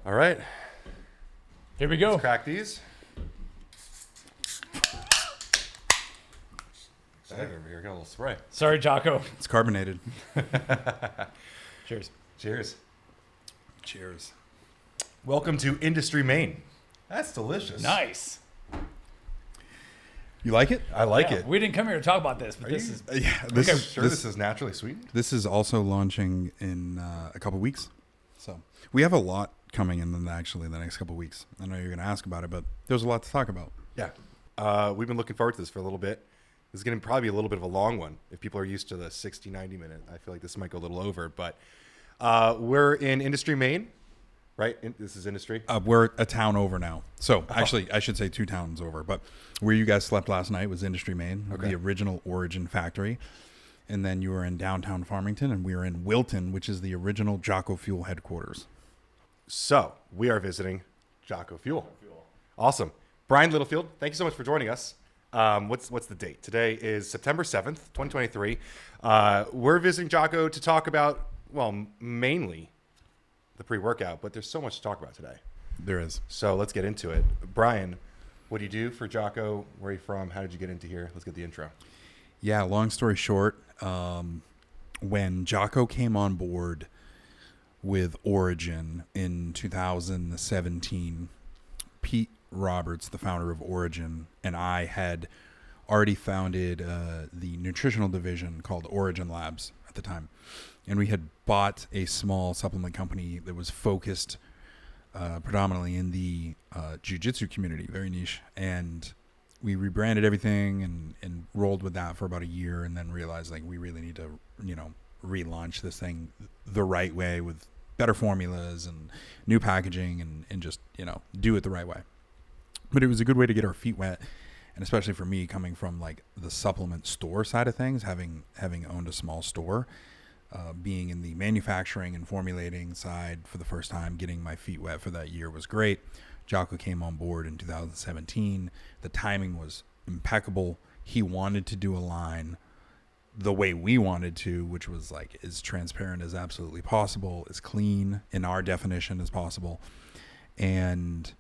All right. Here we go. Let's crack these. Over here, got a little spray. Sorry, Jocko. It's carbonated. Cheers. Cheers. Cheers. Welcome to Industry Maine. That's delicious. Nice. You like it? I like it. We didn't come here to talk about this, but Are this you- is Yeah. This is naturally sweetened? This is also launching in a couple weeks. So we have a lot coming in the next couple weeks. I know you're going to ask about it, but there's a lot to talk about. Yeah. We've been looking forward to this for a little bit. This is going to probably be a little bit of a long one. If people are used to the 60, 90 minute, I feel like this might go a little over. But we're in Industry, Maine, right? This is Industry. We're a town over now. So actually, I should say 2 towns over. But where you guys slept last night was Industry, Maine, the original Origin factory. And then you were in downtown Farmington, and we were in Wilton, which is the original Jocko Fuel headquarters. So we are visiting Jocko Fuel. Awesome. Brian Littlefield, thank you so much for joining us. What's the date? Today is September 7th, 2023. We're visiting Jocko to talk about, well, mainly the pre-workout, but there's so much to talk about today. There is. So let's get into it. Brian, what do you do for Jocko? Where are you from? How did you get into here? Let's get the intro. Yeah, long story short, when Jocko came on board with Origin in 2017, Pete Roberts, the founder of Origin, and I had already founded the nutritional division called Origin Labs at the time. And we had bought a small supplement company that was focused predominantly in the jiu-jitsu community, very niche. And we rebranded everything and rolled with that for about a year, and then realized like we really need to, relaunch this thing the right way with better formulas and new packaging and just, do it the right way. But it was a good way to get our feet wet, and especially for me coming from like the supplement store side of things, having owned a small store, being in the manufacturing and formulating side for the first time, getting my feet wet for that year was great. Jocko came on board in 2017. The timing was impeccable. He wanted to do a line the way we wanted to, which was like as transparent as absolutely possible, as clean in our definition as possible. And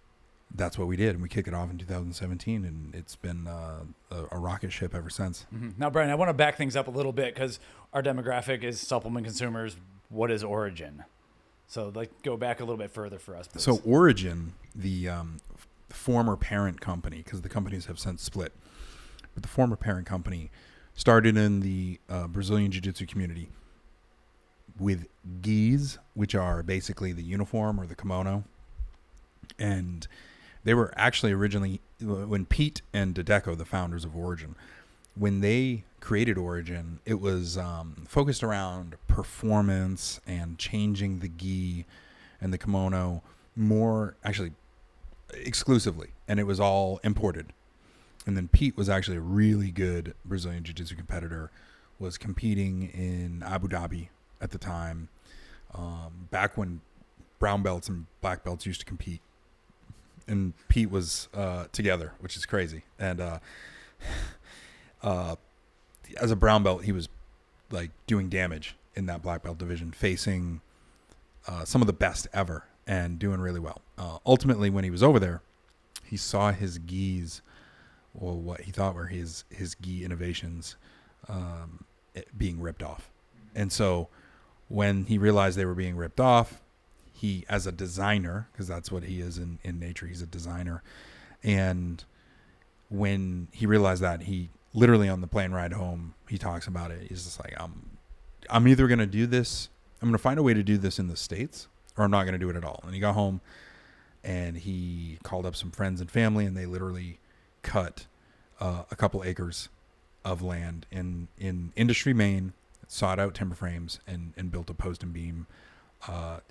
that's what we did. And we kicked it off in 2017, and it's been a rocket ship ever since. Mm-hmm. Now, Brian, I want to back things up a little bit because our demographic is supplement consumers. What is Origin? So go back a little bit further for us, please. So Origin, the former parent company, because the companies have since split, but the former parent company started in the Brazilian Jiu-Jitsu community with gis, which are basically the uniform or the kimono. And they were actually originally, when Pete and Dedeco, the founders of Origin, when they created Origin, it was focused around performance and changing the gi and the kimono more actually exclusively, and it was all imported. And then Pete was actually a really good Brazilian Jiu-Jitsu competitor, was competing in Abu Dhabi at the time, back when brown belts and black belts used to compete. And Pete was together, which is crazy. And as a brown belt, he was like doing damage in that black belt division, facing some of the best ever and doing really well. Ultimately, when he was over there, he saw his gis, or what he thought were his gi innovations, being ripped off. And so when he realized they were being ripped off, he, as a designer, because that's what he is in nature, he's a designer. And when he realized that, he literally on the plane ride home, he talks about it. He's just like, I'm either going to do this, I'm going to find a way to do this in the States, or I'm not going to do it at all. And he got home and he called up some friends and family, and they literally cut a couple acres of land in Industry, Maine, sawed out timber frames and built a post and beam,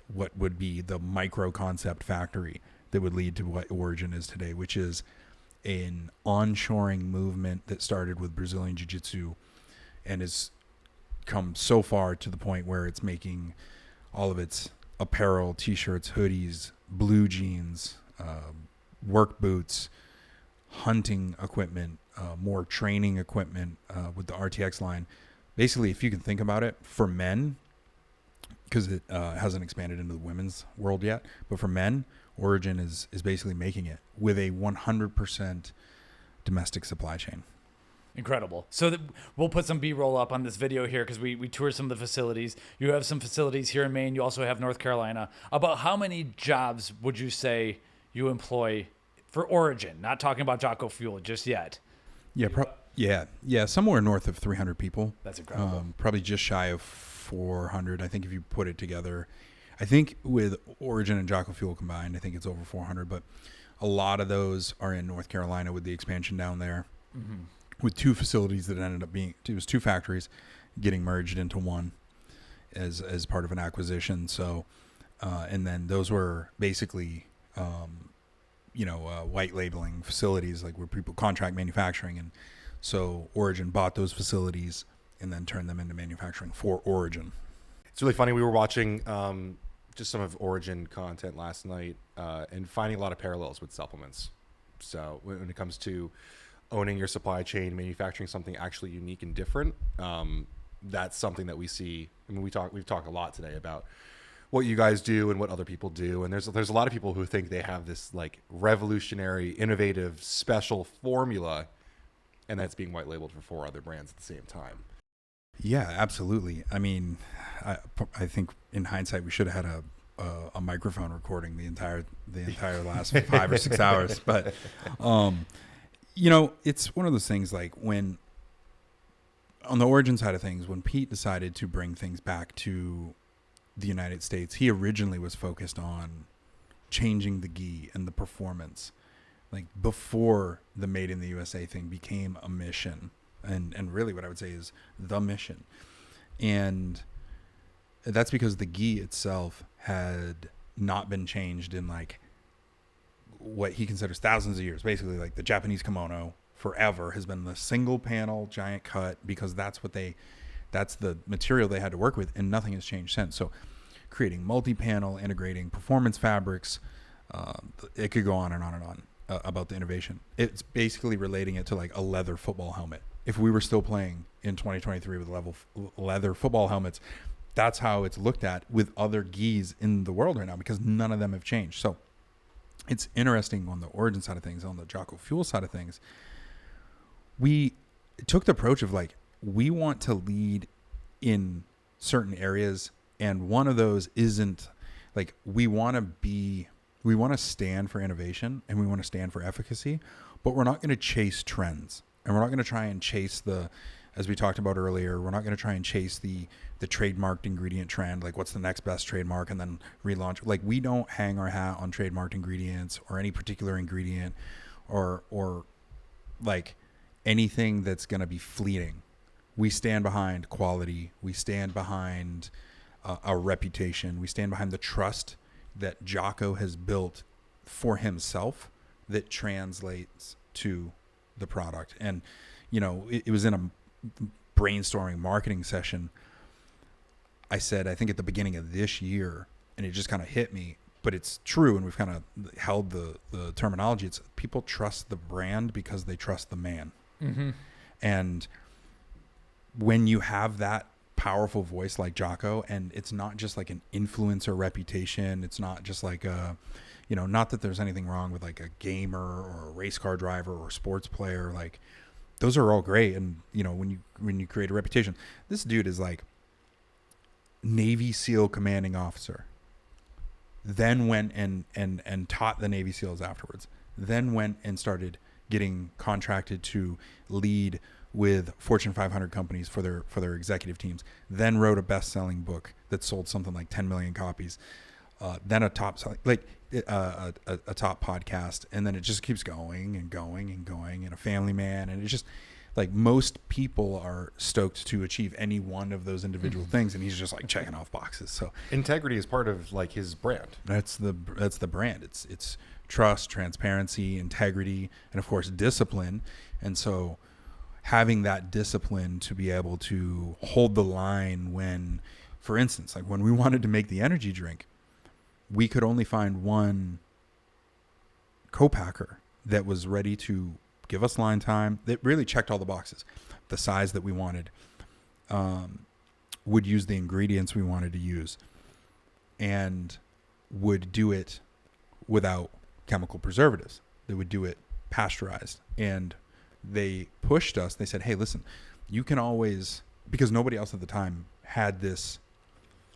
what would be the micro concept factory that would lead to what Origin is today, which is an onshoring movement that started with Brazilian Jiu-Jitsu and has come so far to the point where it's making all of its apparel, t-shirts, hoodies, blue jeans, work boots, hunting equipment, more training equipment with the RTX line. Basically, if you can think about it, for men, because it hasn't expanded into the women's world yet. But for men, Origin is basically making it with a 100% domestic supply chain. Incredible. So we'll put some B-roll up on this video here because we toured some of the facilities. You have some facilities here in Maine. You also have North Carolina. About how many jobs would you say you employ for Origin? Not talking about Jocko Fuel just yet. Yeah, somewhere north of 300 people. That's incredible. Probably just shy of 400. I think if you put it together, I think with Origin and Jocko Fuel combined, I think it's over 400. But a lot of those are in North Carolina with the expansion down there. Mm-hmm. With two facilities that ended up being, it was two factories getting merged into one as part of an acquisition. So, and then those were basically, white labeling facilities, like where people contract manufacturing. And so Origin bought those facilities and then turned them into manufacturing for Origin. It's really funny. We were watching just some of Origin content last night and finding a lot of parallels with supplements. So when it comes to owning your supply chain, manufacturing something actually unique and different, that's something that we see. I mean, we've talked a lot today about what you guys do and what other people do, and there's a lot of people who think they have this like revolutionary, innovative, special formula, and that's being white labeled for 4 other brands at the same time. Yeah, absolutely. I mean, I think in hindsight we should have had a microphone recording the entire last 5 or 6 hours, but. It's one of those things like when, on the Origin side of things, when Pete decided to bring things back to the United States, he originally was focused on changing the gi and the performance, like before the Made in the USA thing became a mission. And really what I would say is the mission. And that's because the gi itself had not been changed in like what he considers thousands of years. Basically, like the Japanese kimono forever has been the single panel giant cut because that's the material they had to work with, and nothing has changed since. So creating multi-panel, integrating performance fabrics, it could go on and on and on about the innovation. It's basically relating it to like a leather football helmet. If we were still playing in 2023 with leather football helmets, that's how it's looked at with other gis in the world right now, because none of them have changed. So it's interesting on the Origin side of things. On the Jocko Fuel side of things, we took the approach of like, we want to lead in certain areas, and one of those isn't like, we want to stand for innovation and we want to stand for efficacy, but we're not going to chase trends, and we're not going to try and chase as we talked about earlier, we're not going to try and chase the trademarked ingredient trend, like what's the next best trademark and then relaunch. Like, we don't hang our hat on trademarked ingredients or any particular ingredient or like anything that's going to be fleeting. We stand behind quality. We stand behind our reputation. We stand behind the trust that Jocko has built for himself that translates to the product. And, it was in a brainstorming marketing session. I said, I think at the beginning of this year, and it just kind of hit me, but it's true. And we've kind of held the terminology. It's people trust the brand because they trust the man. Mm-hmm. And when you have that powerful voice like Jocko, and it's not just like an influencer reputation. It's not just like not that there's anything wrong with like a gamer or a race car driver or a sports player. Like, those are all great. And, when you create a reputation, this dude is like Navy SEAL commanding officer, then went and taught the Navy SEALs afterwards, then went and started getting contracted to lead with Fortune 500 companies for their executive teams, then wrote a best-selling book that sold something like 10 million copies, then a top podcast, and then it just keeps going and going and going, and a family man. And it's just like, most people are stoked to achieve any one of those individual things, and he's just like checking off boxes. So integrity is part of like his brand. That's the brand. It's trust, transparency, integrity, and of course discipline. And so having that discipline to be able to hold the line when, for instance, like when we wanted to make the energy drink, we could only find one co-packer that was ready to give us line time, that really checked all the boxes, the size that we wanted, would use the ingredients we wanted to use, and would do it without chemical preservatives. They would do it pasteurized. And they pushed us. They said, hey, listen, you can always, because nobody else at the time had this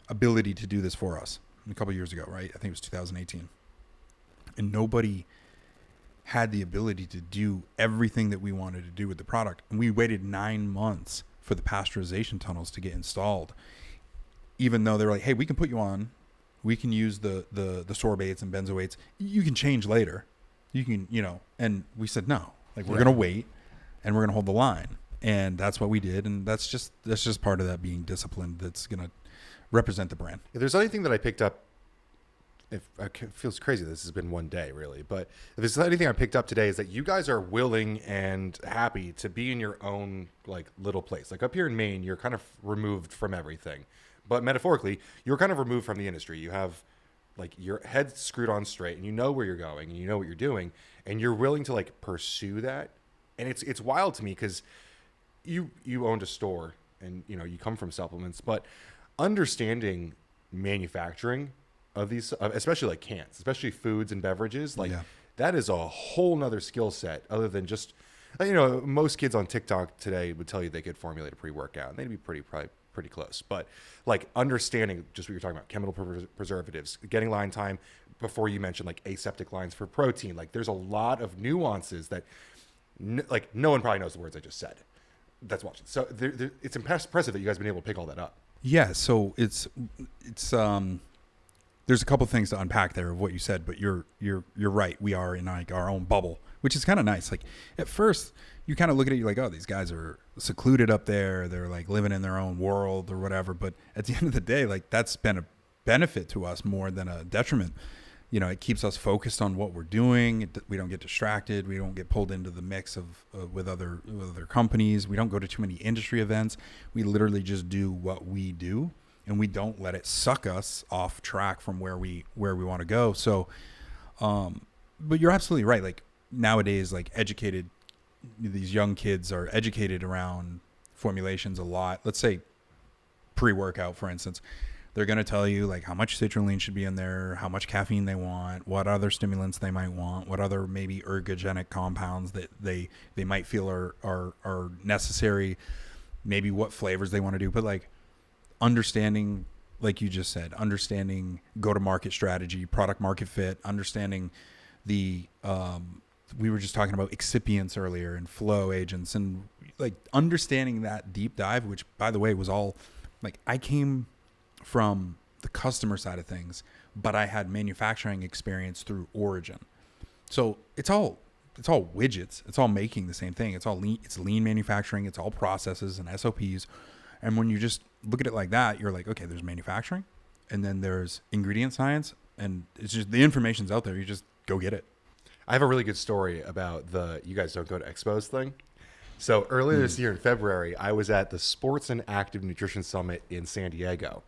ability to do this for us a couple of years ago, right? I think it was 2018. And nobody had the ability to do everything that we wanted to do with the product. And we waited 9 months for the pasteurization tunnels to get installed, even though they were like, hey, we can put you on, we can use the sorbates and benzoates, you can change later, you can, and we said no, like we're gonna wait and we're gonna hold the line. And that's what we did. And that's just part of that being disciplined, that's gonna represent the brand. If there's anything that I picked up, it feels crazy this has been one day really, but if there's anything I picked up today, is that you guys are willing and happy to be in your own like little place. Like up here in Maine, you're kind of removed from everything, but metaphorically, you're kind of removed from the industry. You have like your head screwed on straight, and you know where you're going, and you know what you're doing, and you're willing to like pursue that. And it's wild to me because you owned a store, and you come from supplements, but understanding manufacturing of these, especially like cans, especially foods and beverages, like that is a whole nother skill set other than just, most kids on TikTok today would tell you they could formulate a pre-workout and they'd be probably pretty close. But like understanding just what you're talking about, chemical preservatives, getting line time before you mentioned like aseptic lines for protein, like there's a lot of nuances that like no one probably knows the words I just said that's watching. So it's impressive that you guys have been able to pick all that up. Yeah. So it's there's a couple things to unpack there of what you said, but you're right. We are in like our own bubble, which is kind of nice. Like at first you kind of look at it, you're like, oh, these guys are secluded up there. They're like living in their own world or whatever. But at the end of the day, like that's been a benefit to us more than a detriment. It keeps us focused on what we're doing. We don't get distracted. We don't get pulled into the mix of with other companies. We don't go to too many industry events. We literally just do what we do. And we don't let it suck us off track from where we want to go. So, but you're absolutely right. Like nowadays, like these young kids are educated around formulations a lot. Let's say pre-workout, for instance, they're going to tell you like how much citrulline should be in there, how much caffeine they want, what other stimulants they might want, what other maybe ergogenic compounds that they might feel are necessary, maybe what flavors they want to do. But like, understanding, like you just said, understanding go-to-market strategy, product market fit, understanding we were just talking about excipients earlier and flow agents, and like understanding that deep dive, which by the way was all like I came from the customer side of things, but I had manufacturing experience through Origin. So it's all widgets. It's all making the same thing. It's all lean. It's lean manufacturing. It's all processes and SOPs. And when you just look at it like that, you're like, okay, there's manufacturing and then there's ingredient science, and it's just the information's out there. You just go get it. I have a really good story about you guys don't go to expos thing. So earlier this year in February, I was at the Sports and Active Nutrition Summit in San Diego.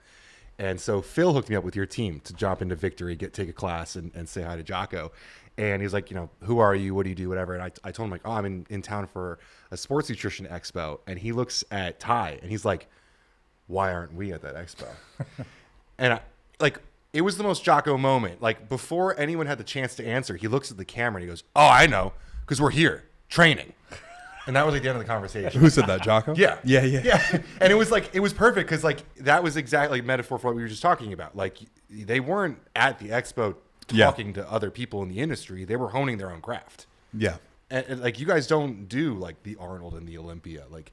And so Phil hooked me up with your team to jump into Victory, take a class and say hi to Jocko. And he's like, who are you? What do you do? Whatever. And I told him like, oh, I'm in town for a sports nutrition expo. And he looks at Ty and he's like, why aren't we at that expo? And it was the most Jocko moment. Like before anyone had the chance to answer, he looks at the camera and he goes, oh, I know, because we're here training. And that was like the end of the conversation. Who said that, Jocko? Yeah. Yeah. And it was perfect because like that was exactly like metaphor for what we were just talking about. Like they weren't at the expo talking to other people in the industry. They were honing their own craft. Yeah. And like you guys don't do like the Arnold and the Olympia. Like,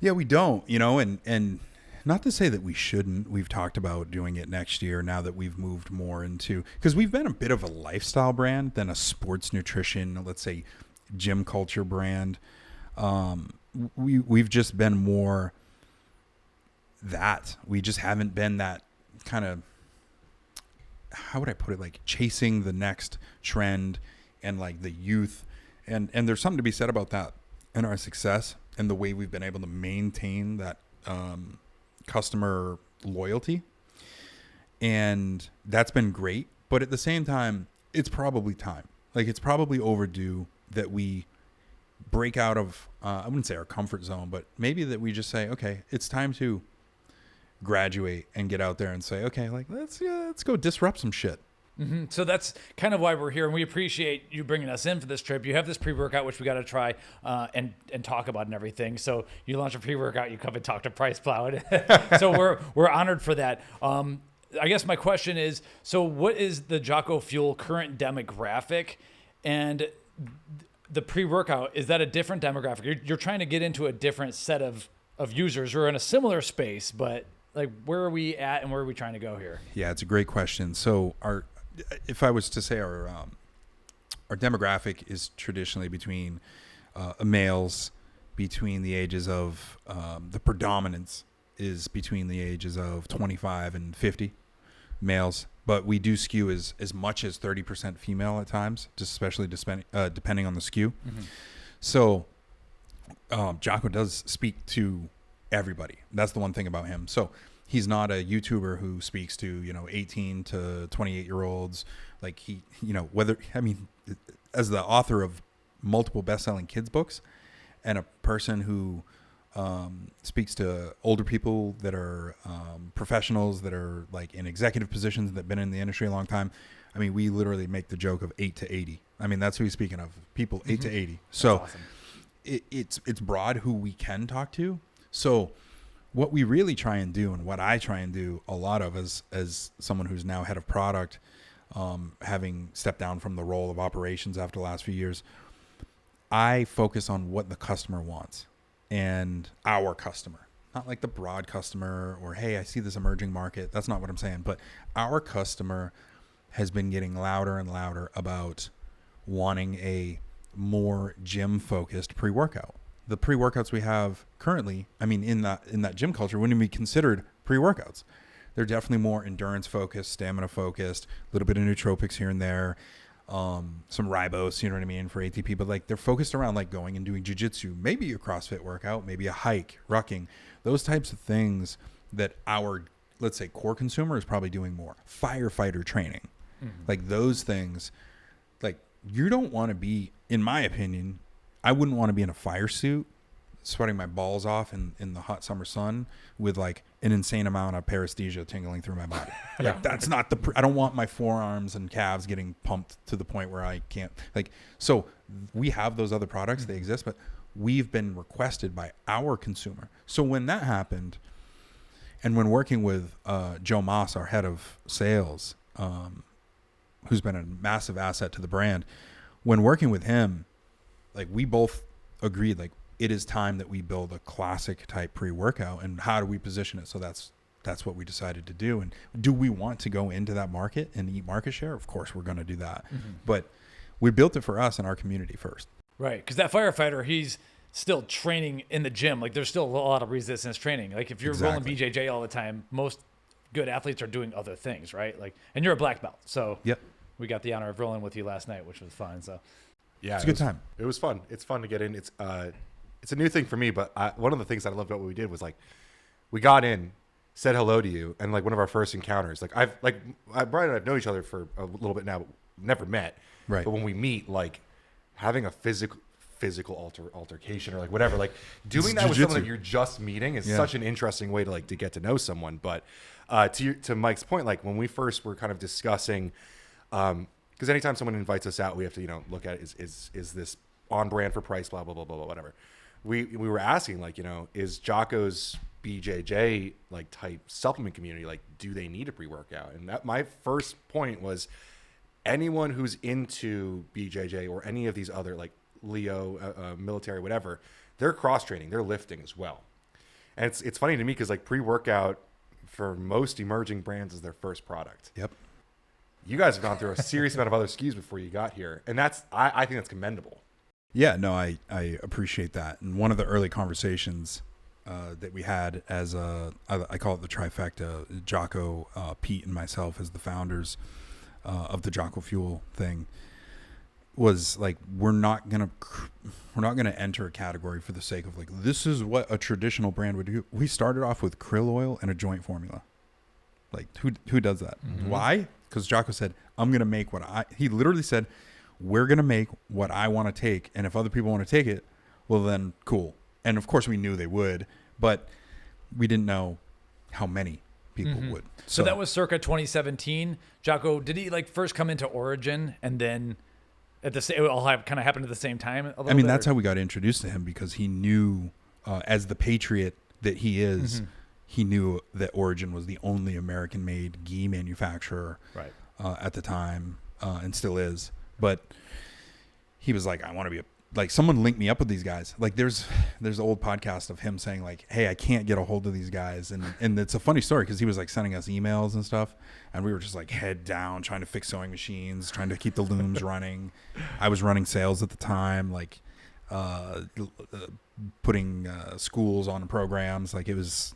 yeah, we don't, and not to say that we shouldn't. We've talked about doing it next year now that we've moved more into, because we've been a bit of a lifestyle brand than a sports nutrition, let's say gym culture brand. We've just been more that. We just haven't been that kind of, how would I put it, like chasing the next trend and like the youth. And there's something to be said about that and our success and the way we've been able to maintain that customer loyalty. And that's been great. But at the same time, it's probably time. Like it's probably overdue that we break out of, I wouldn't say our comfort zone, but maybe that we just say, okay, it's time to graduate and get out there and say, okay, like let's go disrupt some shit. Mm-hmm. So that's kind of why we're here, and we appreciate you bringing us in for this trip. You have this pre-workout, which we got to try and talk about and everything. So you launch a pre-workout, you come and talk to PricePlow. So we're honored for that. I guess my question is, so what is the Jocko Fuel current demographic, and the pre-workout, is that a different demographic? You're trying to get into a different set of users who are in a similar space, but like where are we at and where are we trying to go here? Yeah, it's a great question. So if I was to say our demographic is traditionally between males between the ages of the predominance is between the ages of 25 and 50 males, but we do skew as much as 30% female at times, just especially depending on the skew. Mm-hmm. So Jocko does speak to everybody. That's the one thing about him. So he's not a YouTuber who speaks to, 18 to 28 year olds. Like as the author of multiple best-selling kids books and a person who speaks to older people that are professionals that are like in executive positions that have been in the industry a long time. I mean, we literally make the joke of 8 to 80. I mean, that's who he's speaking of, people 8 to 80. So awesome. It's broad who we can talk to. So what we really try and do, and what I try and do a lot of as someone who's now head of product, having stepped down from the role of operations after the last few years, I focus on what the customer wants and our customer, not like the broad customer or, hey, I see this emerging market. That's not what I'm saying. But our customer has been getting louder and louder about wanting a more gym focused pre-workout. The pre-workouts we have currently, I mean, in that gym culture, wouldn't be considered pre-workouts. They're definitely more endurance focused, stamina focused, a little bit of nootropics here and there, some ribose, you know what I mean, for ATP, but like they're focused around like going and doing jiu-jitsu, maybe a CrossFit workout, maybe a hike, rucking, those types of things that our, let's say, core consumer is probably doing more. Firefighter training, like those things, like you don't want to be, in my opinion, I wouldn't want to be in a fire suit, sweating my balls off in the hot summer sun with like an insane amount of paresthesia tingling through my body. Yeah. Like, that's not I don't want my forearms and calves getting pumped to the point where I can't, like, so we have those other products, they exist, but we've been requested by our consumer. So when that happened, and when working with Joe Moss, our head of sales, who's been a massive asset to the brand, when working with him, like we both agreed, like it is time that we build a classic type pre-workout, and how do we position it? So that's what we decided to do. And do we want to go into that market and eat market share? Of course we're going to do that. Mm-hmm. But we built it for us and our community first. Right. Because that firefighter, he's still training in the gym. Like there's still a lot of resistance training. Like if you're rolling BJJ all the time, most good athletes are doing other things, right? Like, and you're a black belt. So yep. We got the honor of rolling with you last night, which was fun. So yeah, it's a good time. It was fun. It's fun to get in. It's a new thing for me, but one of the things that I loved about what we did was like, we got in, said hello to you, and like one of our first encounters, like Brian and I've known each other for a little bit now, but never met. Right. But when we meet, like having a physical altercation or like whatever, like doing that with someone that you're just meeting is such an interesting way to like to get to know someone. But to Mike's point, like when we first were kind of discussing, because anytime someone invites us out, we have to look at is this on brand for price, blah blah blah blah blah, whatever. We were asking, like, is Jocko's BJJ like type supplement community, like, do they need a pre-workout? And that my first point was, anyone who's into BJJ or any of these other like Leo, military, whatever, they're cross training, they're lifting as well. And it's funny to me because like pre-workout for most emerging brands is their first product. Yep. You guys have gone through a serious amount of other SKUs before you got here, and I think that's commendable. Yeah, no, I appreciate that. And one of the early conversations that we had as I call it the Trifecta, Jocko, Pete, and myself as the founders of the Jocko Fuel thing, was like, we're not gonna enter a category for the sake of like, this is what a traditional brand would do. We started off with krill oil and a joint formula. Like, who does that? Mm-hmm. Why? Because Jocko said, I'm gonna make he literally said, we're going to make what I want to take. And if other people want to take it, well, then cool. And of course we knew they would, but we didn't know how many people would. So that was circa 2017. Jocko, did he like first come into Origin and then at the same, it all kind of happened at the same time? I mean, that's how we got introduced to him, because he knew, as the patriot that he is, he knew that Origin was the only American-made gi manufacturer at the time, and still is. But he was like, I want to be like, someone linked me up with these guys. Like there's an old podcast of him saying like, hey, I can't get a hold of these guys. And it's a funny story, because he was like sending us emails and stuff. And we were just like head down, trying to fix sewing machines, trying to keep the looms running. I was running sales at the time, like putting schools on programs. Like it was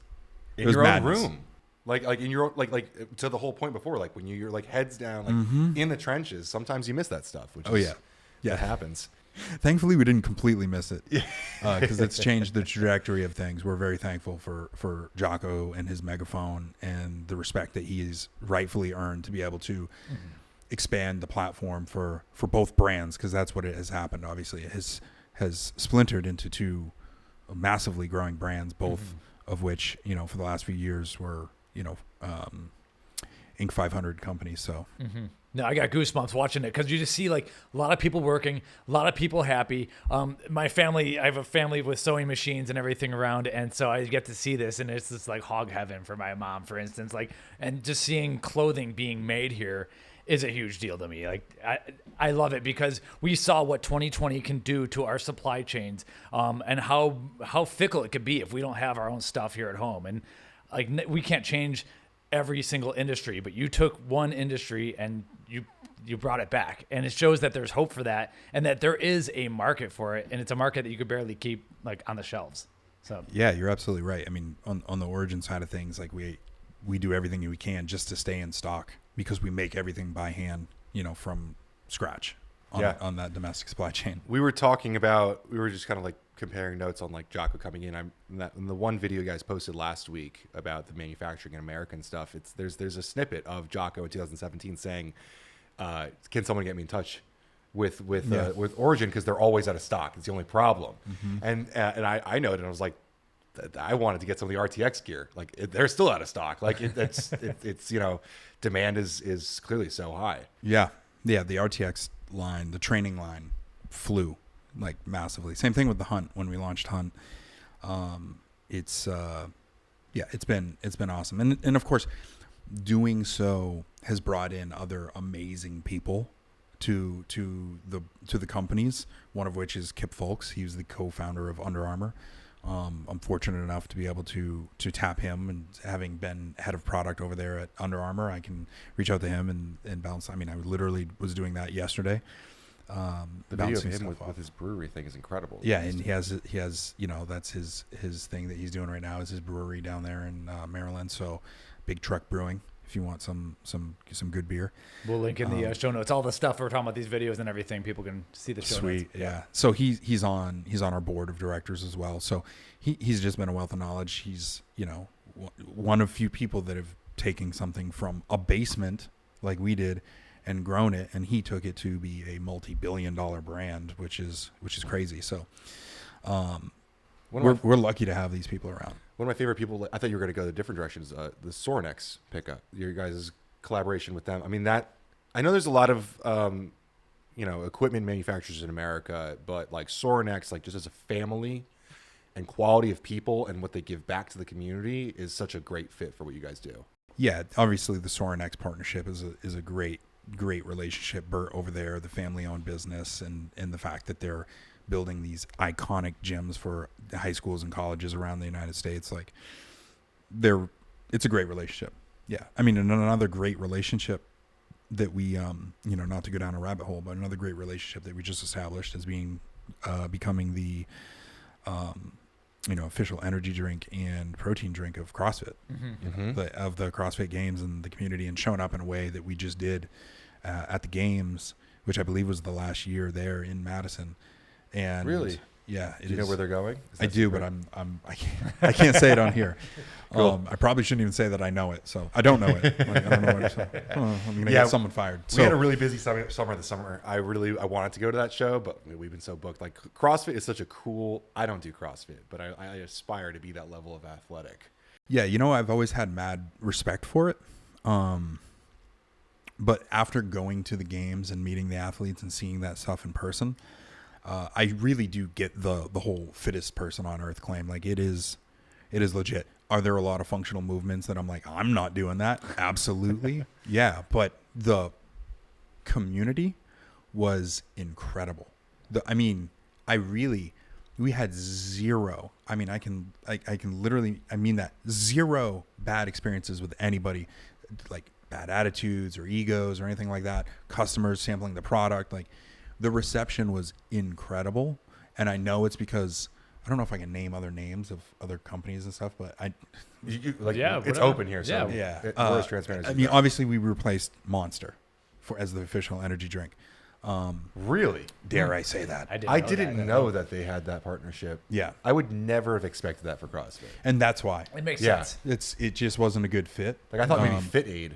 your madness. own room. Like in your like to the whole point before, like when you're like heads down, like in the trenches, sometimes you miss that stuff, which it happens. Thankfully, we didn't completely miss it, because it's changed the trajectory of things. We're very thankful for Jocko and his megaphone and the respect that he's rightfully earned to be able to expand the platform for both brands, because that's what it has happened. Obviously, it has splintered into two massively growing brands, both of which, for the last few years were, Inc. 500 companies. So. No, I got goosebumps watching it, because you just see like a lot of people working, a lot of people happy. My family, I have a family with sewing machines and everything around, and so I get to see this, and it's just like hog heaven for my mom, for instance. Like, and just seeing clothing being made here is a huge deal to me. Like, I love it, because we saw what 2020 can do to our supply chains, and how fickle it could be if we don't have our own stuff here at home. And like, we can't change every single industry, but you took one industry and you brought it back, and it shows that there's hope for that, and that there is a market for it, and it's a market that you could barely keep like on the shelves. So yeah, you're absolutely right. I mean, on the Origin side of things, like we do everything we can just to stay in stock, because we make everything by hand, from scratch on that domestic supply chain. We were just kind of like comparing notes on like Jocko coming in. In the one video you guys posted last week about the manufacturing in America and stuff, there's a snippet of Jocko in 2017 saying, can someone get me in touch with Origin, because they're always out of stock. It's the only problem. And I noted, and I was like, I wanted to get some of the RTX gear. Like they're still out of stock. Like it's demand is clearly so high. Yeah. The RTX line, the training line, flew like massively. Same thing with the Hunt. When we launched Hunt, it's been awesome. And of course, doing so has brought in other amazing people to the companies, one of which is Kip Fulks. He's the co-founder of Under Armour. I'm fortunate enough to be able to tap him, and having been head of product over there at Under Armour, I can reach out to him and bounce. I mean, I literally was doing that yesterday. The video of him with his brewery thing is incredible. Yeah, and he has that's his thing that he's doing right now, is his brewery down there in Maryland. So Big Truck Brewing, if you want some good beer. We'll link in the show notes all the stuff we're talking about, these videos and everything. People can see the show notes. Sweet, yeah. So he's on our board of directors as well. So he's just been a wealth of knowledge. He's one of few people that have taken something from a basement like we did and grown it, and he took it to be a multi-billion-dollar brand, which is crazy. So we're lucky to have these people around. One of my favorite people, I thought you were going to go the different directions, the Sorinex pickup, your guys' collaboration with them. I mean, I know there's a lot of equipment manufacturers in America, but like Sorinex, like just as a family and quality of people and what they give back to the community, is such a great fit for what you guys do. Yeah, obviously the Sorinex partnership is a great relationship. Bert over there, the family-owned business, and the fact that they're building these iconic gyms for high schools and colleges around the United States, like it's a great relationship. Yeah, I mean, and another great relationship that we not to go down a rabbit hole, but another great relationship that we just established as becoming the official energy drink and protein drink of CrossFit, of the CrossFit Games and the community, and showing up in a way that we just did at the Games, which I believe was the last year there in Madison. And really, yeah, do you know where they're going? I do, but I can't say it on here. Cool. I probably shouldn't even say that I know it. So I don't know it. I don't know what I'm gonna get someone fired. We had a really busy summer this summer. I wanted to go to that show, but we've been so booked. Like CrossFit is such a cool. I don't do CrossFit, but I aspire to be that level of athletic. Yeah, I've always had mad respect for it. But after going to the games and meeting the athletes and seeing that stuff in person, I really do get the whole fittest person on earth claim. Like it is legit. Are there a lot of functional movements that I'm like, I'm not doing that? Absolutely. Yeah. But the community was incredible. We had zero. I can literally, zero bad experiences with anybody, like bad attitudes or egos or anything like that. Customers sampling the product, like the reception was incredible. And I know it's because I don't know if I can name other names of other companies and stuff, but it's whatever. open here. So Yeah. we're as transparent as obviously we replaced Monster as the official energy drink. Really? Dare I say that? I didn't know that they had that partnership. Yeah. I would never have expected that for CrossFit. And that's why. It makes Yeah. sense. It just wasn't a good fit. Like I thought maybe Fit Aid.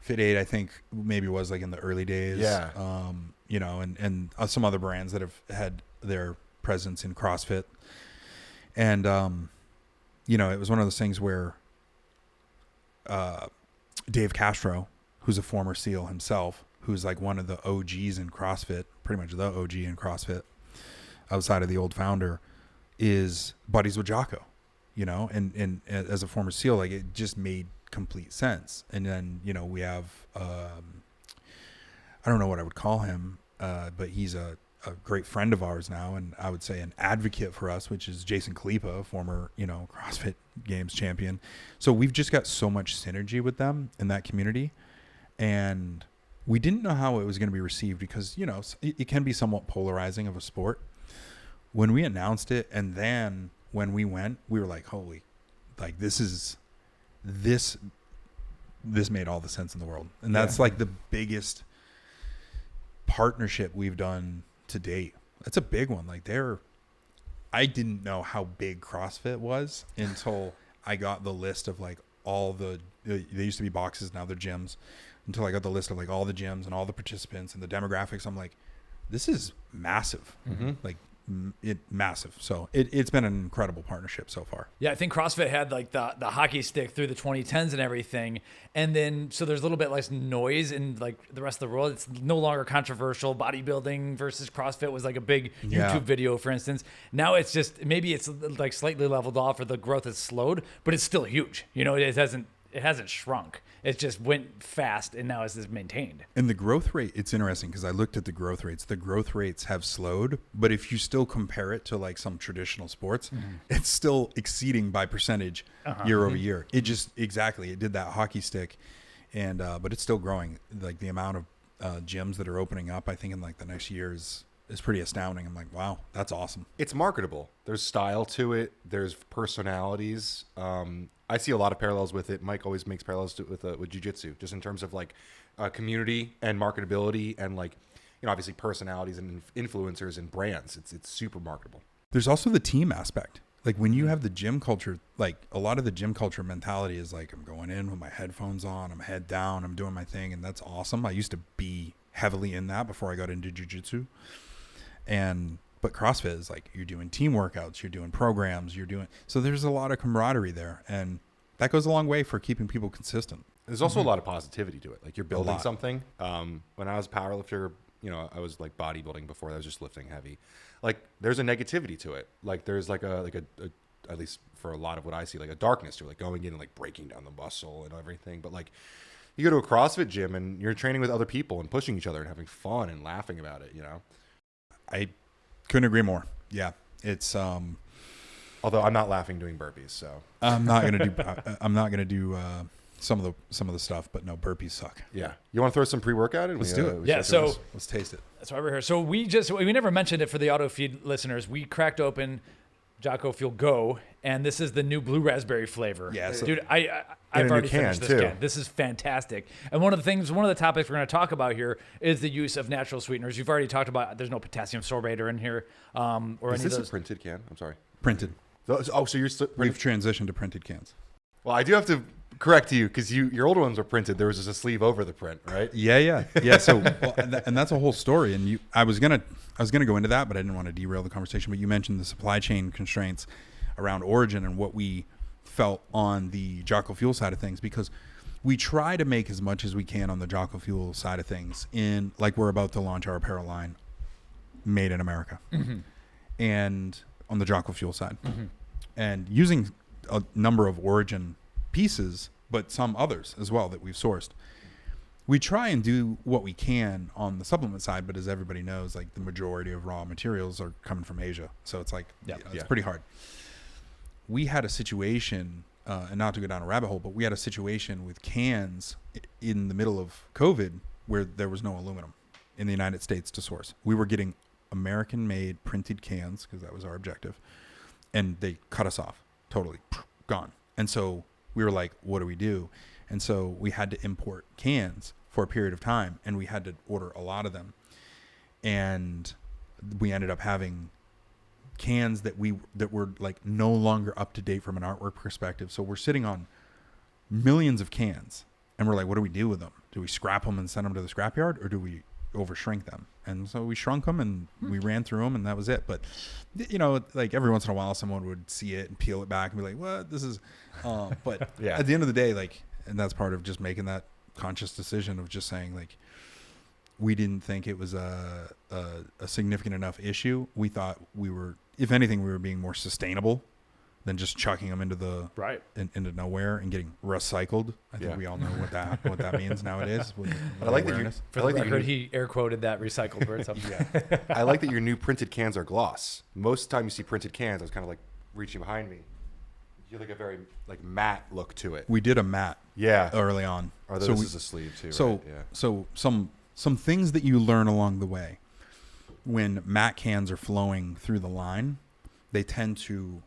Fit Aid, I think maybe was like in the early days. Yeah. And some other brands that have had their presence in CrossFit. And, it was one of those things where Dave Castro, who's a former SEAL himself, who's like one of the OGs in CrossFit, pretty much the OG in CrossFit, outside of the old founder, is buddies with Jocko, and as a former SEAL, like it just made complete sense. And then, we have, I don't know what I would call him, but he's a great friend of ours now, and I would say an advocate for us, which is Jason Kalipa, former, CrossFit Games champion. So we've just got so much synergy with them in that community. And we didn't know how it was going to be received because, it can be somewhat polarizing of a sport. When we announced it, and then when we went, we were like, holy, like this made all the sense in the world. And that's like the biggest partnership we've done to date. That's a big one. Like I didn't know how big CrossFit was until I got the list of like they used to be boxes, now they're gyms, until I got the list of like all the gyms and all the participants and the demographics. I'm like, this is massive. Mm-hmm. Like massive. So it's been an incredible partnership so far. Yeah, I think CrossFit had like the hockey stick through the 2010s and everything. And then, so there's a little bit less noise in like the rest of the world. It's no longer controversial. Bodybuilding versus CrossFit was like a big YouTube video, for instance. Now it's just, maybe it's like slightly leveled off or the growth has slowed, but it's still huge. It hasn't shrunk. It just went fast and now it's just maintained. And the growth rate, it's interesting because I looked at the growth rates. The growth rates have slowed, but if you still compare it to like some traditional sports, it's still exceeding by percentage year over year. It just, it did that hockey stick. And, but it's still growing. Like the amount of gyms that are opening up, I think in like the next year is pretty astounding. I'm like, wow, that's awesome. It's marketable. There's style to it. There's personalities. I see a lot of parallels with it. Mike always makes parallels with jiu-jitsu, just in terms of like community and marketability and like, obviously personalities and influencers and brands. It's super marketable. There's also the team aspect. Like when you have the gym culture, like a lot of the gym culture mentality is like, I'm going in with my headphones on, I'm head down, I'm doing my thing. And that's awesome. I used to be heavily in that before I got into jiu-jitsu. But CrossFit is like, you're doing team workouts, you're doing programs, so there's a lot of camaraderie there. And that goes a long way for keeping people consistent. There's also a lot of positivity to it. Like you're building something. When I was a powerlifter, I was like bodybuilding before. I was just lifting heavy. Like there's a negativity to it. Like there's like a at least for a lot of what I see, like a darkness to it, like going in and like breaking down the muscle and everything. But like you go to a CrossFit gym and you're training with other people and pushing each other and having fun and laughing about it, I couldn't agree more. Yeah. It's, although I'm not laughing doing burpees, so I'm not going to do some of the stuff, but no, burpees suck. Yeah. You want to throw some pre-workout in? Let's do it. Yeah. So let's taste it. That's why we're here. So we never mentioned it for the auto feed listeners. We cracked open Jocko Fuel Go, and this is the new blue raspberry flavor. Yeah, so dude, I've already finished this can. This is fantastic. And one of the topics we're going to talk about here is the use of natural sweeteners. You've already talked about there's no potassium sorbate in here, or is any this of those. a printed can? I'm sorry. Printed. Oh, so you're we've transitioned to printed cans. Well, I do have to correct you because your older ones were printed. There was just a sleeve over the print, right? Yeah. So, and that's a whole story. And I was gonna go into that, but I didn't want to derail the conversation. But you mentioned the supply chain constraints around origin and what we felt on the Jocko Fuel side of things, because we try to make as much as we can on the Jocko Fuel side of things, in like we're about to launch our apparel line made in America, and on the Jocko Fuel side, and using a number of origin pieces, but some others as well that we've sourced. We try and do what we can on the supplement side, but as everybody knows, like the majority of raw materials are coming from Asia, so it's like it's pretty hard. We had a situation, and not to go down a rabbit hole, but we had a situation with cans in the middle of COVID where there was no aluminum in the United States to source. We were getting American-made printed cans because that was our objective, and they cut us off totally, gone. And so we were like, what do we do? And so we had to import cans for a period of time, and we had to order a lot of them. And we ended up having cans that were like no longer up to date from an artwork perspective. So we're sitting on millions of cans, and we're like, what do we do with them? Do we scrap them and send them to the scrapyard, or do we overshrink them? And so we shrunk them, and we ran through them, and that was it. But you know, like every once in a while someone would see it and peel it back and be like, what, this is but at the end of the day, like, and that's part of just making that conscious decision of just saying, like, we didn't think it was a significant enough issue. We thought we were, if anything, we were being more sustainable than just chucking them into the into nowhere and getting recycled. I think we all know what that means nowadays. But I like that you, for the record, he air quoted that recycled word. I like that your new printed cans are gloss. Most of the time you see printed cans, I was kind of like reaching behind me. You have like a very like matte look to it. We did a matte early on. So this is a sleeve too. So right? so some things that you learn along the way. When matte cans are flowing through the line, they tend to,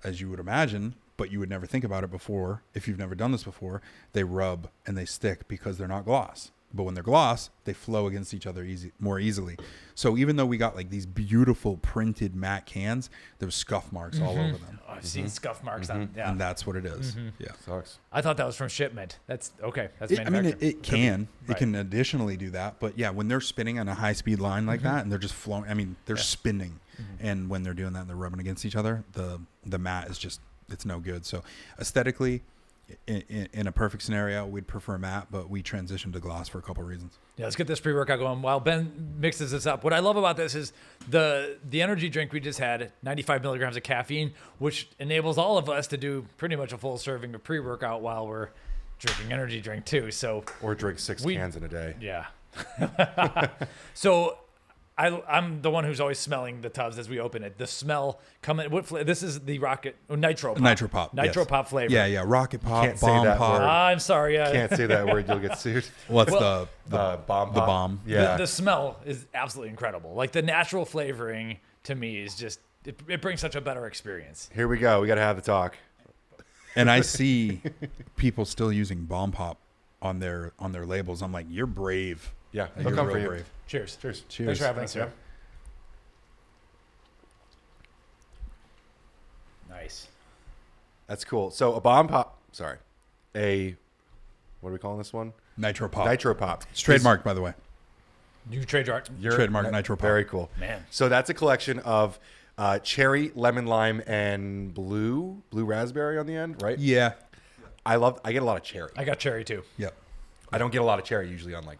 as you would imagine, but you would never think about it before, if you've never done this before, they rub and they stick because they're not gloss. But when they're gloss, they flow against each other more easily. So even though we got like these beautiful printed matte cans, there was scuff marks all over them. Oh, I've seen scuff marks on them. And that's what it is. Yeah. Sucks. I thought that was from shipment. That's okay. That's I mean, it can. Right. It can additionally do that. But yeah, when they're spinning on a high speed line like that and they're just flowing, I mean, they're spinning. And when they're doing that and they're rubbing against each other, the matte is just, it's no good. So aesthetically, in a perfect scenario, we'd prefer matte, but we transitioned to gloss for a couple of reasons. Yeah, let's get this pre-workout going while Ben mixes this up. What I love about this is the energy drink we just had, 95 milligrams of caffeine, which enables all of us to do pretty much a full serving of pre-workout while we're drinking energy drink too. So or drink 6 cans in a day. Yeah. So I'm the one who's always smelling the tubs as we open it. The smell coming. This is the Nitro Pop. Nitro Pop flavor. Yeah. Rocket Pop. Can't Bomb say that Pop. word. I'm sorry. Can't say that word. You'll get sued. What's the bomb? The bomb. Yeah. The smell is absolutely incredible. Like the natural flavoring to me is just it brings such a better experience. Here we go. We got to have the talk. And I see people still using Bomb Pop on their labels. I'm like, you're brave. Yeah, they'll come for you. Brave. Cheers. Cheers. Thanks for having us here. Nice. That's cool. So a bomb pop. Sorry, what are we calling this one? Nitro Pop. Nitro Pop. It's trademarked, by the way. You trademark. Trademark Nitro Pop. Very cool, man. So that's a collection of cherry, lemon, lime, and blue raspberry on the end, right? Yeah. I get a lot of cherry. I got cherry too. Yep. I don't get a lot of cherry usually on like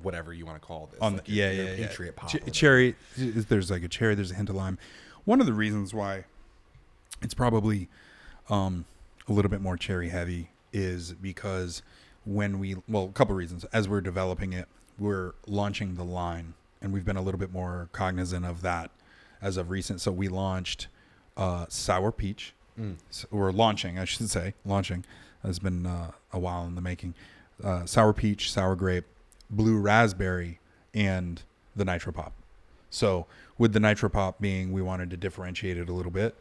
whatever you want to call this. On like your Patriot Pop. Cherry. There's like a cherry. There's a hint of lime. One of the reasons why it's probably a little bit more cherry heavy is because a couple reasons. As we're developing it, we're launching the line, and we've been a little bit more cognizant of that as of recent. So we launched sour peach. So we're launching, I should say. Launching has been a while in the making. Sour peach, sour grape, blue raspberry, and the Nitro Pop. So with the Nitro Pop being, we wanted to differentiate it a little bit.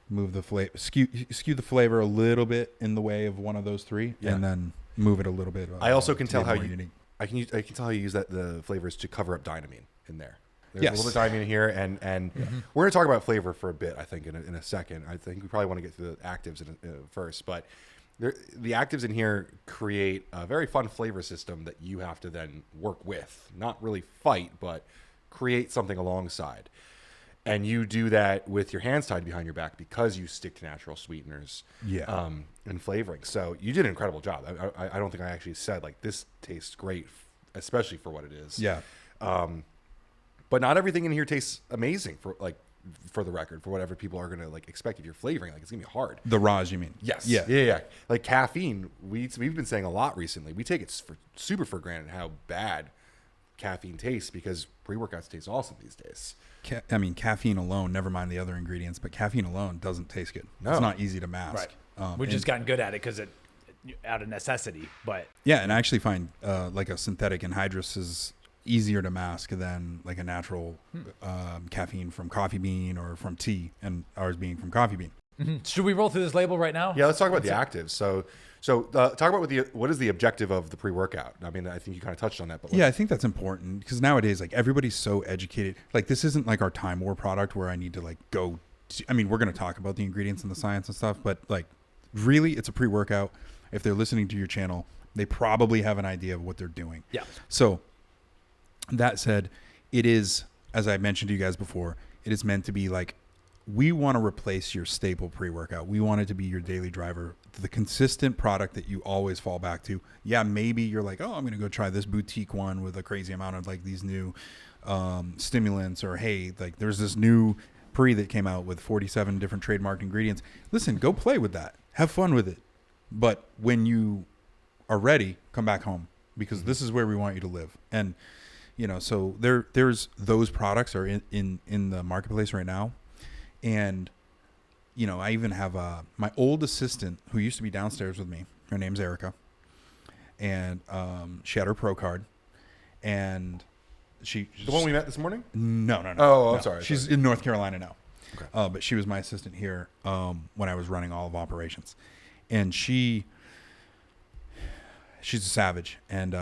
Move the flavor, skew the flavor a little bit in the way of one of those three, and then move it a little bit. I also can tell how unique. I can tell how you use the flavors to cover up dynamine in there. There's Yes. a little bit of dynamine in here, and we're going to talk about flavor for a bit. I think in a second. I think we probably want to get to the actives first, but the actives in here create a very fun flavor system that you have to then work with, not really fight, but create something alongside. And you do that with your hands tied behind your back because you stick to natural sweeteners and flavoring. So you did an incredible job. I don't think I actually said, like, this tastes great, especially for what it is. Yeah. But not everything in here tastes amazing for the record, for whatever people are going to like expect if you're flavoring. Like, it's going to be hard. The raws, you mean? Yes. Yeah. Like caffeine, we've been saying a lot recently. We take it super for granted how bad caffeine tastes because pre-workouts taste awesome these days. Caffeine alone, never mind the other ingredients, but caffeine alone doesn't taste good. No. It's not easy to mask. Right. We've just gotten good at it because it out of necessity. But yeah, and I actually find like a synthetic anhydrous is easier to mask than like a natural caffeine from coffee bean or from tea, and ours being from coffee bean. Mm-hmm. Should we roll through this label right now? Yeah, let's talk about the actives. So talk about what is the objective of the pre-workout. I mean, I think you kind of touched on that. But yeah, I think that's important because nowadays, like, everybody's so educated. Like, this isn't like our Time War product where I need to like go. I mean, we're going to talk about the ingredients and the science and stuff, but like, really, it's a pre-workout. If they're listening to your channel, they probably have an idea of what they're doing. Yeah. So that said, it is, as I mentioned to you guys before, it is meant to be like, we want to replace your staple pre-workout. We want it to be your daily driver, the consistent product that you always fall back to. Yeah, maybe you're like, oh, I'm going to go try this boutique one with a crazy amount of like these new stimulants, or hey, like there's this new pre that came out with 47 different trademarked ingredients. Listen, go play with that. Have fun with it. But when you are ready, come back home, because this is where we want you to live. And, you know, so there's those products are in the marketplace right now. And, you know, I even have my old assistant who used to be downstairs with me. Her name's Erica. And she had her pro card. And the one we met this morning? No. Oh, I'm no. sorry. She's in North Carolina now. Okay. But she was my assistant here when I was running all of operations. And she's a savage. And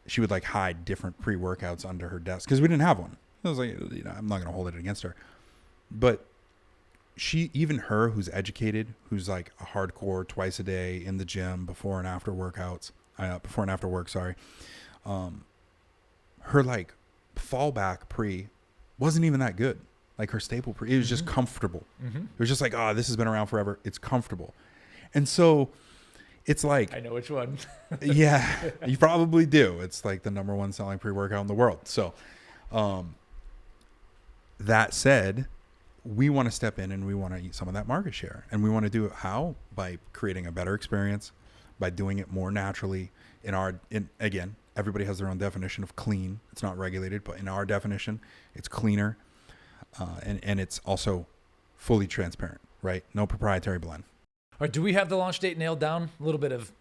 she would like hide different pre-workouts under her desk because we didn't have one. I was like, you know, I'm not going to hold it against her. But even her, who's educated, who's like a hardcore twice a day in the gym before and after work, sorry. Her like fallback pre wasn't even that good. Like her staple pre, it was just comfortable. It was just like, oh, this has been around forever. It's comfortable. And so it's like, I know which one. yeah, you probably do. It's like the #1 selling pre-workout in the world. So that said, we want to step in and we want to eat some of that market share. And we want to do it how? By creating a better experience, by doing it more naturally. Again, everybody has their own definition of clean. It's not regulated, but in our definition, it's cleaner. And it's also fully transparent, right? No proprietary blend. All right, do we have the launch date nailed down? A little bit of...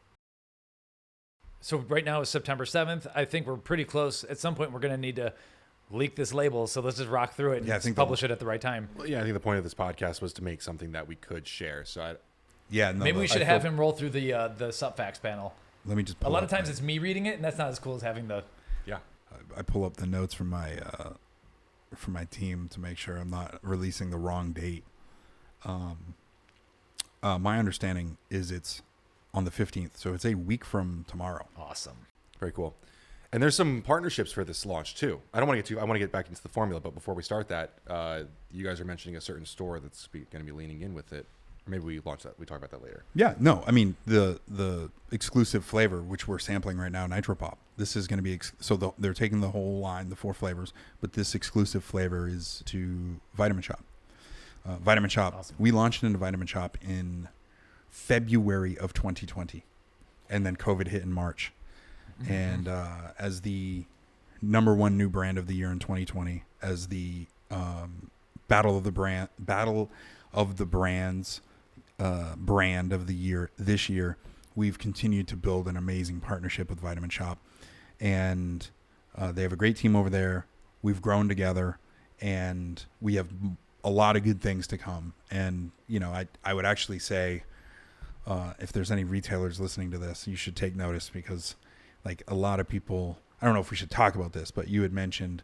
So right now is September 7th. I think we're pretty close. At some point, we're going to need to leak this label, so let's just rock through it and publish it at the right time. Well, yeah, I think the point of this podcast was to make something that we could share. So maybe we should have him roll through the subfacts panel. Let me just a lot of times it's me reading it, and that's not as cool as having the... Yeah. I pull up the notes from my team to make sure I'm not releasing the wrong date. My understanding is it's on the 15th, so it's a week from tomorrow. Awesome. Very cool. And there's some partnerships for this launch too. I want to get back into the formula, but before we start that, you guys are mentioning a certain store that's going to be leaning in with it. Or maybe we launch that. We talk about that later. Yeah, no, I mean the exclusive flavor, which we're sampling right now, Nitro Pop. This is going to be they're taking the whole line, the 4 flavors, but this exclusive flavor is to Vitamin Shoppe. Vitamin Shoppe. Awesome. We launched into Vitamin Shoppe in February of 2020, and then COVID hit in March. And as the #1 new brand of the year in 2020, as the battle of the brands brand of the year this year, we've continued to build an amazing partnership with Vitamin Shoppe, and they have a great team over there. We've grown together, and we have a lot of good things to come. And you know, I would actually say, if there's any retailers listening to this, you should take notice, because like a lot of people, I don't know if we should talk about this, but you had mentioned,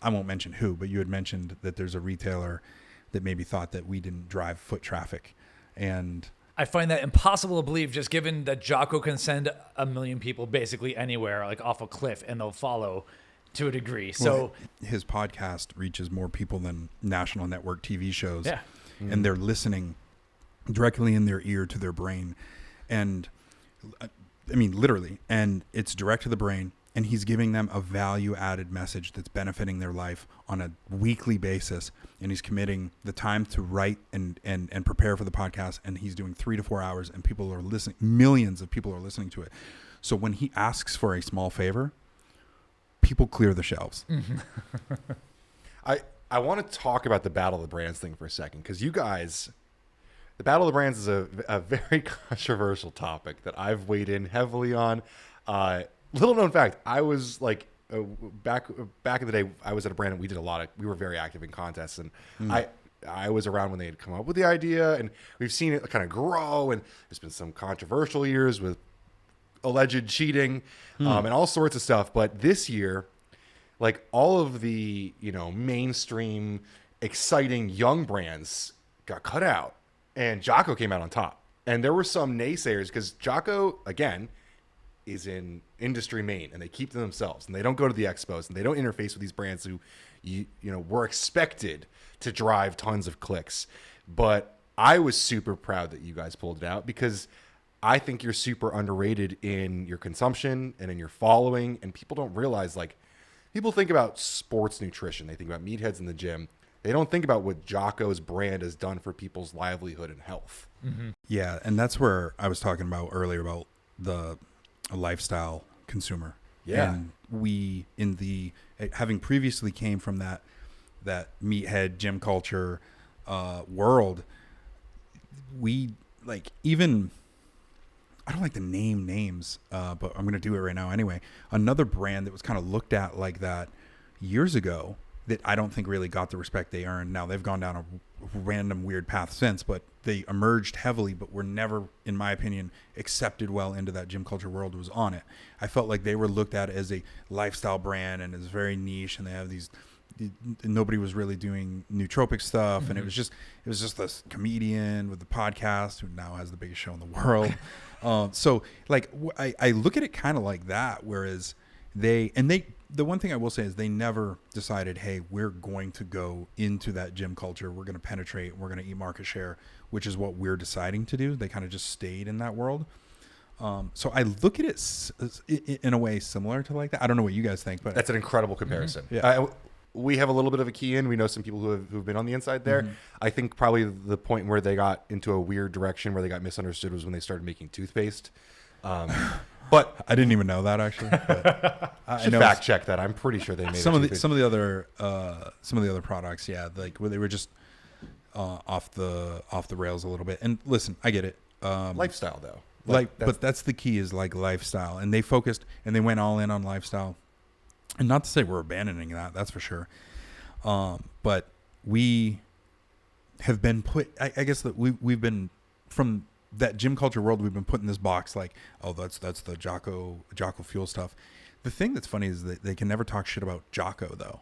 I won't mention who, but you had mentioned that there's a retailer that maybe thought that we didn't drive foot traffic. And I find that impossible to believe, just given that Jocko can send 1 million people basically anywhere, like off a cliff, and they'll follow. to a degree. So his podcast reaches more people than national network TV shows. Yeah. And they're listening directly in their ear to their brain. And I mean, literally, and it's direct to the brain. And he's giving them a value-added message that's benefiting their life on a weekly basis. And he's committing the time to write and prepare for the podcast. And he's doing 3 to 4 hours, and people are listening. Millions of people are listening to it. So when he asks for a small favor, people clear the shelves. I want to talk about the Battle of the Brands thing for a second, because you guys, the Battle of the Brands is a very controversial topic that I've weighed in heavily on. Little known fact, I was like back in the day, I was at a brand and we were very active in contests, and I was around when they had come up with the idea, and we've seen it kind of grow, and there's been some controversial years with alleged cheating and all sorts of stuff. But this year, like, all of the, mainstream exciting young brands got cut out, and Jocko came out on top. And there were some naysayers, because Jocko, again, is in industry main, and they keep to themselves, and they don't go to the expos, and they don't interface with these brands who were expected to drive tons of clicks. But I was super proud that you guys pulled it out, because I think you're super underrated in your consumption and in your following, and people don't realize, like, people think about sports nutrition, they think about meatheads in the gym, they don't think about what Jocko's brand has done for people's livelihood and health. Yeah, and that's where I was talking about earlier about the lifestyle consumer. Yeah. And we, having previously came from that meathead gym culture world, we, like, even, I don't like to name names, but I'm going to do it right now anyway. Another brand that was kind of looked at like that years ago that I don't think really got the respect they earned. Now they've gone down a random weird path since, but they emerged heavily, but were never, in my opinion, accepted well into that gym culture world, was On It. I felt like they were looked at as a lifestyle brand, and it's very niche, and they have these, nobody was really doing nootropic stuff. And it was just this comedian with the podcast who now has the biggest show in the world. So like, I look at it kind of like that, whereas the one thing I will say is they never decided, hey, we're going to go into that gym culture, we're going to penetrate, we're going to eat market share, which is what we're deciding to do. They kind of just stayed in that world. So I look at it in a way similar to like that. I don't know what you guys think, but That's an incredible comparison. Yeah. We have a little bit of a key in. We know some people who've been on the inside there. I think probably the point where they got into a weird direction where they got misunderstood was when they started making toothpaste. But I didn't even know that, actually. But I should know fact check that. I'm pretty sure they made some of the other products, yeah, like where they were just off the rails a little bit. And listen, I get it. Lifestyle though. But that's the key, is like lifestyle, and they focused and they went all in on lifestyle. And not to say we're abandoning that's for sure. But we have been put, I guess that we've been, from that gym culture world, we've been put in this box like, oh, that's the Jocko Fuel stuff. The thing that's funny is that they can never talk shit about Jocko though.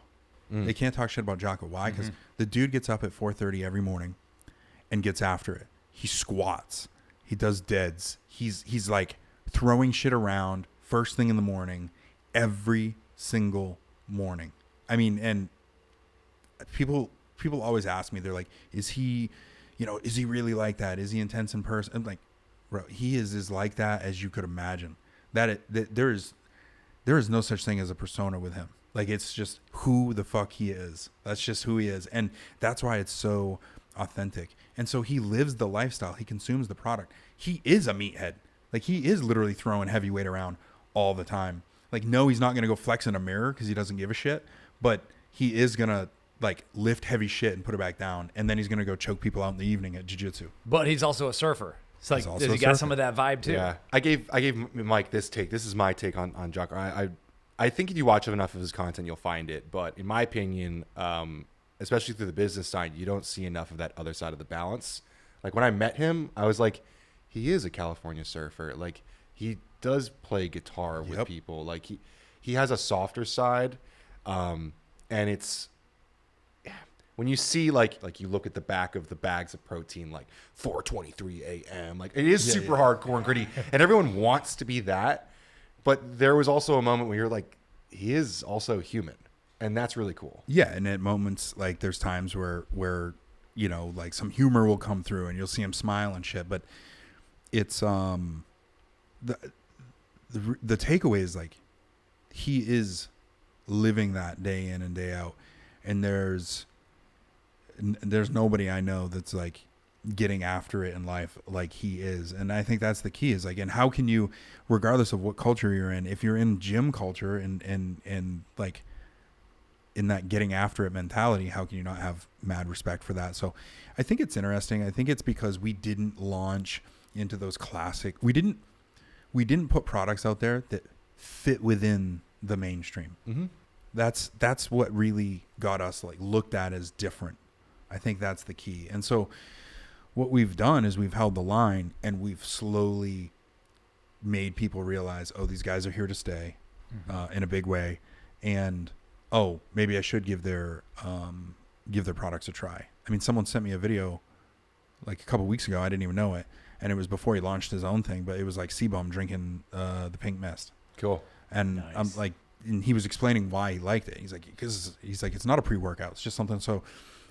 They can't talk shit about Jocko. Why? Because the dude gets up at 4:30 every morning and gets after it. He squats. He does deads. He's like throwing shit around first thing in the morning, every single morning. I mean, and people always ask me, they're like, is he really like that? Is he intense in person? I'm like, bro, he is as like that as you could imagine. That there is no such thing as a persona with him. Like, it's just who the fuck he is. That's just who he is. And that's why it's so authentic. And so he lives the lifestyle. He consumes the product. He is a meathead. Like, he is literally throwing heavy weight around all the time. Like, no, he's not going to go flex in a mirror because he doesn't give a shit. But he is going to, like, lift heavy shit and put it back down. And then he's going to go choke people out in the evening at jiu-jitsu. But he's also a surfer. It's like, does he got some of that vibe too? Yeah. I gave Mike this take. This is my take on Jocko. I think if you watch enough of his content, you'll find it. But in my opinion, especially through the business side, you don't see enough of that other side of the balance. Like, when I met him, I was like, he is a California surfer. Like, he does play guitar with people. Like, he has a softer side. And it's, when you see like you look at the back of the bags of protein, like 4:23 a.m. Like, it is super hardcore and gritty, and everyone wants to be that. But there was also a moment where you're like, he is also human, and that's really cool. Yeah, and at moments like there's times where you know, like some humor will come through and you'll see him smile and shit, but it's the takeaway is like he is living that day in and day out, and there's nobody I know that's like getting after it in life like he is. And I think that's the key, is like, and how can you, regardless of what culture you're in, if you're in gym culture and like in that getting after it mentality, how can you not have mad respect for that? So I think it's interesting. I think it's because we didn't launch into those classic, we didn't put products out there that fit within the mainstream. Mm-hmm. That's what really got us like looked at as different. I think that's the key. And so what we've done is we've held the line, and we've slowly made people realize, oh, these guys are here to stay in a big way. And oh, maybe I should give their products a try. I mean, someone sent me a video like a couple weeks ago. I didn't even know it. And it was before he launched his own thing, but it was like C-Bum drinking the pink mist. Cool. And Nice. I'm like, and he was explaining why he liked it. He's like, because it's not a pre-workout. It's just something so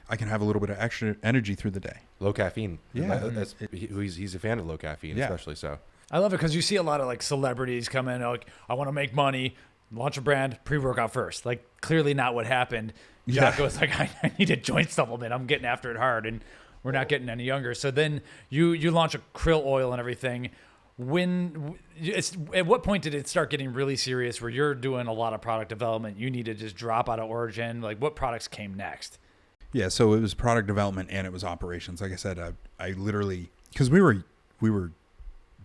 I can have a little bit of extra energy through the day. Low caffeine. Yeah. He's a fan of low caffeine, Yeah. especially so. I love it because you see a lot of like celebrities come in like, I want to make money, launch a brand, pre-workout first. Like clearly not what happened. Yeah. Jocko's like, I need a joint supplement. I'm getting after it hard, and we're not getting any younger. So then you launch a krill oil and everything. At what point did it start getting really serious where you're doing a lot of product development? You need to just drop out of Origin. Like what products came next? Yeah, so it was product development and it was operations. Like I said, I literally, because we were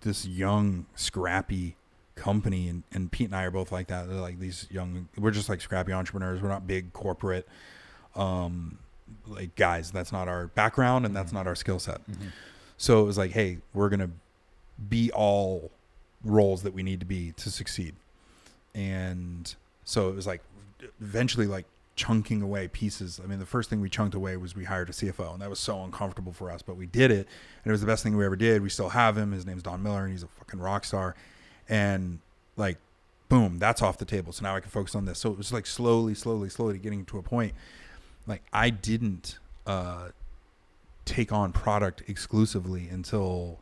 this young, scrappy company, and Pete and I are both like that. They're like these young, we're just like scrappy entrepreneurs. We're not big corporate, like guys. That's not our background, and that's not our skill set. Mm-hmm. So it was like, hey, we're gonna be all roles that we need to be to succeed. And so it was like eventually like chunking away pieces. I mean, the first thing we chunked away was we hired a CFO, and that was so uncomfortable for us, but we did it, and it was the best thing we ever did. We still have him. His name's Don Miller, and he's a fucking rock star. And like, boom, that's off the table. So now I can focus on this. So it was like slowly getting to a point. Like I didn't take on product exclusively until,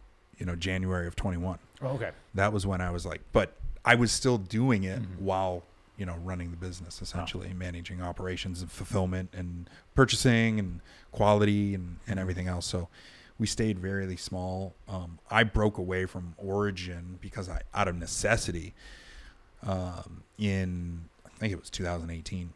January of 21. Oh, okay. That was when I was like, but I was still doing it while, running the business, essentially managing operations and fulfillment and purchasing and quality and everything else. So we stayed very small. I broke away from Origin because out of necessity, I think it was 2018.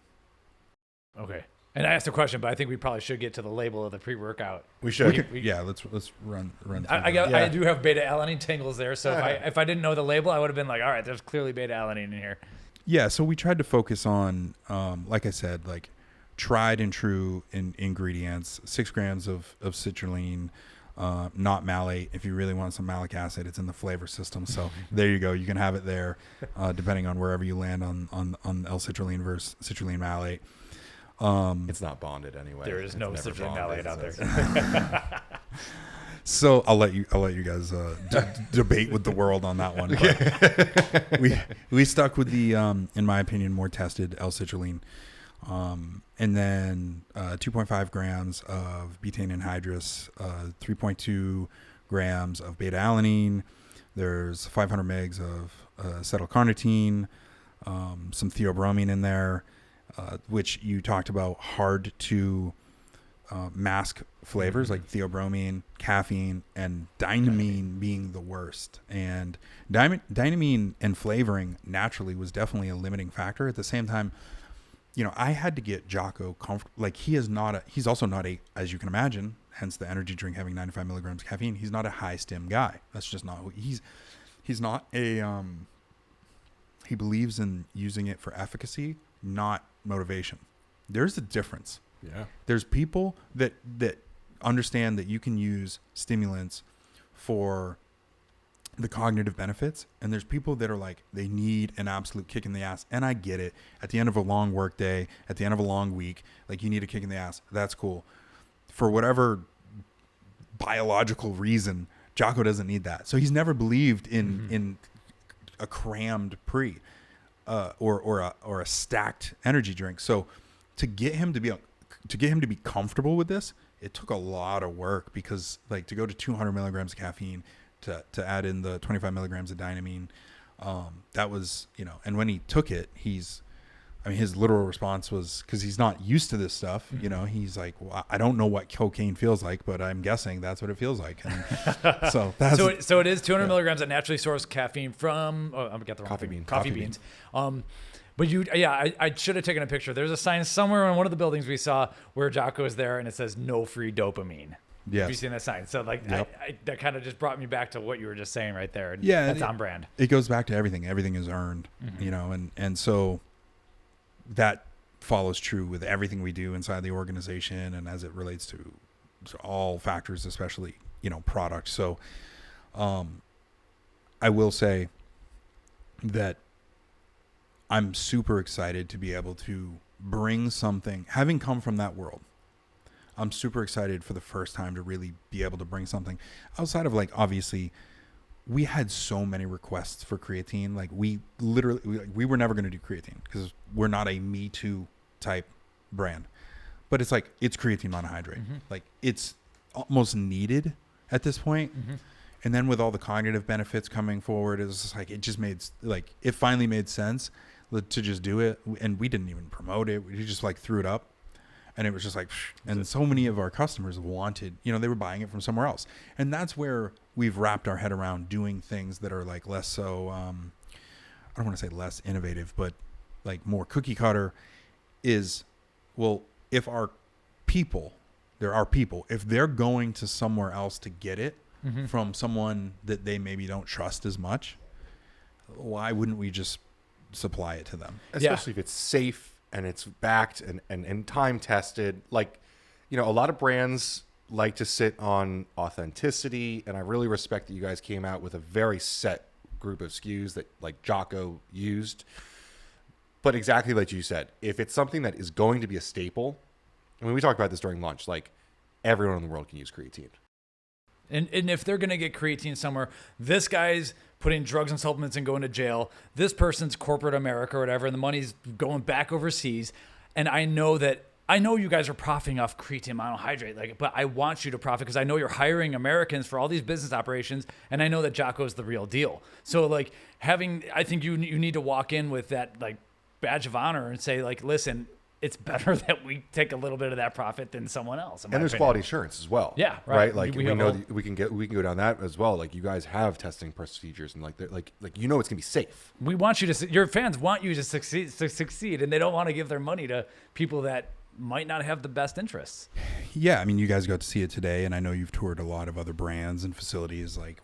Okay. And I asked a question, but I think we probably should get to the label of the pre-workout. We should. Yeah, let's run. I do have beta alanine tingles there, so if I didn't know the label, I would have been like, all right, there's clearly beta alanine in here. Yeah, so we tried to focus on, like I said, like tried and true ingredients, 6 grams of citrulline, not malate. If you really want some malic acid, it's in the flavor system. So there you go. You can have it there, depending on wherever you land on L-citrulline versus citrulline malate. It's not bonded anyway. There is no citrulline malate out there. So I'll let you guys debate with the world on that one. But we stuck with the, in my opinion, more tested L-citrulline, and then 2.5 grams of betaine anhydrous, 3.2 grams of beta alanine. There's 500 megs of acetylcarnitine, some theobromine in there, which you talked about, hard to mask flavors like theobromine, caffeine, and dynamine being the worst. And dynamine and flavoring naturally was definitely a limiting factor. At the same time, I had to get Jocko comfortable. Like he's also not a, as you can imagine, hence the energy drink having 95 milligrams of caffeine. He's not a high stim guy. That's just not who he's not a, he believes in using it for efficacy, not motivation. There's a difference. Yeah. There's people that understand that you can use stimulants for the cognitive benefits, and there's people that are like, they need an absolute kick in the ass. And I get it. At the end of a long work day, at the end of a long week, like you need a kick in the ass. That's cool. For whatever biological reason, Jocko doesn't need that. So he's never believed in a crammed pre. or a stacked energy drink. So to get him to be comfortable with this, it took a lot of work, because like to go to 200 milligrams of caffeine, to add in the 25 milligrams of dynamine, that was, and when he took it, his literal response was, because he's not used to this stuff, he's like, well, I don't know what cocaine feels like, but I'm guessing that's what it feels like. And so that's so it is 200 milligrams of naturally sourced caffeine from, I got the wrong thing. Coffee beans. But I should have taken a picture. There's a sign somewhere on one of the buildings we saw where Jocko is there, and it says no free dopamine. Yes. Have you seen that sign? So Yep. that kind of just brought me back to what you were just saying right there. And Yeah, that's on brand. It goes back to everything. Everything is earned, and so that follows true with everything we do inside the organization, and as it relates to all factors, especially product. So I will say that I'm super excited to be able to bring something, having come from that world. I'm super excited for the first time to really be able to bring something outside of, like, obviously we had so many requests for creatine. Like we were never going to do creatine because we're not a Me Too type brand, but it's like, it's creatine monohydrate. Mm-hmm. Like it's almost needed at this point. Mm-hmm. And then with all the cognitive benefits coming forward, it was just like, it finally made sense to just do it. And we didn't even promote it. We just like threw it up. And it was just like, and so many of our customers wanted, they were buying it from somewhere else. And that's where we've wrapped our head around doing things that are like less so, I don't want to say less innovative, but like more cookie cutter is, well, if our people, if they're going to somewhere else to get it mm-hmm. from someone that they maybe don't trust as much, why wouldn't we just supply it to them? Especially if it's safe and it's backed and time tested. Like, a lot of brands like to sit on authenticity, and I really respect that you guys came out with a very set group of SKUs that like Jocko used. But exactly like you said, if it's something that is going to be a staple, I mean, we talked about this during lunch, like everyone in the world can use creatine. And if they're going to get creatine somewhere, this guy's putting drugs and supplements and going to jail. This person's corporate America or whatever, and the money's going back overseas. And I know you guys are profiting off creatine monohydrate, but I want you to profit because I know you're hiring Americans for all these business operations, and I know that Jocko's the real deal. So I think you need to walk in with that like badge of honor and say like, listen, it's better that we take a little bit of that profit than someone else. And there's quality assurance as well. Yeah, right. Like we know we can go down that as well. Like you guys have testing procedures and it's gonna be safe. We want you to. Your fans want you to succeed, and they don't want to give their money to people that might not have the best interests. Yeah, I mean, you guys got to see it today, and I know you've toured a lot of other brands and facilities. Like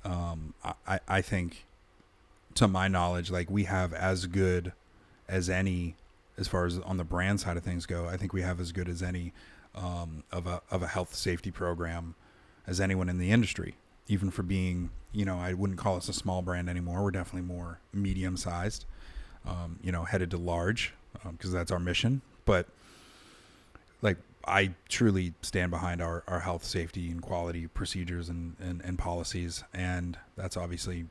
I think, to my knowledge, like we have as good as any. As far as on the brand side of things go, I think we have as good as any of a health safety program as anyone in the industry. Even for being, I wouldn't call us a small brand anymore. We're definitely more medium sized, headed to large because that's our mission. But like I truly stand behind our health, safety, and quality procedures and policies, and that's obviously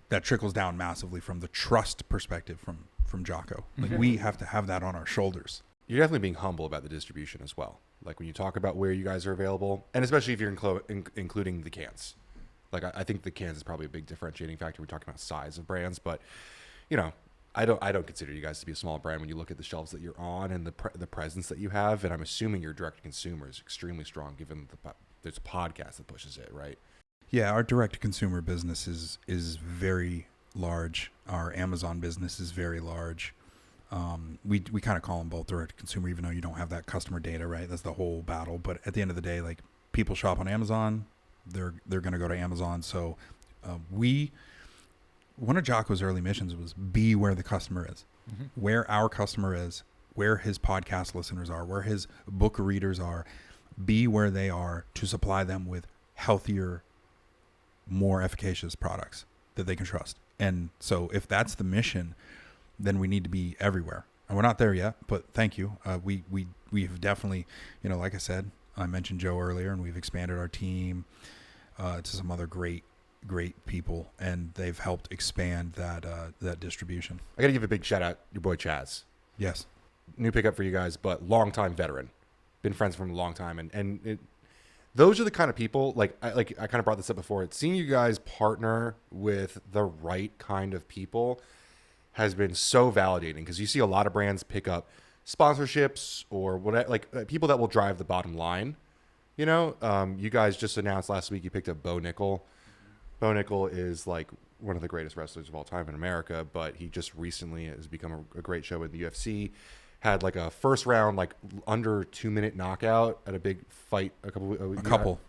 that trickles down massively from the trust perspective from Jocko. Like mm-hmm. we have to have that on our shoulders. You're definitely being humble about the distribution as well. Like when you talk about where you guys are available, and especially if you're including the cans. Like I think the cans is probably a big differentiating factor. We're talking about size of brands, but I don't consider you guys to be a small brand when you look at the shelves that you're on and the presence that you have. And I'm assuming your direct to consumer is extremely strong, given there's a podcast that pushes it, right? Yeah, our direct to consumer business is very large. Our Amazon business is very large. We kind of call them both direct to consumer, even though you don't have that customer data, right? That's the whole battle. But at the end of the day, like people shop on Amazon, they're going to go to Amazon. So one of Jocko's early missions was be where the customer is, mm-hmm. where our customer is, where his podcast listeners are, where his book readers are, be where they are to supply them with healthier, more efficacious products that they can trust. And so if that's the mission, then we need to be everywhere. And we're not there yet, but thank you. We've definitely, like I said, I mentioned Joe earlier, and we've expanded our team to some other great great people, and they've helped expand that distribution. I got to give a big shout out your boy Chaz. Yes. New pickup for you guys, but longtime veteran. Been friends from a long time. And those are the kind of people, I kind of brought this up before. Seeing you guys partner with the right kind of people has been so validating, because you see a lot of brands pick up sponsorships or whatever, people that will drive the bottom line. You guys just announced last week you picked up Bo Nickel. Bo Nickel is like one of the greatest wrestlers of all time in America, but he just recently has become a great show in the UFC. Had like a first round, under 2 minute knockout at a big fight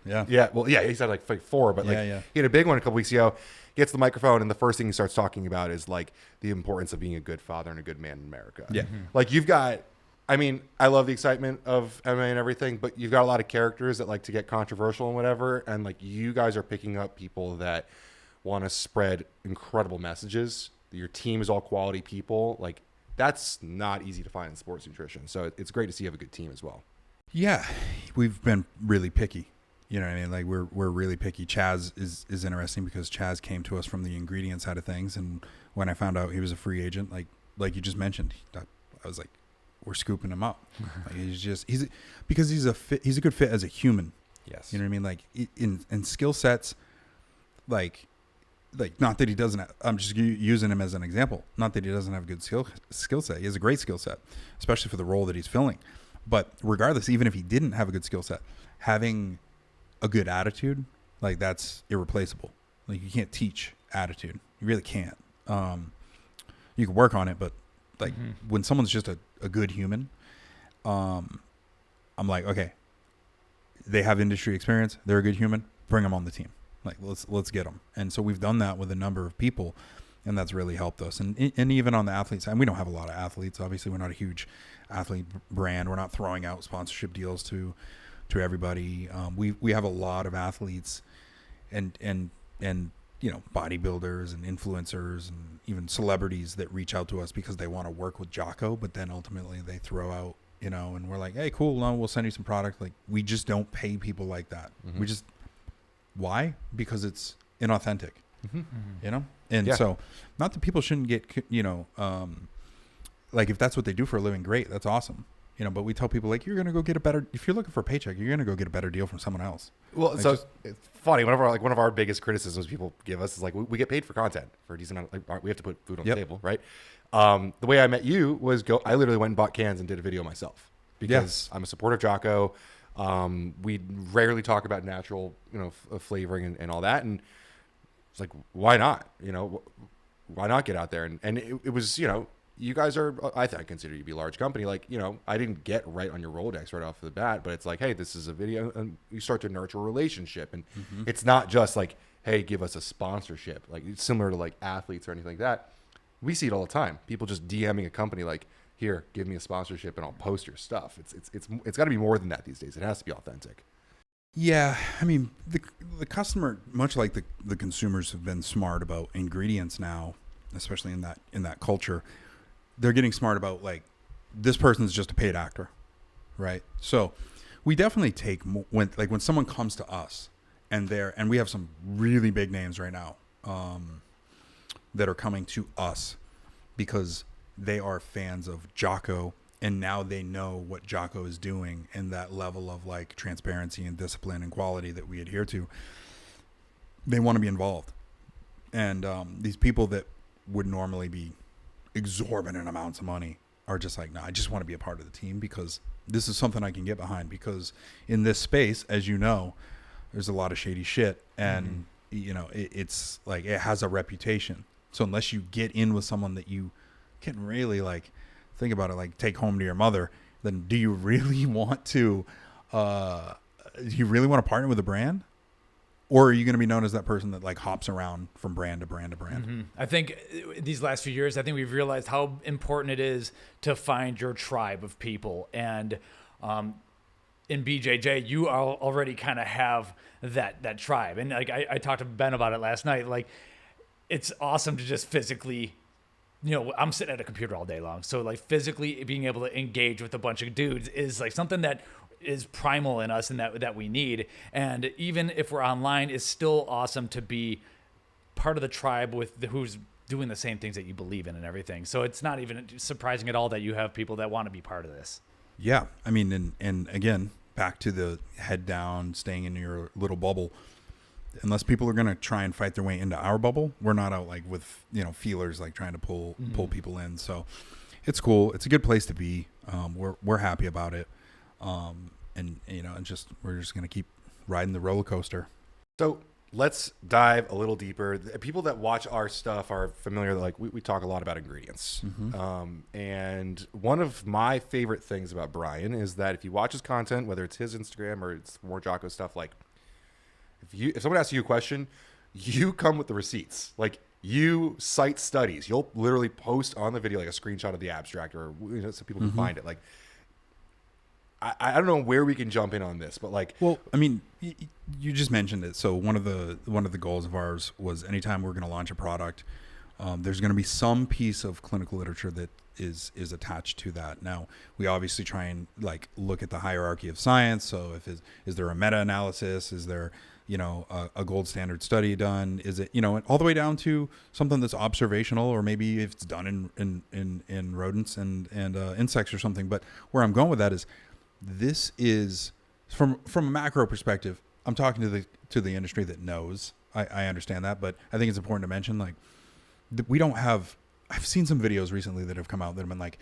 Yeah. Yeah. Well, yeah, he's had like fight 4, but he had a big one a couple weeks ago. Gets the microphone, and the first thing he starts talking about is like the importance of being a good father and a good man in America. Yeah. Like you've got, I love the excitement of MMA and everything, but you've got a lot of characters that like to get controversial and whatever. And like you guys are picking up people that want to spread incredible messages. Your team is all quality people. Like that's not easy to find in sports nutrition. So it's great to see you have a good team as well. Yeah. We've been really picky. You know what I mean? Like we're really picky. Chaz is interesting because Chaz came to us from the ingredient side of things. And when I found out he was a free agent, like you just mentioned, I was like, we're scooping him up. Like because he's a good fit as a human. Yes. You know what I mean? Like in skill sets, like not that he doesn't I'm just using him as an example. Not that he doesn't have a good skill set. He has a great skill set, especially for the role that he's filling. But regardless, even if he didn't have a good skill set, having a good attitude, like that's irreplaceable. Like you can't teach attitude. You really can't. You can work on it, but like when someone's just a good human, I'm like, okay, they have industry experience. They're a good human. Bring them on the team. Like let's get them. And so we've done that with a number of people, and that's really helped us. And even on the athlete side, we don't have a lot of athletes. Obviously, we're not a huge athlete brand. We're not throwing out sponsorship deals to everybody. We have a lot of athletes and bodybuilders and influencers and even celebrities that reach out to us because they want to work with Jocko, but then ultimately they throw out, and we're like, hey, cool, no, we'll send you some product. Like we just don't pay people like that. We just, why? Because it's inauthentic, And so not that people shouldn't get, like if that's what they do for a living, great. That's awesome. But we tell people like, you're going to go get if you're looking for a paycheck, you're going to go get a better deal from someone else. Well, like so it's funny. One of our biggest criticisms people give us is like, we get paid for content for a decent amount. We have to put food on the table, right? The way I met you was I literally went and bought cans and did a video myself because I'm a supporter of Jocko. We rarely talk about natural, flavoring and all that. And it's like, why not? Why not get out there? And it was, you guys are, I consider you to be a large company. Like, I didn't get right on your Rolodex right off the bat, but it's like, hey, this is a video, and you start to nurture a relationship. And it's not just like, hey, give us a sponsorship. Like it's similar to like athletes or anything like that. We see it all the time. People just DMing a company like, here, give me a sponsorship and I'll post your stuff. It's got to be more than that these days. It has to be authentic. Yeah, the customer, much like the consumers, have been smart about ingredients now, especially in that culture. They're getting smart about like, this person's just a paid actor, right? So we definitely take when someone comes to us and we have some really big names right now that are coming to us because they are fans of Jocko, and now they know what Jocko is doing and that level of like transparency and discipline and quality that we adhere to. They want to be involved. And these people that would normally be exorbitant amounts of money are just like, no, I just want to be a part of the team because this is something I can get behind, because in this space, as you know, there's a lot of shady shit, and it's like, it has a reputation. So unless you get in with someone that you can really like, think about it, like take home to your mother, then do you really want to partner with a brand? Or are you going to be known as that person that like hops around from brand to brand to brand? I think these last few years, we've realized how important it is to find your tribe of people. And in BJJ, you already kind of have that tribe. And like I talked to Ben about it last night. Like it's awesome to just physically, I'm sitting at a computer all day long. So like physically being able to engage with a bunch of dudes is like something that is primal in us and that we need. And even if we're online, it's still awesome to be part of the tribe who's doing the same things that you believe in and everything. So it's not even surprising at all that you have people that want to be part of this. Yeah. I mean, and again, back to the head down, staying in your little bubble. Unless people are going to try and fight their way into our bubble, we're not out like with, feelers, like trying to pull people in. So it's cool. It's a good place to be. We're happy about it. And we're just going to keep riding the roller coaster. So let's dive a little deeper. The people that watch our stuff are familiar. Like we talk a lot about ingredients. And one of my favorite things about Brian is that if you watch his content, whether it's his Instagram or it's more Jocko stuff, like if someone asks you a question, you come with the receipts. Like you cite studies. You'll literally post on the video like a screenshot of the abstract, or so people can find it. Like I don't know where we can jump in on this, but like, well, I mean, you just mentioned it. So one of the goals of ours was anytime we're going to launch a product, there's going to be some piece of clinical literature that is attached to that. Now, we obviously try and like look at the hierarchy of science. So is there a meta-analysis? Is there a gold standard study done? Is it, all the way down to something that's observational, or maybe if it's done in rodents and insects or something. But where I'm going with that is, this is from a macro perspective. I'm talking to the industry that knows. I understand that, but I think it's important to mention, like, we don't have. I've seen some videos recently that have come out that have been like,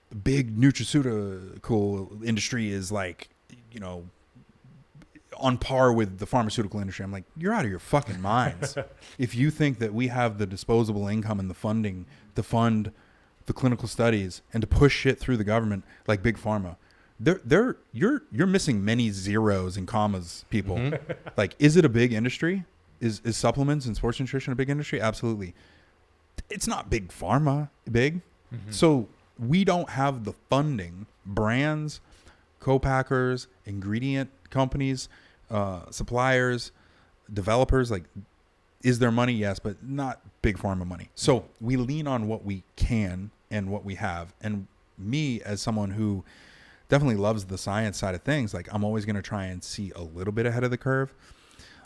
the big nutraceutical industry is like, on par with the pharmaceutical industry. I'm like, you're out of your fucking minds. If you think that we have the disposable income and the funding to fund the clinical studies and to push shit through the government like big pharma, you're missing many zeros and commas, people. Like, is it a big industry? Is supplements and sports nutrition a big industry? Absolutely. It's not big pharma big. So we don't have the funding. Brands, co-packers, ingredient companies, suppliers, developers, like, is there money? Yes, but not big pharma money. So we lean on what we can and what we have. And me, as someone who definitely loves the science side of things, like, I'm always going to try and see a little bit ahead of the curve.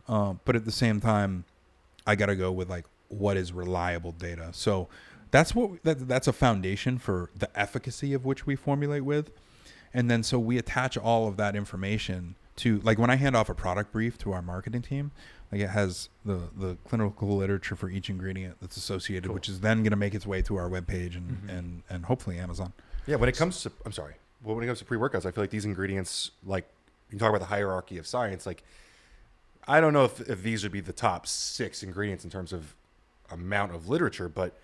But at the same time, I got to go with like what is reliable data. So that's that's a foundation for the efficacy of which we formulate with. And then so we attach all of that information to, like, when I hand off a product brief to our marketing team, like, it has the clinical literature for each ingredient that's associated, which is then going to make its way to our webpage and hopefully Amazon. Yeah. When it comes to pre-workouts, I feel like these ingredients, like, you talk about the hierarchy of science, like, I don't know if these would be the top 6 ingredients in terms of amount of literature, but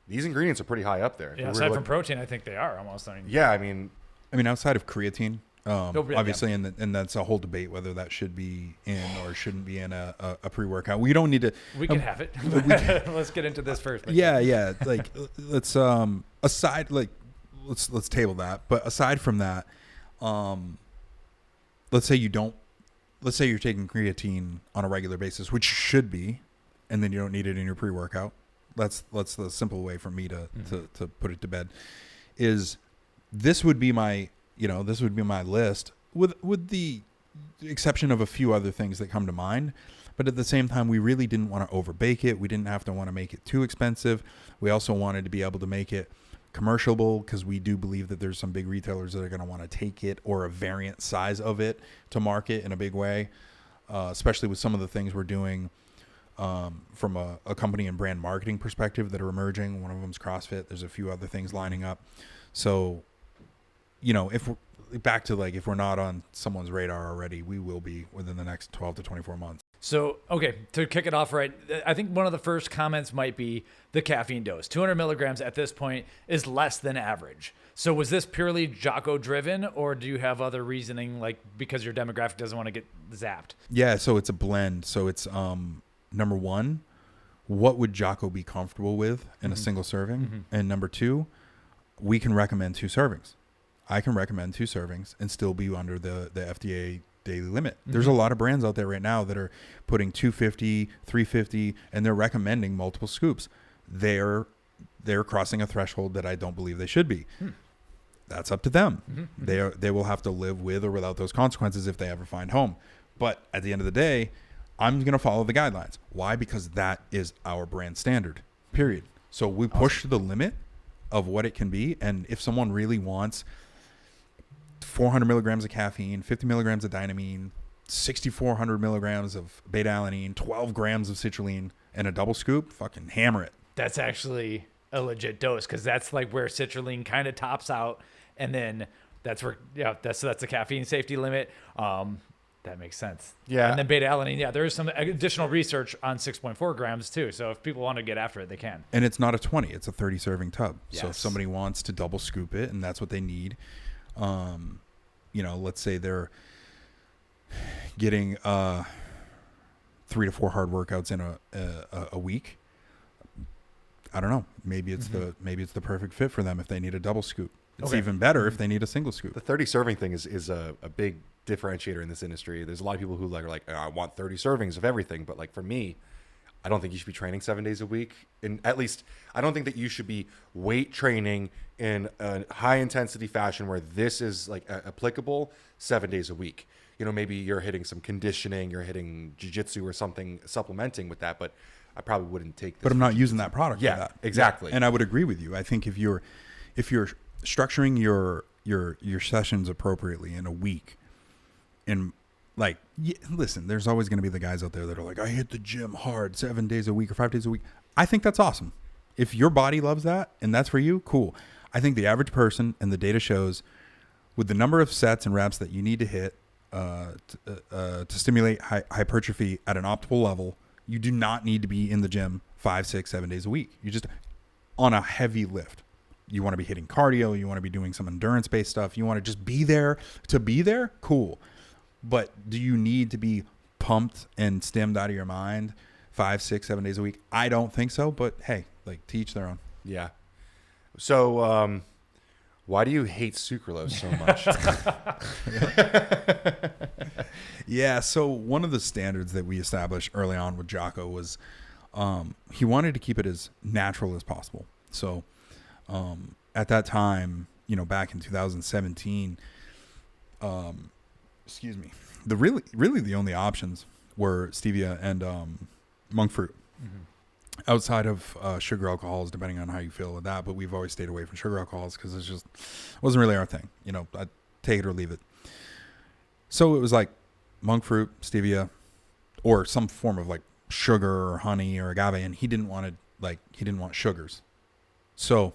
these ingredients are pretty high up there. Yeah, aside from protein, I think they are almost. I mean, outside of creatine, obviously, and that's a whole debate whether that should be in or shouldn't be in a pre-workout. We don't need to. We can have it. Let's get into this first. Yeah. Like, let's let's table that. But aside from that, let's say you're taking creatine on a regular basis, which should be, and then you don't need it in your pre-workout. That's the simple way for me to put it to bed. Is this would be my list with the exception of a few other things that come to mind. But at the same time, we really didn't want to overbake it. We didn't want to make it too expensive. We also wanted to be able to make it commerciable, because we do believe that there's some big retailers that are going to want to take it, or a variant size of it, to market in a big way, especially with some of the things we're doing from a company and brand marketing perspective that are emerging. One of them is CrossFit. There's a few other things lining up. So, if we're not on someone's radar already, we will be within the next 12 to 24 months. So, okay, to kick it off right, I think one of the first comments might be the caffeine dose. 200 milligrams at this point is less than average. So was this purely Jocko driven, or do you have other reasoning, like because your demographic doesn't want to get zapped? Yeah, so it's a blend. So it's number one, what would Jocko be comfortable with in a single serving? And number two, we can recommend 2 servings. I can recommend 2 servings and still be under the FDA daily limit. There's a lot of brands out there right now that are putting 250, 350, and they're recommending multiple scoops. They're crossing a threshold that I don't believe they should be. That's up to them. They will have to live with or without those consequences if they ever find home. But at the end of the day, I'm going to follow the guidelines. Why? Because that is our brand standard, period. So we push to the limit of what it can be. And if someone really wants 400 milligrams of caffeine, 50 milligrams of dynamine, 6,400 milligrams of beta-alanine, 12 grams of citrulline, and a double scoop, fucking hammer it. That's actually a legit dose, because that's like where citrulline kind of tops out, and then that's where that's the caffeine safety limit. That makes sense. Yeah. And then beta-alanine, there is some additional research on 6.4 grams too. So if people want to get after it, they can. And it's not a 20, it's a 30 serving tub. Yes. So if somebody wants to double scoop it and that's what they need, let's say they're getting 3 to 4 hard workouts in a week. I don't know. Maybe it's the perfect fit for them if they need a double scoop. It's even better if they need a single scoop. The 30 serving thing is a big differentiator in this industry. There's a lot of people who are like, I want 30 servings of everything. But like for me, I don't think you should be training 7 days a week. And at least I don't think that you should be weight training in a high intensity fashion where this is like applicable 7 days a week. Maybe you're hitting some conditioning, you're hitting jiu-jitsu or something, supplementing with that. But I probably wouldn't take this. But I'm not using that product for that. Exactly. And I would agree with you. I think if you're structuring your sessions appropriately in a week, and listen, there's always going to be the guys out there that are like, I hit the gym hard 7 days a week or 5 days a week. I think that's awesome. If your body loves that and that's for you, cool. I think the average person, and the data shows, with the number of sets and reps that you need to hit to stimulate hypertrophy at an optimal level, you do not need to be in the gym 5, 6, 7 days a week. You just on a heavy lift. You want to be hitting cardio. You want to be doing some endurance-based stuff. You want to just be there to be there. Cool. But do you need to be pumped and stemmed out of your mind 5, 6, 7 days a week? I don't think so. But hey, to each their own. Yeah. So, why do you hate sucralose so much? Yeah. So one of the standards that we established early on with Jocko was he wanted to keep it as natural as possible. So at that time, back in 2017, really the only options were stevia and monk fruit. Outside of sugar alcohols, depending on how you feel with that, but we've always stayed away from sugar alcohols because it wasn't really our thing. I'd take it or leave it. So it was like monk fruit, stevia, or some form of like sugar or honey or agave, and he didn't want sugars. So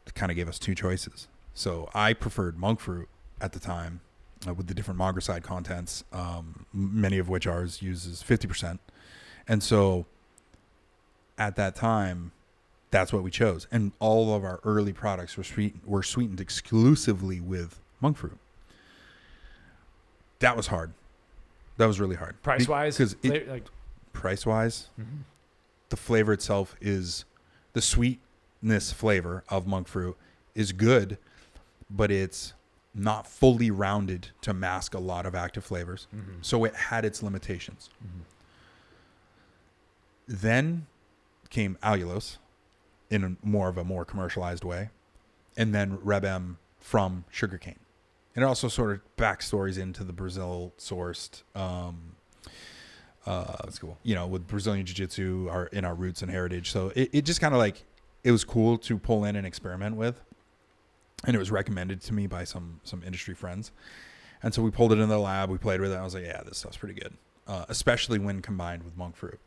it kind of gave us two choices. So I preferred monk fruit at the time with the different mongroside contents, many of which ours uses 50%. And so at that time, that's what we chose. And all of our early products were sweetened exclusively with monk fruit. That was hard. That was really hard. Price-wise? Because price-wise, the flavor itself is, the sweetness flavor of monk fruit is good, but it's not fully rounded to mask a lot of active flavors. So it had its limitations. Then came allulose in a more commercialized way, and then Reb M from sugarcane. And it also sort of backstories into the Brazil sourced, That's cool. With Brazilian jiu-jitsu in our roots and heritage. So it just kind of it was cool to pull in and experiment with. And it was recommended to me by some industry friends. And so we pulled it in the lab, we played with it. I was like, yeah, this stuff's pretty good. Especially when combined with monk fruit.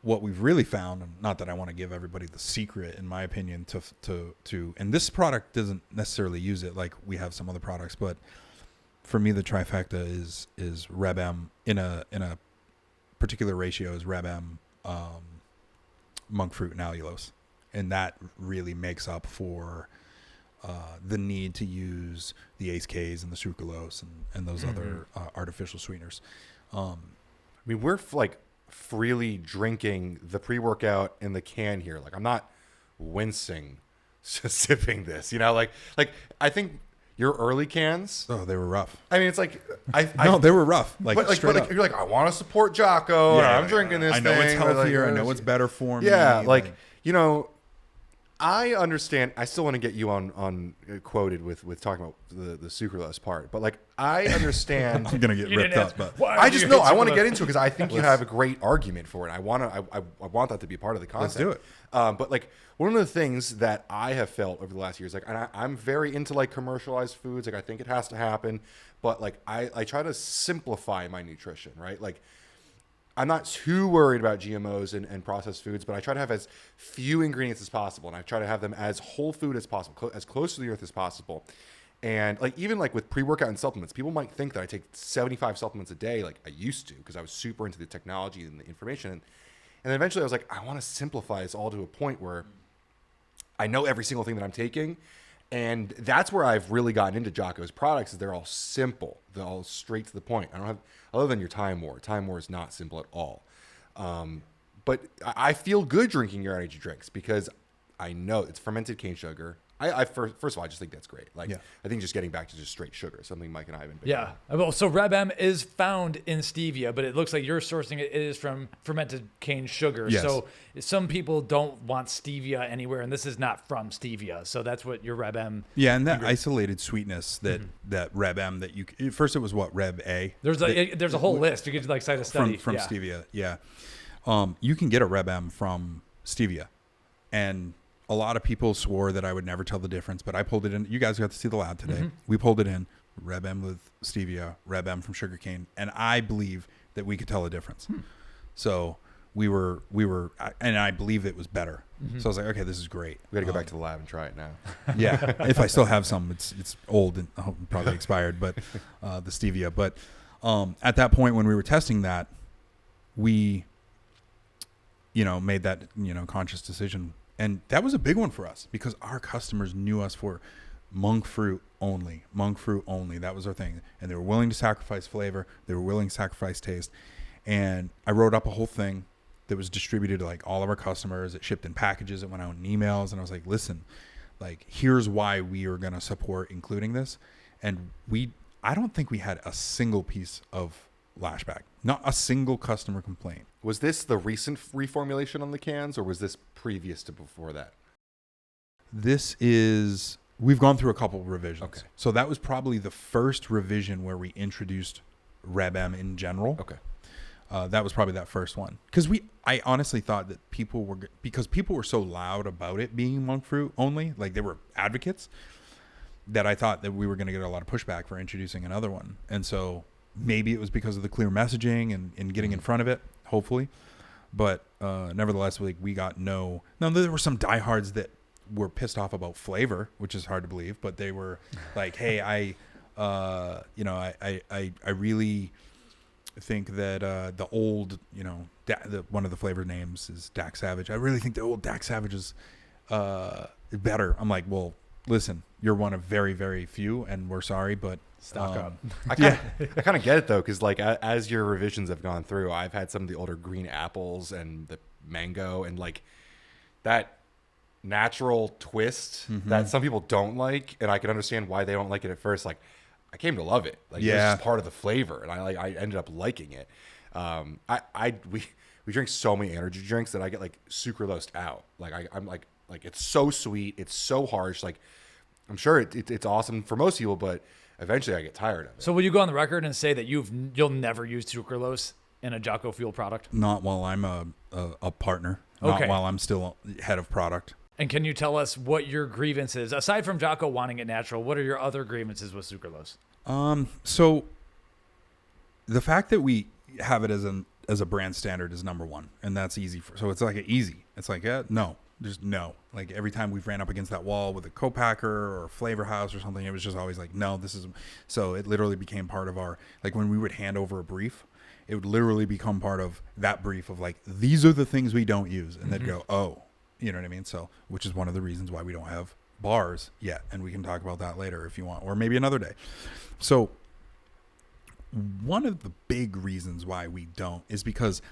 What we've really found, and not that I want to give everybody the secret, in my opinion, to and this product doesn't necessarily use it like we have some other products, but for me the trifecta is Reb M in a particular ratio is Reb M, monk fruit, and allulose, and that really makes up for the need to use the ACEs and the sucralose and those other artificial sweeteners. We're freely drinking the pre-workout in the can here. I'm not wincing sipping this, I think your early cans. Oh, they were rough. It's no, they were rough. Straight up. You're I want to support Jocko. Yeah, I'm drinking this. I know thing. it's healthier. I know it's better for me. Yeah. I understand. I still want to get you on quoted with talking about the sucralose part, but like I understand. I'm gonna get ripped up, but I just know I want to get into it because I think you have a great argument for it. I want that to be part of the concept. Let's do it. But like one of the things that I have felt over the last years, like and I'm very into like commercialized foods. Like I think it has to happen, but like I try to simplify my nutrition, right? Like I'm not too worried about GMOs and processed foods, but I try to have as few ingredients as possible, and I try to have them as whole food as possible, as close to the earth as possible. And like even like with pre-workout and supplements, people might think that I take 75 supplements a day, like I used to, because I was super into the technology and the information. And then eventually I was like, I want to simplify this all to a point where I know every single thing that I'm taking. And that's where I've really gotten into Jocko's products, is they're all simple. They're all straight to the point. I don't have, other than your Time War. Time War is not simple at all. But I feel good drinking your energy drinks because I know it's fermented cane sugar. First of all, I just think that's great. Like, Yeah. I think just getting back to just straight sugar, something Mike and I have been big Yeah. Well, so Reb M is found in stevia, but it looks like you're sourcing it is from fermented cane sugar. Yes. So some people don't want stevia anywhere, and this is not from stevia. So that's what your Reb M. yeah, and that isolated sweetness that Reb M that you first it was what Reb A. There's a whole list. You could like cite a study from yeah. stevia. Yeah, you can get a Reb M from stevia, and a lot of people swore that I would never tell the difference, but I pulled it in. You guys got to see the lab today. Mm-hmm. We pulled it in, Reb M with stevia, Reb M from sugarcane, and I believe that we could tell the difference. So we were, and I believe it was better. Mm-hmm. So I was like, okay, this is great. We got to go back to the lab and try it now. Yeah, if I still have some, it's old and probably expired, but the stevia. But at that point when we were testing that, we, made that conscious decision. And that was a big one for us because our customers knew us for monk fruit only. That was our thing. And they were willing to sacrifice flavor. They were willing to sacrifice taste. And I wrote up a whole thing that was distributed to like all of our customers. It shipped in packages. It went out in emails. And I was like, listen, like, here's why we are going to support including this. And I don't think we had a single piece of lashback, not a single customer complaint. Was this the recent reformulation on the cans, or was this previous to before that? We've gone through a couple of revisions. Okay. So that was probably the first revision where we introduced Reb M in general. Okay. That was probably that first one. I honestly thought that people were so loud about it being monk fruit only, like they were advocates, that I thought that we were going to get a lot of pushback for introducing another one. And so maybe it was because of the clear messaging and getting in front of it, hopefully. But nevertheless, we got no. Now there were some diehards that were pissed off about flavor, which is hard to believe. But they were like, "Hey, I really think that the old, one of the flavor names is Dak Savage. I really think the old Dak Savage is better." I'm like, well, listen, you're one of very, very few, and we're sorry, but Stock up. I kind of get it though, because like as your revisions have gone through, I've had some of the older green apples and the mango and like that natural twist that some people don't like, and I can understand why they don't like it at first. Like I came to love it. Like it was just part of the flavor, and I ended up liking it. We drink so many energy drinks that I get like sucralosed out. Like I'm like it's so sweet, it's so harsh. Like I'm sure it's awesome for most people, but eventually I get tired of it. So will you go on the record and say that you'll never use sucralose in a Jocko Fuel product? Not while I'm a partner. Not Okay. while I'm still head of product. And can you tell us what your grievance is? Aside from Jocko wanting it natural, what are your other grievances with sucralose? So the fact that we have it as a brand standard is number one, and that's easy. So it's like easy. It's like, no. Just no. Like every time we've ran up against that wall with a co-packer or a flavor house or something, it was just always like, no, this is. So it literally became part of our, like when we would hand over a brief, it would literally become part of that brief of like, these are the things we don't use. And they'd go, oh, you know what I mean? So, which is one of the reasons why we don't have bars yet. And we can talk about that later if you want, or maybe another day. So one of the big reasons why we don't is because,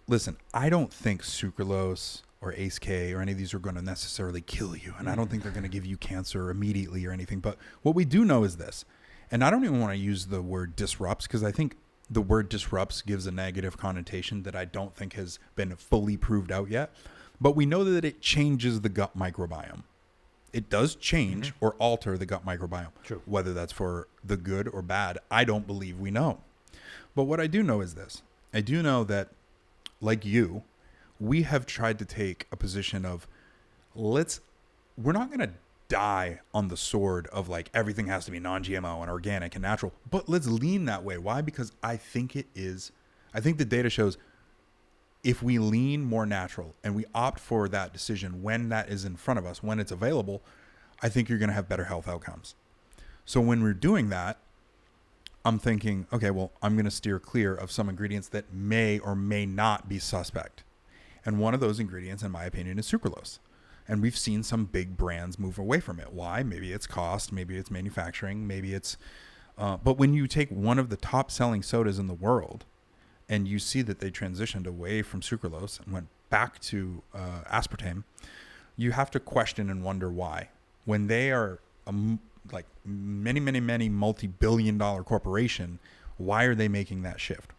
listen, I don't think sucralose or Ace K or any of these are going to necessarily kill you. And I don't think they're going to give you cancer immediately or anything. But what we do know is this, and I don't even want to use the word disrupts, because I think the word disrupts gives a negative connotation that I don't think has been fully proved out yet. but we know that it changes the gut microbiome. It does change or alter the gut microbiome. True. Whether that's for the good or bad, I don't believe we know. But what I do know is this. I do know that, like you, we have tried to take a position of we're not going to die on the sword of like everything has to be non-GMO and organic and natural, but let's lean that way. Why? Because I think the data shows if we lean more natural and we opt for that decision when that is in front of us, when it's available, I think you're going to have better health outcomes. So when we're doing that, I'm thinking, okay, well, I'm going to steer clear of some ingredients that may or may not be suspect. And one of those ingredients, in my opinion, is sucralose. And we've seen some big brands move away from it. Why? Maybe it's cost, maybe it's manufacturing, maybe it's... but when you take one of the top selling sodas in the world and you see that they transitioned away from sucralose and went back to aspartame, you have to question and wonder why. When they are like many multi-billion-dollar corporation, why are they making that shift?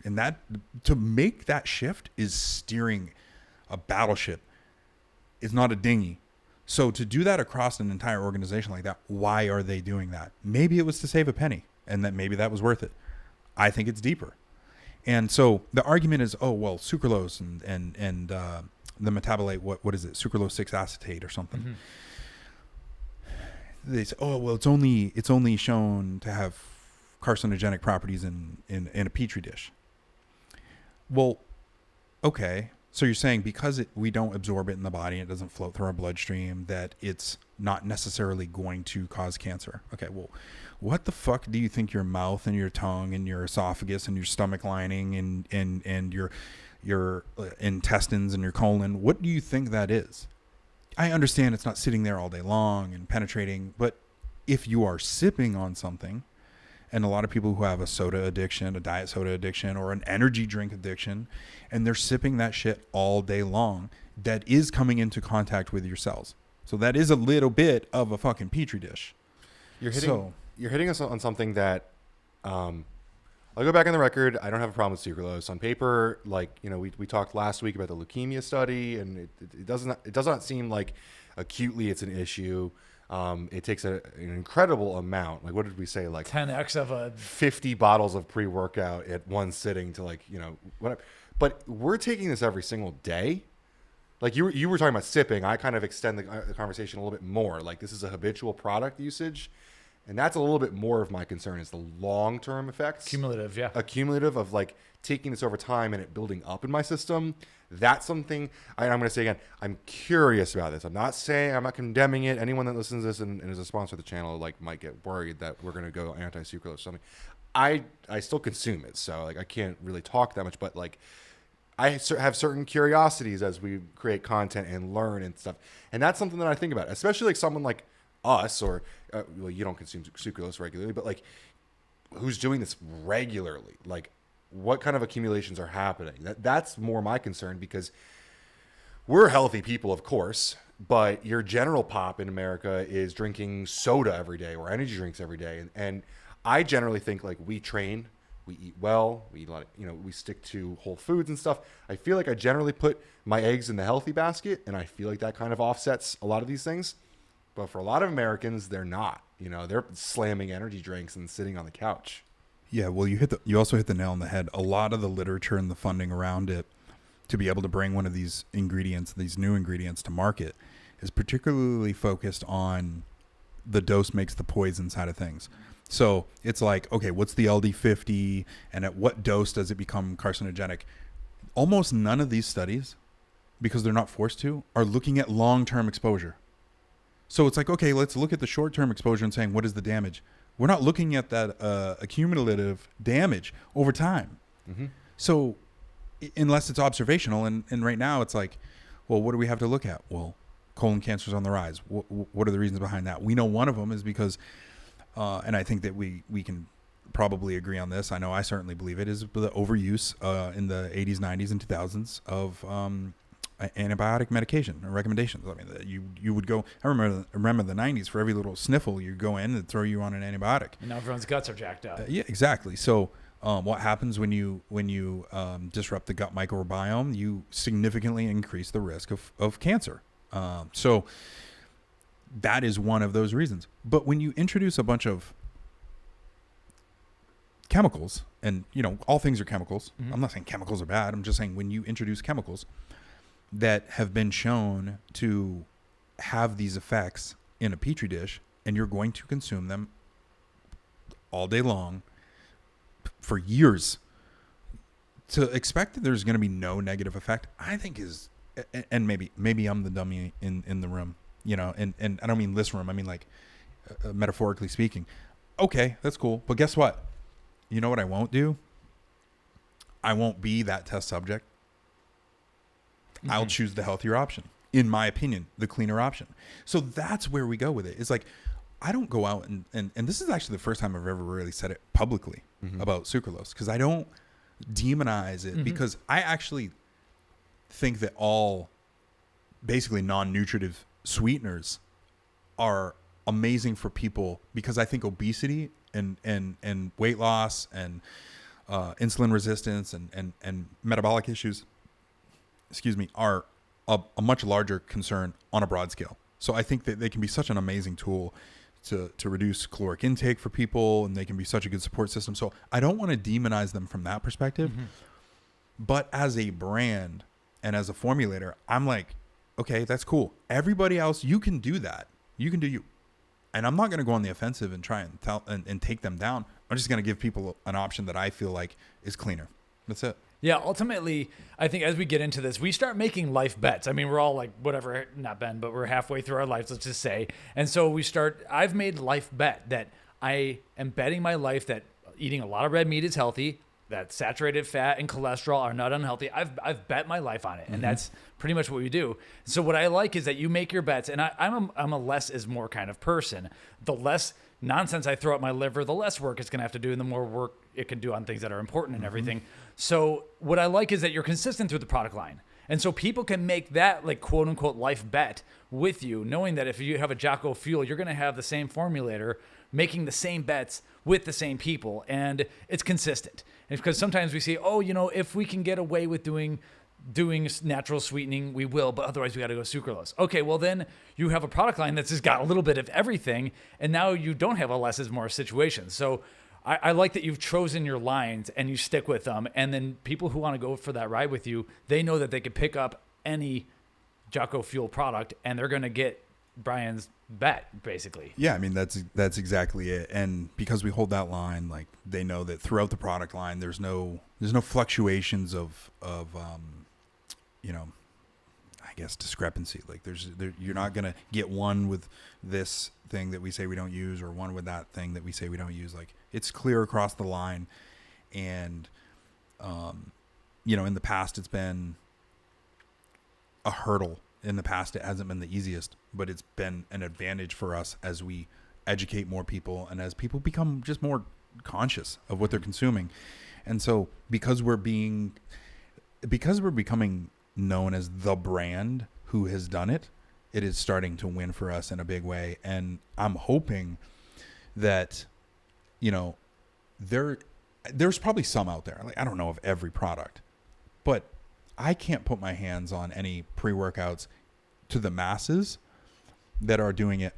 And that to make that shift is steering a battleship. It's not a dinghy. So to do that across an entire organization like that, why are they doing that? Maybe it was to save a penny, and that maybe that was worth it. I think it's deeper. And so the argument is, oh well, sucralose and the metabolite, what is it? Sucralose 6-acetate or something. Mm-hmm. They say, oh well, it's only shown to have carcinogenic properties in a petri dish. Well, okay. So you're saying because we don't absorb it in the body, it doesn't float through our bloodstream, that it's not necessarily going to cause cancer. Okay, well, what the fuck do you think your mouth and your tongue and your esophagus and your stomach lining and your intestines and your colon, what do you think that is? I understand it's not sitting there all day long and penetrating, but if you are sipping on something, and a lot of people who have a soda addiction, a diet soda addiction, or an energy drink addiction, and they're sipping that shit all day long, that is coming into contact with your cells. So that is a little bit of a fucking petri dish. You're hitting us on something that I'll go back on the record. I don't have a problem with sucralose. On paper, like, you know, we talked last week about the leukemia study, and it does not seem like acutely it's an issue. It takes an incredible amount. Like, what did we say? Like 10x of a 50 bottles of pre-workout at one sitting to, like, you know, whatever. But we're taking this every single day. Like you were talking about sipping. I kind of extend the conversation a little bit more. Like, this is a habitual product usage. And that's a little bit more of my concern, is the long-term effects. Cumulative, yeah. Accumulative of, like, taking this over time and it building up in my system. That's something I'm going to say again. I'm curious about this. I'm not condemning it. Anyone that listens to this and is a sponsor of the channel, like, might get worried that we're going to go anti-sucralose or something. I still consume it, so, like, I can't really talk that much. But, like, I have certain curiosities as we create content and learn and stuff. And that's something that I think about, especially like someone like us, or well, you don't consume sucralose regularly, but like who's doing this regularly, like what kind of accumulations are happening. That's more my concern, because we're healthy people, of course, but your general pop in America is drinking soda every day or energy drinks every day. And I generally think, like, we train, we eat well, we eat a lot of, you know, we stick to whole foods and stuff. I feel like I generally put my eggs in the healthy basket, and I feel like that kind of offsets a lot of these things. But for a lot of Americans, they're not. You know, they're slamming energy drinks and sitting on the couch. Yeah, well, you also hit the nail on the head. A lot of the literature and the funding around it to be able to bring one of these ingredients, these new ingredients to market, is particularly focused on the dose makes the poison side of things. So it's like, okay, what's the LD50 and at what dose does it become carcinogenic? Almost none of these studies, because they're not forced to, are looking at long-term exposure. So it's like, okay, let's look at the short-term exposure and saying, what is the damage? We're not looking at that accumulative damage over time. Mm-hmm. So unless it's observational, and right now it's like, well, what do we have to look at? Well, colon cancer is on the rise. What are the reasons behind that? We know one of them is because, and I think that we can probably agree on this. I know I certainly believe it, is the overuse in the 80s, 90s, and 2000s of antibiotic medication or recommendations. I mean, you would go. I remember the 90s. For every little sniffle, you go in and throw you on an antibiotic. And now everyone's guts are jacked up. Yeah, exactly. So What happens when you disrupt the gut microbiome? You significantly increase the risk of cancer. So that is one of those reasons. But when you introduce a bunch of chemicals, and all things are chemicals. Mm-hmm. I'm not saying chemicals are bad. I'm just saying when you introduce chemicals that have been shown to have these effects in a petri dish, and you're going to consume them all day long for years, to expect that there's going to be no negative effect, I think is, and maybe I'm the dummy in the room, and I don't mean this room. I mean, like, metaphorically speaking. Okay, that's cool. But guess what? You know what I won't do? I won't be that test subject. Mm-hmm. I'll choose the healthier option. In my opinion, the cleaner option. So that's where we go with it. It's like, I don't go out and this is actually the first time I've ever really said it publicly about sucralose, because I don't demonize it, because I actually think that all basically non-nutritive sweeteners are amazing for people, because I think obesity and weight loss and insulin resistance and metabolic issues, are a much larger concern on a broad scale. So I think that they can be such an amazing tool to reduce caloric intake for people, and they can be such a good support system. So I don't want to demonize them from that perspective. But as a brand and as a formulator, I'm like, okay, that's cool. Everybody else, you can do that. You can do you. And I'm not going to go on the offensive and try and tell and take them down. I'm just going to give people an option that I feel like is cleaner. That's it. Yeah, ultimately, I think as we get into this, we start making life bets. I mean, we're all like, whatever, not Ben, but we're halfway through our lives, let's just say. And so I've made life bet that I am betting my life that eating a lot of red meat is healthy, that saturated fat and cholesterol are not unhealthy. I've bet my life on it, and that's pretty much what we do. So what I like is that you make your bets, and I'm a less is more kind of person. The less nonsense I throw at my liver, the less work it's going to have to do, and the more work it can do on things that are important and everything. So what I like is that you're consistent through the product line. And so people can make that, like, quote unquote life bet with you, knowing that if you have a Jocko Fuel, you're going to have the same formulator making the same bets with the same people, and it's consistent. And because sometimes we say, if we can get away with doing natural sweetening, we will, but otherwise we got to go sucralose. Okay, well then you have a product line that's just got a little bit of everything, and now you don't have a less is more situation. So I like that you've chosen your lines and you stick with them, and then people who want to go for that ride with you, they know that they could pick up any Jocko Fuel product and they're going to get Brian's bet, basically. Yeah, I mean, that's exactly it. And because we hold that line, like, they know that throughout the product line, there's no fluctuations of I guess discrepancy. Like, you're not gonna get one with this thing that we say we don't use, or one with that thing that we say we don't use. Like, it's clear across the line. And in the past, it's been a hurdle. In the past, it hasn't been the easiest, but it's been an advantage for us as we educate more people and as people become just more conscious of what they're consuming. And so because we're becoming known as the brand who has done it, it is starting to win for us in a big way. And I'm hoping that, there's probably some out there. Like, I don't know of every product, but I can't put my hands on any pre-workouts to the masses that are doing it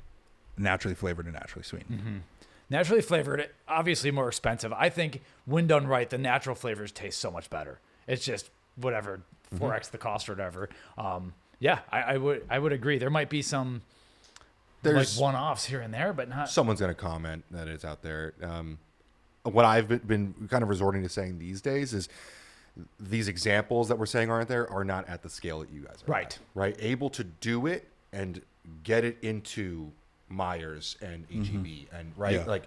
naturally flavored and naturally sweetened. Mm-hmm. Naturally flavored, obviously more expensive. I think when done right, the natural flavors taste so much better. It's just whatever, 4x the cost or whatever. I would agree. There might be some like one-offs here and there, but not. Someone's going to comment that it's out there. What I've been kind of resorting to saying these days is, these examples that we're saying aren't there are not at the scale that you guys are. Right. At, right. Able to do it and get it into Myers and HEB and like,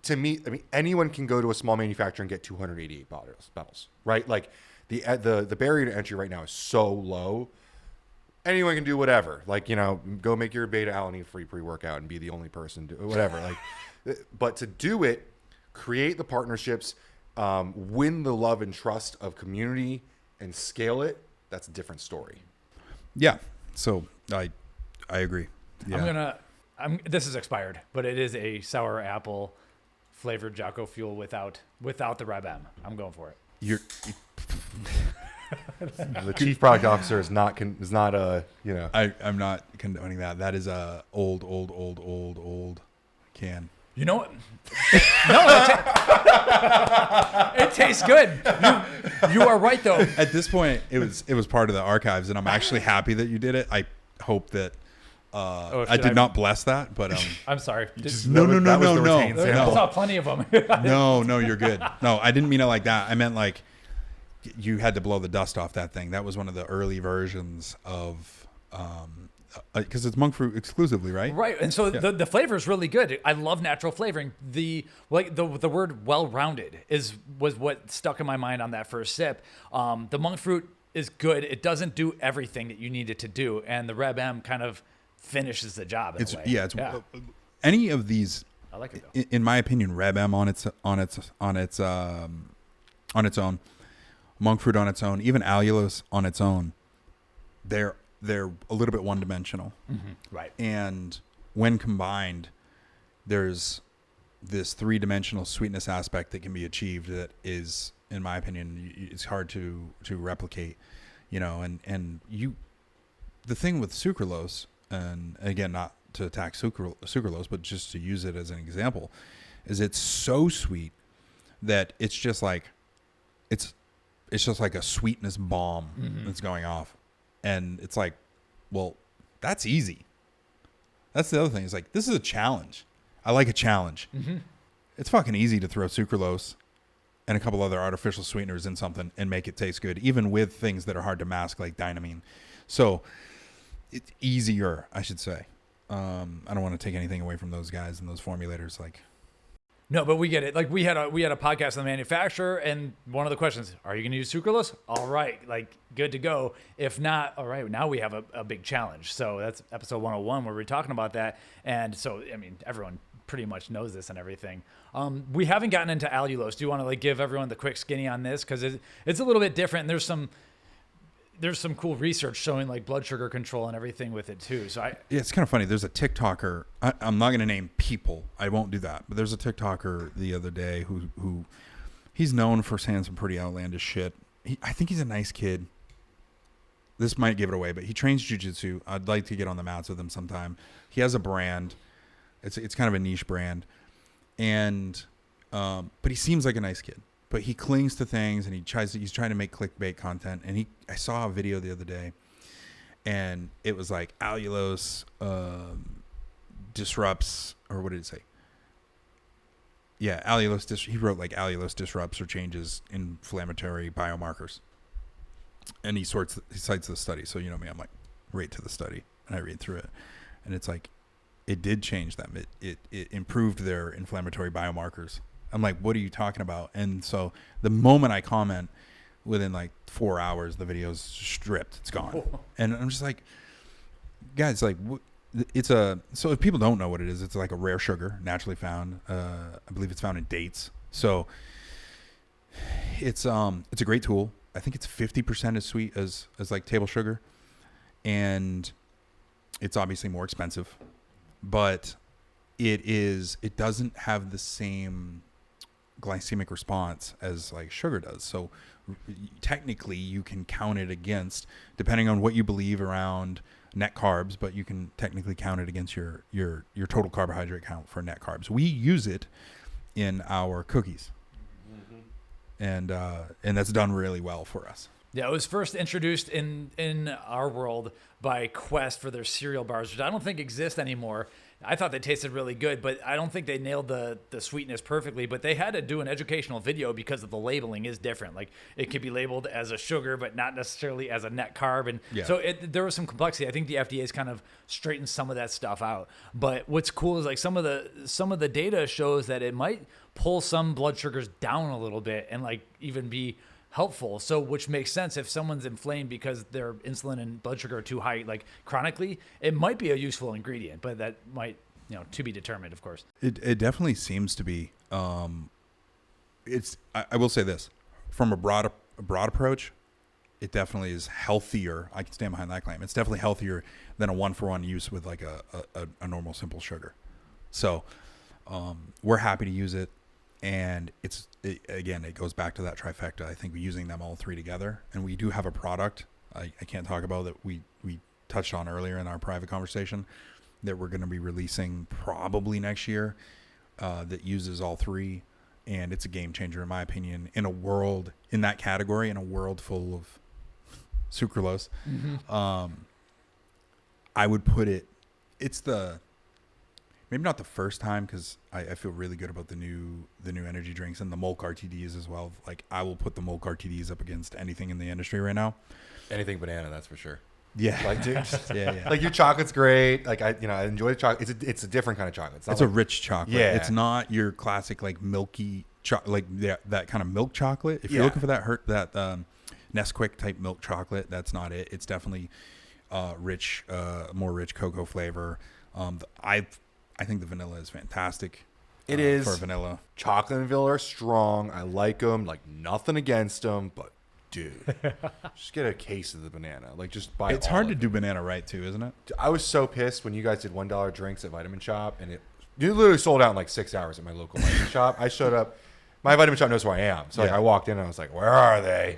to me, I mean, anyone can go to a small manufacturer and get 288 bottles, right? Like, the barrier to entry right now is so low. Anyone can do whatever. Like, go make your beta alanine free pre-workout and be the only person do whatever. Like, but to do it, create the partnerships, win the love and trust of community and scale it, that's a different story. Yeah. So I agree. Yeah. This is expired, but it is a sour apple flavored Jocko Fuel without the Reb M. I'm going for it. The chief product officer is not you know. I'm not condoning that. That is a old can. You know what? No, it tastes good. You are right though. At this point, it was part of the archives, and I'm actually happy that you did it. I hope that I did not bless that, but I'm sorry. No. I saw plenty of them. No, you're good. No, I didn't mean it like that. I meant like you had to blow the dust off that thing. That was one of the early versions of because it's monk fruit exclusively, right? Right, and so the flavor is really good. I love natural flavoring. The word well-rounded was what stuck in my mind on that first sip. The monk fruit is good. It doesn't do everything that you need it to do, and the Reb M kind of finishes the job in a way. Yeah. Any of these, I like it though. In my opinion, Reb M on its own, monk fruit on its own, even allulose on its own, they're a little bit one-dimensional. Mm-hmm. Right. And when combined, there's this three-dimensional sweetness aspect that can be achieved that is, in my opinion, it's hard to replicate, you know, and the thing with sucralose, and again, not to attack sucralose, but just to use it as an example, is it's so sweet that it's just like a sweetness bomb that's going off. And it's like, well, that's easy. That's the other thing. It's like, this is a challenge. I like a challenge. Mm-hmm. It's fucking easy to throw sucralose and a couple other artificial sweeteners in something and make it taste good, even with things that are hard to mask like dynamine. So it's easier, I should say. I don't want to take anything away from those guys and those formulators. Like, no, but we get it. Like we had a podcast on the manufacturer, and one of the questions: are you going to use sucralose? All right, like good to go. If not, all right, now we have a big challenge. So that's episode 101 where we're talking about that. And so, I mean, everyone pretty much knows this and everything. We haven't gotten into allulose. Do you want to like give everyone the quick skinny on this? Because it's a little bit different. And there's some cool research showing like blood sugar control and everything with it too. So yeah, it's kind of funny. There's a TikToker. I'm not going to name people. I won't do that. But there's a TikToker the other day who he's known for saying some pretty outlandish shit. I think he's a nice kid. This might give it away, but he trains jiu-jitsu. I'd like to get on the mats with him sometime. He has a brand. It's kind of a niche brand, and but he seems like a nice kid. But he clings to things, and he's trying to make clickbait content. And I saw a video the other day, and it was like allulose disrupts, or what did it say? Yeah, he wrote like allulose disrupts or changes inflammatory biomarkers. And he cites the study. So, you know me, I'm like, right to the study, and I read through it. And it's like, it did change them. It improved their inflammatory biomarkers. I'm like, what are you talking about? And so the moment I comment, within like 4 hours, the video's stripped. It's gone. And I'm just like, guys, like, so if people don't know what it is, it's like a rare sugar, naturally found. I believe it's found in dates. So it's a great tool. I think it's 50% as sweet as like table sugar. And it's obviously more expensive, but it doesn't have the same glycemic response as like sugar does. So technically you can count it against, depending on what you believe around net carbs, but you can technically count it against your total carbohydrate count for net carbs. We use it in our cookies. And that's done really well for us. Yeah, it was first introduced in our world by Quest for their cereal bars, which I don't think exist anymore. I thought they tasted really good, but I don't think they nailed the sweetness perfectly. But they had to do an educational video because of the labeling is different. Like it could be labeled as a sugar, but not necessarily as a net carb. And so there was some complexity. I think the FDA's kind of straightened some of that stuff out. But what's cool is like some of the data shows that it might pull some blood sugars down a little bit and like even be helpful. So which makes sense if someone's inflamed because their insulin and blood sugar are too high, like chronically, it might be a useful ingredient, but that might, to be determined, of course. It definitely seems to be. I will say this, from a broad approach, it definitely is healthier. I can stand behind that claim. It's definitely healthier than a 1-for-1 use with like a normal simple sugar. So we're happy to use it. And again, it goes back to that trifecta. I think we're using them all three together, and we do have a product I can't talk about that we touched on earlier in our private conversation that we're going to be releasing probably next year that uses all three. And it's a game changer, in my opinion, in that category, in a world full of sucralose. I would put it's maybe not the first time, because I feel really good about the new energy drinks and the Molk RTDs as well. Like, I will put the Molk RTDs up against anything in the industry right now. Anything banana, that's for sure. Yeah. Like, dude, yeah. like your chocolate's great. Like, I enjoy the chocolate. It's a different kind of chocolate. It's a rich chocolate. Yeah. It's not your classic like milky chocolate, like that kind of milk chocolate. If you're looking for that Nesquik type milk chocolate, that's not it. It's definitely rich, more rich cocoa flavor. I think the vanilla is fantastic. It is for vanilla. Chocolate and vanilla are strong. I like them. Like, nothing against them, but dude, just get a case of the banana. Like, just buy. It's hard to do banana right too, isn't it? I was so pissed when you guys did $1 drinks at Vitamin Shop, and you literally sold out in like 6 hours at my local vitamin shop. I showed up. My Vitamin Shop knows who I am, so like, I walked in and I was like, "Where are they?"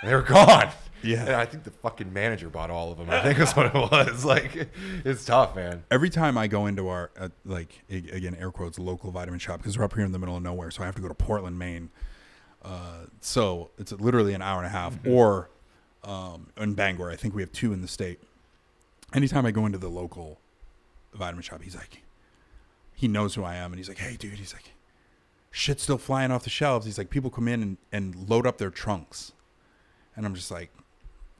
And they were gone. Yeah, and I think the fucking manager bought all of them. I think that's what it was. Like, it's tough, man. Every time I go into our again, air quotes, local Vitamin Shop, because we're up here in the middle of nowhere, so I have to go to Portland, Maine. So it's literally an hour and a half. Or in Bangor, I think we have 2 in the state. Anytime I go into the local Vitamin Shop, he knows who I am, and he's like, "Hey, dude," he's like, "shit's still flying off the shelves." He's like, "People come in and load up their trunks," and I'm just like,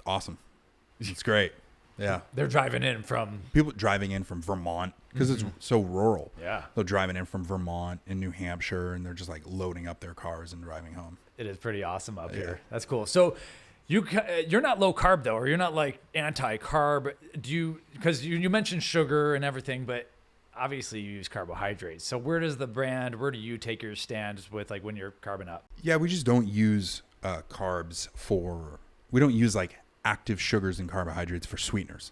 "Awesome, it's great." Yeah, They're driving in from people driving in from Vermont, because it's so rural. Yeah. They're driving in from Vermont and New Hampshire, and they're just like loading up their cars and driving home. It is pretty awesome up here. That's cool. So you're not low carb though, or you're not like anti-carb. Because you mentioned sugar and everything, but obviously you use carbohydrates. So where do you take your stands with, like, when you're carbing up? Yeah, we just don't use carbs we don't use like active sugars and carbohydrates for sweeteners.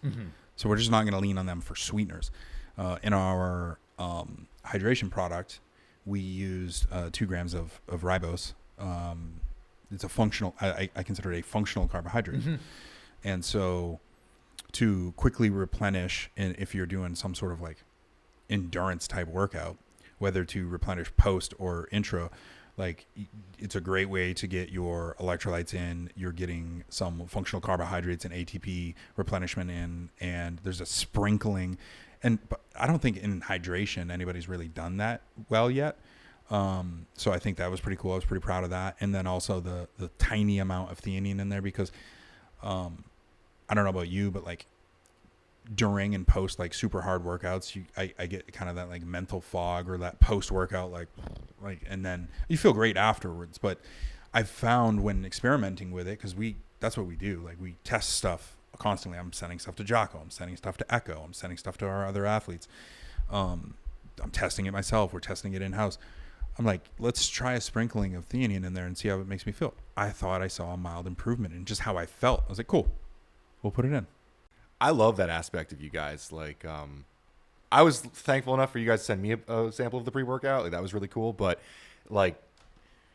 So we're just not going to lean on them for sweeteners. In our hydration product, we used 2 grams of ribose. It's a functional, I consider it a functional carbohydrate. And so to quickly replenish, and if you're doing some sort of like endurance type workout, whether to replenish post or intra, like, it's a great way to get your electrolytes in. You're getting some functional carbohydrates and ATP replenishment in, and there's a sprinkling. But I don't think in hydration anybody's really done that well yet. So I think that was pretty cool. I was pretty proud of that. And then also the tiny amount of theanine in there, because I don't know about you, but like during and post like super hard workouts, I get kind of that like mental fog, or that post workout like, and then you feel great afterwards. But I've found when experimenting with it, because that's what we do. Like, we test stuff constantly. I'm sending stuff to Jocko. I'm sending stuff to Echo. I'm sending stuff to our other athletes. I'm testing it myself. We're testing it in house. I'm like, let's try a sprinkling of theanine in there and see how it makes me feel. I thought I saw a mild improvement in just how I felt. I was like, cool, we'll put it in. I love that aspect of you guys. Like, I was thankful enough for you guys to send me a sample of the pre-workout. Like, that was really cool. But like,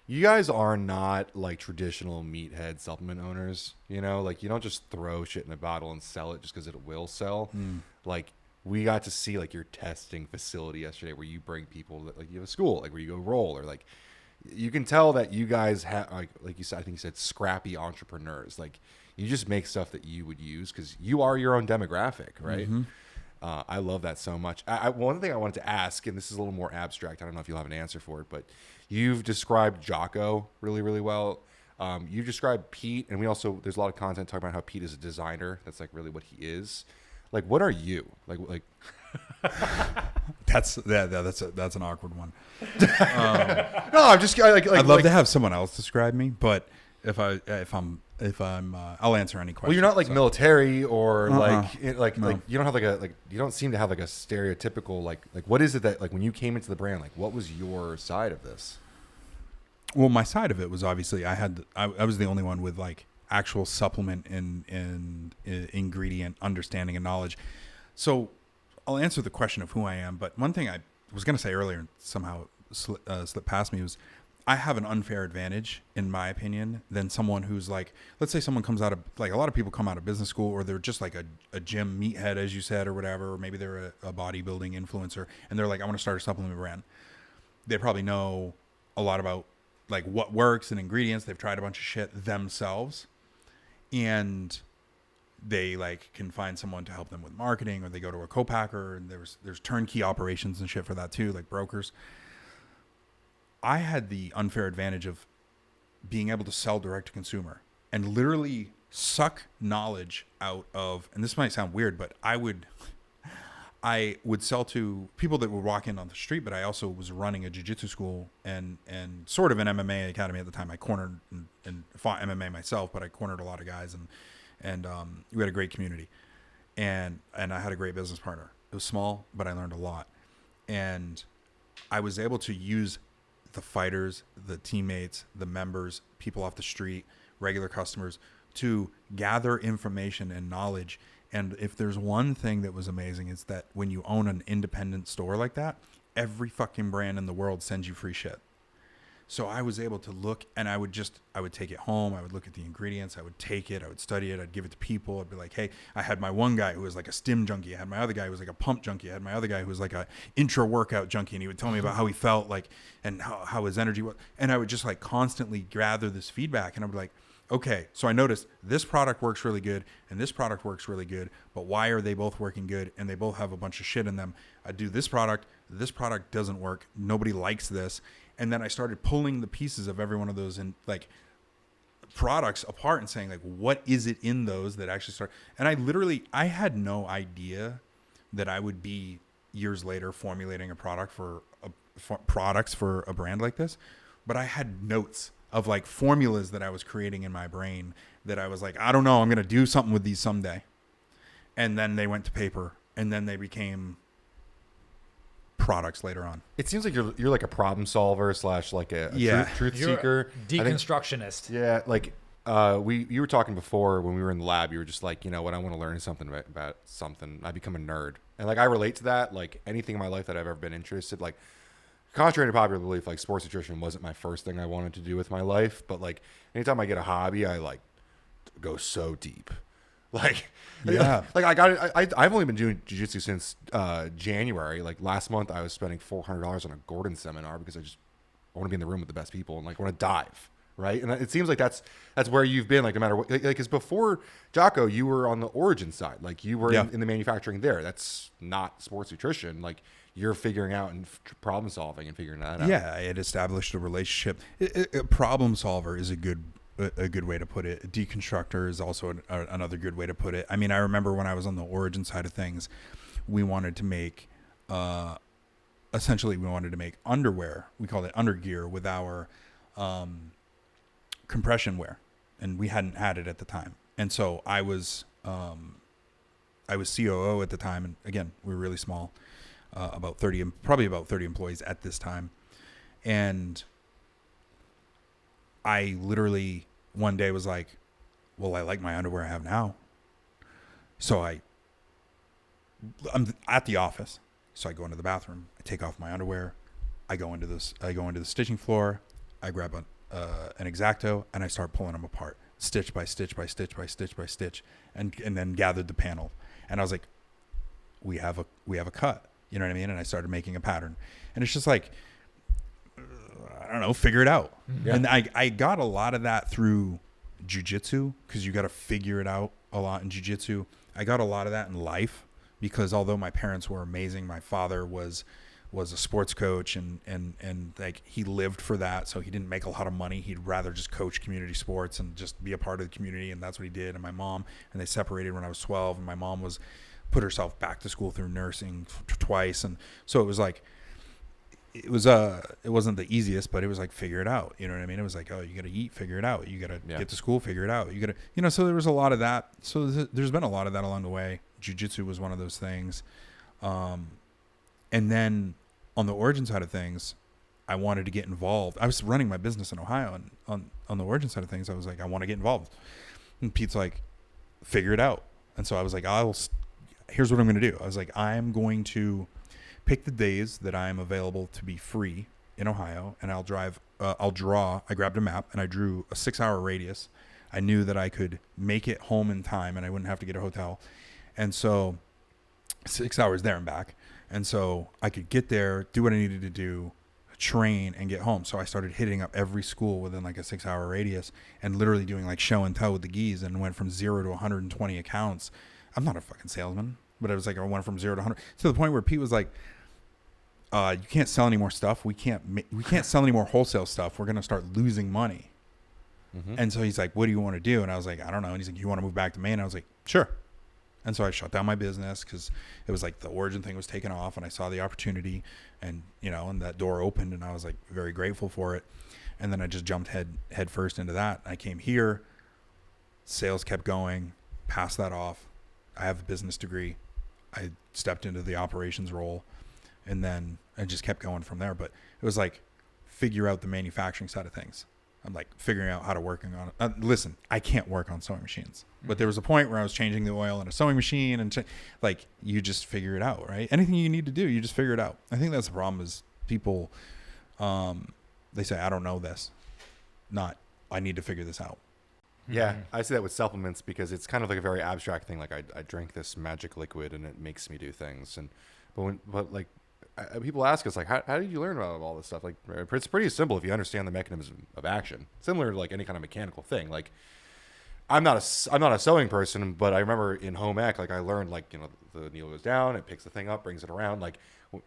you guys are not like traditional meathead supplement owners. You know, like, you don't just throw shit in a bottle and sell it just because it will sell. Like, we got to see like your testing facility yesterday, where you bring people that, like, you have a school, like, where you go roll, or like, you can tell that you guys have, like you said, I think you said scrappy entrepreneurs. Like, you just make stuff that you would use because you are your own demographic, right? I love that so much. One thing I wanted to ask, and this is a little more abstract, I don't know if you'll have an answer for it, but you've described Jocko really, really well. You've described Pete, and there's a lot of content talking about how Pete is a designer. That's like really what he is. Like, what are you? Like That's an awkward one. No, I'm just like I'd love to have someone else describe me, but if I'm I'll answer any question. Well, you're not like military or like you don't have you don't seem to have like a stereotypical like what is it that, like, when you came into the brand, like, what was your side of this? Well, my side of it was obviously I was the only one with like actual supplement and ingredient understanding and knowledge. So I'll answer the question of who I am, but one thing I was going to say earlier and somehow slip past me was I have an unfair advantage, in my opinion, than someone who's like, let's say someone comes out of, like a lot of people come out of business school, or they're just like a gym meathead, as you said, or whatever, or maybe they're a bodybuilding influencer, and they're like, I want to start a supplement brand. They probably know a lot about like what works and ingredients. They've tried a bunch of shit themselves, and they like can find someone to help them with marketing, or they go to a co-packer, and there's turnkey operations and shit for that too, like brokers. I had the unfair advantage of being able to sell direct to consumer and literally suck knowledge out of, and this might sound weird, but I would sell to people that would walk in on the street, but I also was running a jiu-jitsu school and sort of an MMA academy at the time. I cornered and fought MMA myself, but I cornered a lot of guys, and we had a great community, and I had a great business partner. It was small, but I learned a lot, and I was able to use the fighters, the teammates, the members, people off the street, regular customers, to gather information and knowledge. And if there's one thing that was amazing, it's that when you own an independent store like that, every fucking brand in the world sends you free shit. So I was able to look, and I would take it home. I would look at the ingredients. I would take it. I would study it. I'd give it to people. I'd be like, hey, I had my one guy who was like a stim junkie. I had my other guy who was like a pump junkie. I had my other guy who was like a intra workout junkie. And he would tell me about how he felt like, and how his energy was. And I would just like constantly gather this feedback. And I would be like, okay, so I noticed this product works really good and this product works really good, but why are they both working good? And they both have a bunch of shit in them. I do this product doesn't work. Nobody likes this. And then I started pulling the pieces of every one of those and like products apart and saying like, what is it in those that actually start? And I had no idea that I would be years later formulating a product for products for a brand like this. But I had notes of like formulas that I was creating in my brain that I was like, I don't know, I'm going to do something with these someday. And then they went to paper, and then they became products later on. It seems like you're like a problem solver / like a truth seeker, deconstructionist. Like you were talking before when we were in the lab. You were just like, you know what, I want to learn something about something. I become a nerd, and like I relate to that. Like anything in my life that I've ever been interested, like contrary to popular belief, like sports nutrition wasn't my first thing I wanted to do with my life. But like anytime I get a hobby, I like go so deep. Like, yeah, like I've only been doing jiu-jitsu since January. Like last month, I was spending $400 on a Gordon seminar because I want to be in the room with the best people and like want to dive, right? And it seems like that's where you've been, like no matter what. Like, because before Jocko, you were on the origin side, like you were in the manufacturing there. That's not sports nutrition. Like you're figuring out and problem solving and figuring that out. Yeah, I had established a relationship. A problem solver is a good way to put it. A deconstructor is also another good way to put it. I mean, I remember when I was on the origin side of things, we wanted to make, essentially we wanted to make underwear. We called it undergear with our compression wear, and we hadn't had it at the time. And so I was COO at the time, and again, we were really small, probably about 30 employees at this time, and I literally one day was like, well, I like my underwear I have now. So I'm at the office. So I go into the bathroom, I take off my underwear. I go into the stitching floor. I grab an X-Acto and I start pulling them apart, stitch by stitch by stitch by stitch by stitch, and then gathered the panel. And I was like, we have a cut, you know what I mean? And I started making a pattern, and it's just like, I don't know, figure it out. Yeah. And I got a lot of that through jiu-jitsu, because you got to figure it out a lot in jiu-jitsu. I got a lot of that in life, because although my parents were amazing, my father was a sports coach and like he lived for that. So he didn't make a lot of money. He'd rather just coach community sports and just be a part of the community. And that's what he did. And my mom, and they separated when I was 12, and my mom put herself back to school through nursing twice. And so it was like, it wasn't the easiest, but it was like, figure it out. You know what I mean? It was like, oh, you got to eat, figure it out. You got to get to school, figure it out. You got to, so there was a lot of that. So there's been a lot of that along the way. Jiu-jitsu was one of those things. And then on the origin side of things, I wanted to get involved. I was running my business in Ohio, and on the origin side of things, I was like, I want to get involved. And Pete's like, figure it out. And so I was like, here's what I'm going to do. I was like, I'm going to pick the days that I'm available to be free in Ohio, and I'll draw. I grabbed a map and I drew a 6-hour radius. I knew that I could make it home in time and I wouldn't have to get a hotel. And so 6 hours there and back. And so I could get there, do what I needed to do, train, and get home. So I started hitting up every school within like a 6-hour radius and literally doing like show and tell with the geese, and went from 0 to 120 accounts. I'm not a fucking salesman, but I was like, I went from 0 to 100 to the point where Pete was like, you can't sell any more stuff. We can't sell any more wholesale stuff. We're going to start losing money. Mm-hmm. And so he's like, what do you want to do? And I was like, I don't know. And he's like, you want to move back to Maine? And I was like, sure. And so I shut down my business because it was like the Origin thing was taking off, and I saw the opportunity, and, you know, and that door opened, and I was like very grateful for it. And then I just jumped head first into that. I came here, sales kept going, passed that off. I have a business degree. I stepped into the operations role, and then I just kept going from there. But it was like, figure out the manufacturing side of things. I'm like figuring out how to work on it. Listen, I can't work on sewing machines, but there was a point where I was changing the oil in a sewing machine, and like, you just figure it out, right? Anything you need to do, you just figure it out. I think that's the problem is people, they say, I don't know this, not I need to figure this out. Yeah, I see that with supplements because it's kind of like a very abstract thing. Like I drink this magic liquid and it makes me do things. But people ask us like, how did you learn about all this stuff? Like, it's pretty simple if you understand the mechanism of action. Similar to like any kind of mechanical thing. Like, I'm not a sewing person, but I remember in home ec, like I learned like, you know, the needle goes down, it picks the thing up, brings it around. Like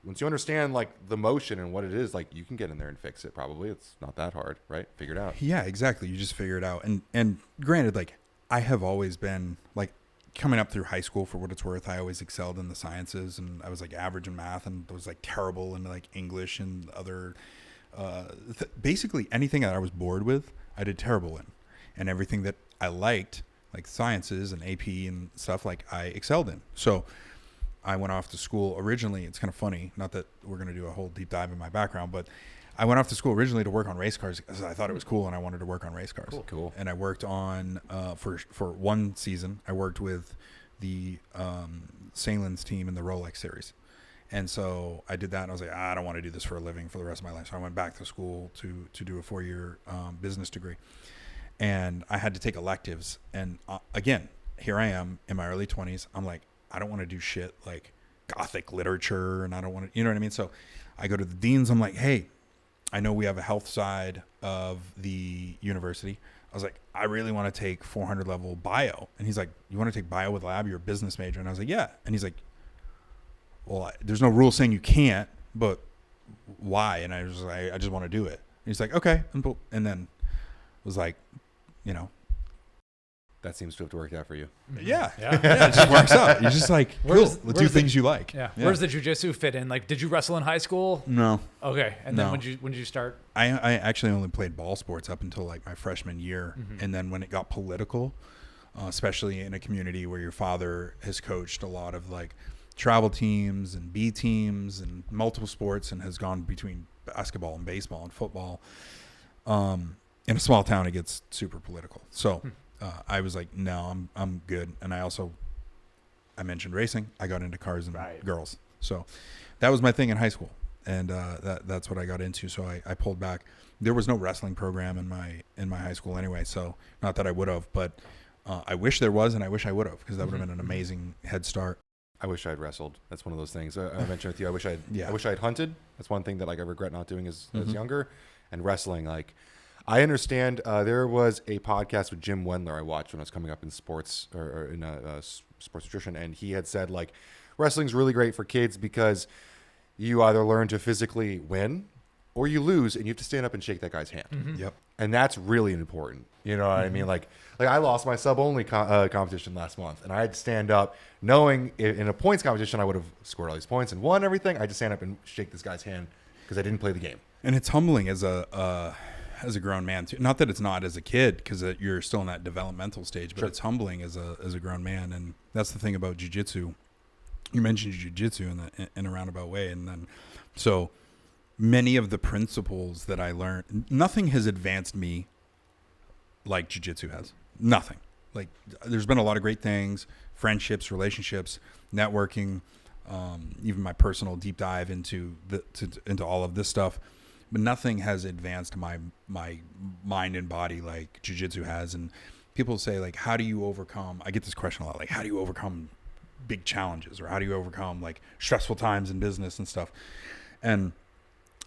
once you understand like the motion and what it is, like you can get in there and fix it. Probably it's not that hard, right? Figure it out. Yeah, exactly. You just figure it out. And granted, like I have always been like, coming up through high school, for what it's worth, I always excelled in the sciences, and I was like average in math, and was like terrible in like English and other, basically anything that I was bored with, I did terrible in, and everything that I liked, like sciences and AP and stuff, like I excelled in. So I went off to school originally. It's kind of funny, not that we're going to do a whole deep dive in my background, but I went off to school originally to work on race cars because I thought it was cool and I wanted to work on race cars. Cool. And I worked on, for one season, I worked with the Salen's team in the Rolex series. And so I did that, and I was like, I don't want to do this for a living for the rest of my life. So I went back to school to do a 4-year business degree. And I had to take electives. And again, here I am in my early 20s. I'm like, I don't want to do shit like Gothic literature, and I don't want to, you know what I mean? So I go to the deans. I'm like, hey, I know we have a health side of the university. I was like, I really want to take 400 level bio. And he's like, you want to take bio with lab? You're a business major. And I was like, yeah. And he's like, well, there's no rule saying you can't, but why? And I was like, I just want to do it. And he's like, okay. And then was like, you know, that seems to have worked out for you. Yeah. It just works out. You're just like, cool, let's do things you like. Yeah. Where's the jiu-jitsu fit in? Like, did you wrestle in high school? No. Okay. And then when did you start? I actually only played ball sports up until like my freshman year. Mm-hmm. And then when it got political, especially in a community where your father has coached a lot of like travel teams and B teams and multiple sports, and has gone between basketball and baseball and football. In a small town, it gets super political. So I was like, no, I'm good. And I mentioned racing. I got into cars and girls. So that was my thing in high school. And that's what I got into. So I pulled back. There was no wrestling program in my high school anyway. So not that I would have, but I wish there was, and I wish I would have, because that would have been an amazing head start. I wish I'd wrestled. That's one of those things. I mentioned with you, I wish I'd hunted. That's one thing that like I regret not doing as younger. And wrestling, like, I understand there was a podcast with Jim Wendler I watched when I was coming up in sports or in sports nutrition, and he had said like wrestling's really great for kids because you either learn to physically win or you lose, and you have to stand up and shake that guy's hand. Mm-hmm. Yep. And that's really important. You know what I mean? Like I lost my sub-only competition last month, and I had to stand up knowing in a points competition I would have scored all these points and won everything. I had to stand up and shake this guy's hand because I didn't play the game. And it's humbling as a grown man too. Not that it's not as a kid, because you're still in that developmental stage, but it's humbling as a grown man. And that's the thing about jiu-jitsu. You mentioned jiu-jitsu in a roundabout way, and then so many of the principles that I learned, nothing has advanced me like jiu-jitsu has. Nothing. Like, there's been a lot of great things, friendships, relationships, networking, even my personal deep dive into all of this stuff. but nothing has advanced my mind and body like jiu-jitsu has. And people say, like, how do you overcome, I get this question a lot, like, how do you overcome big challenges, or how do you overcome like stressful times in business and stuff? And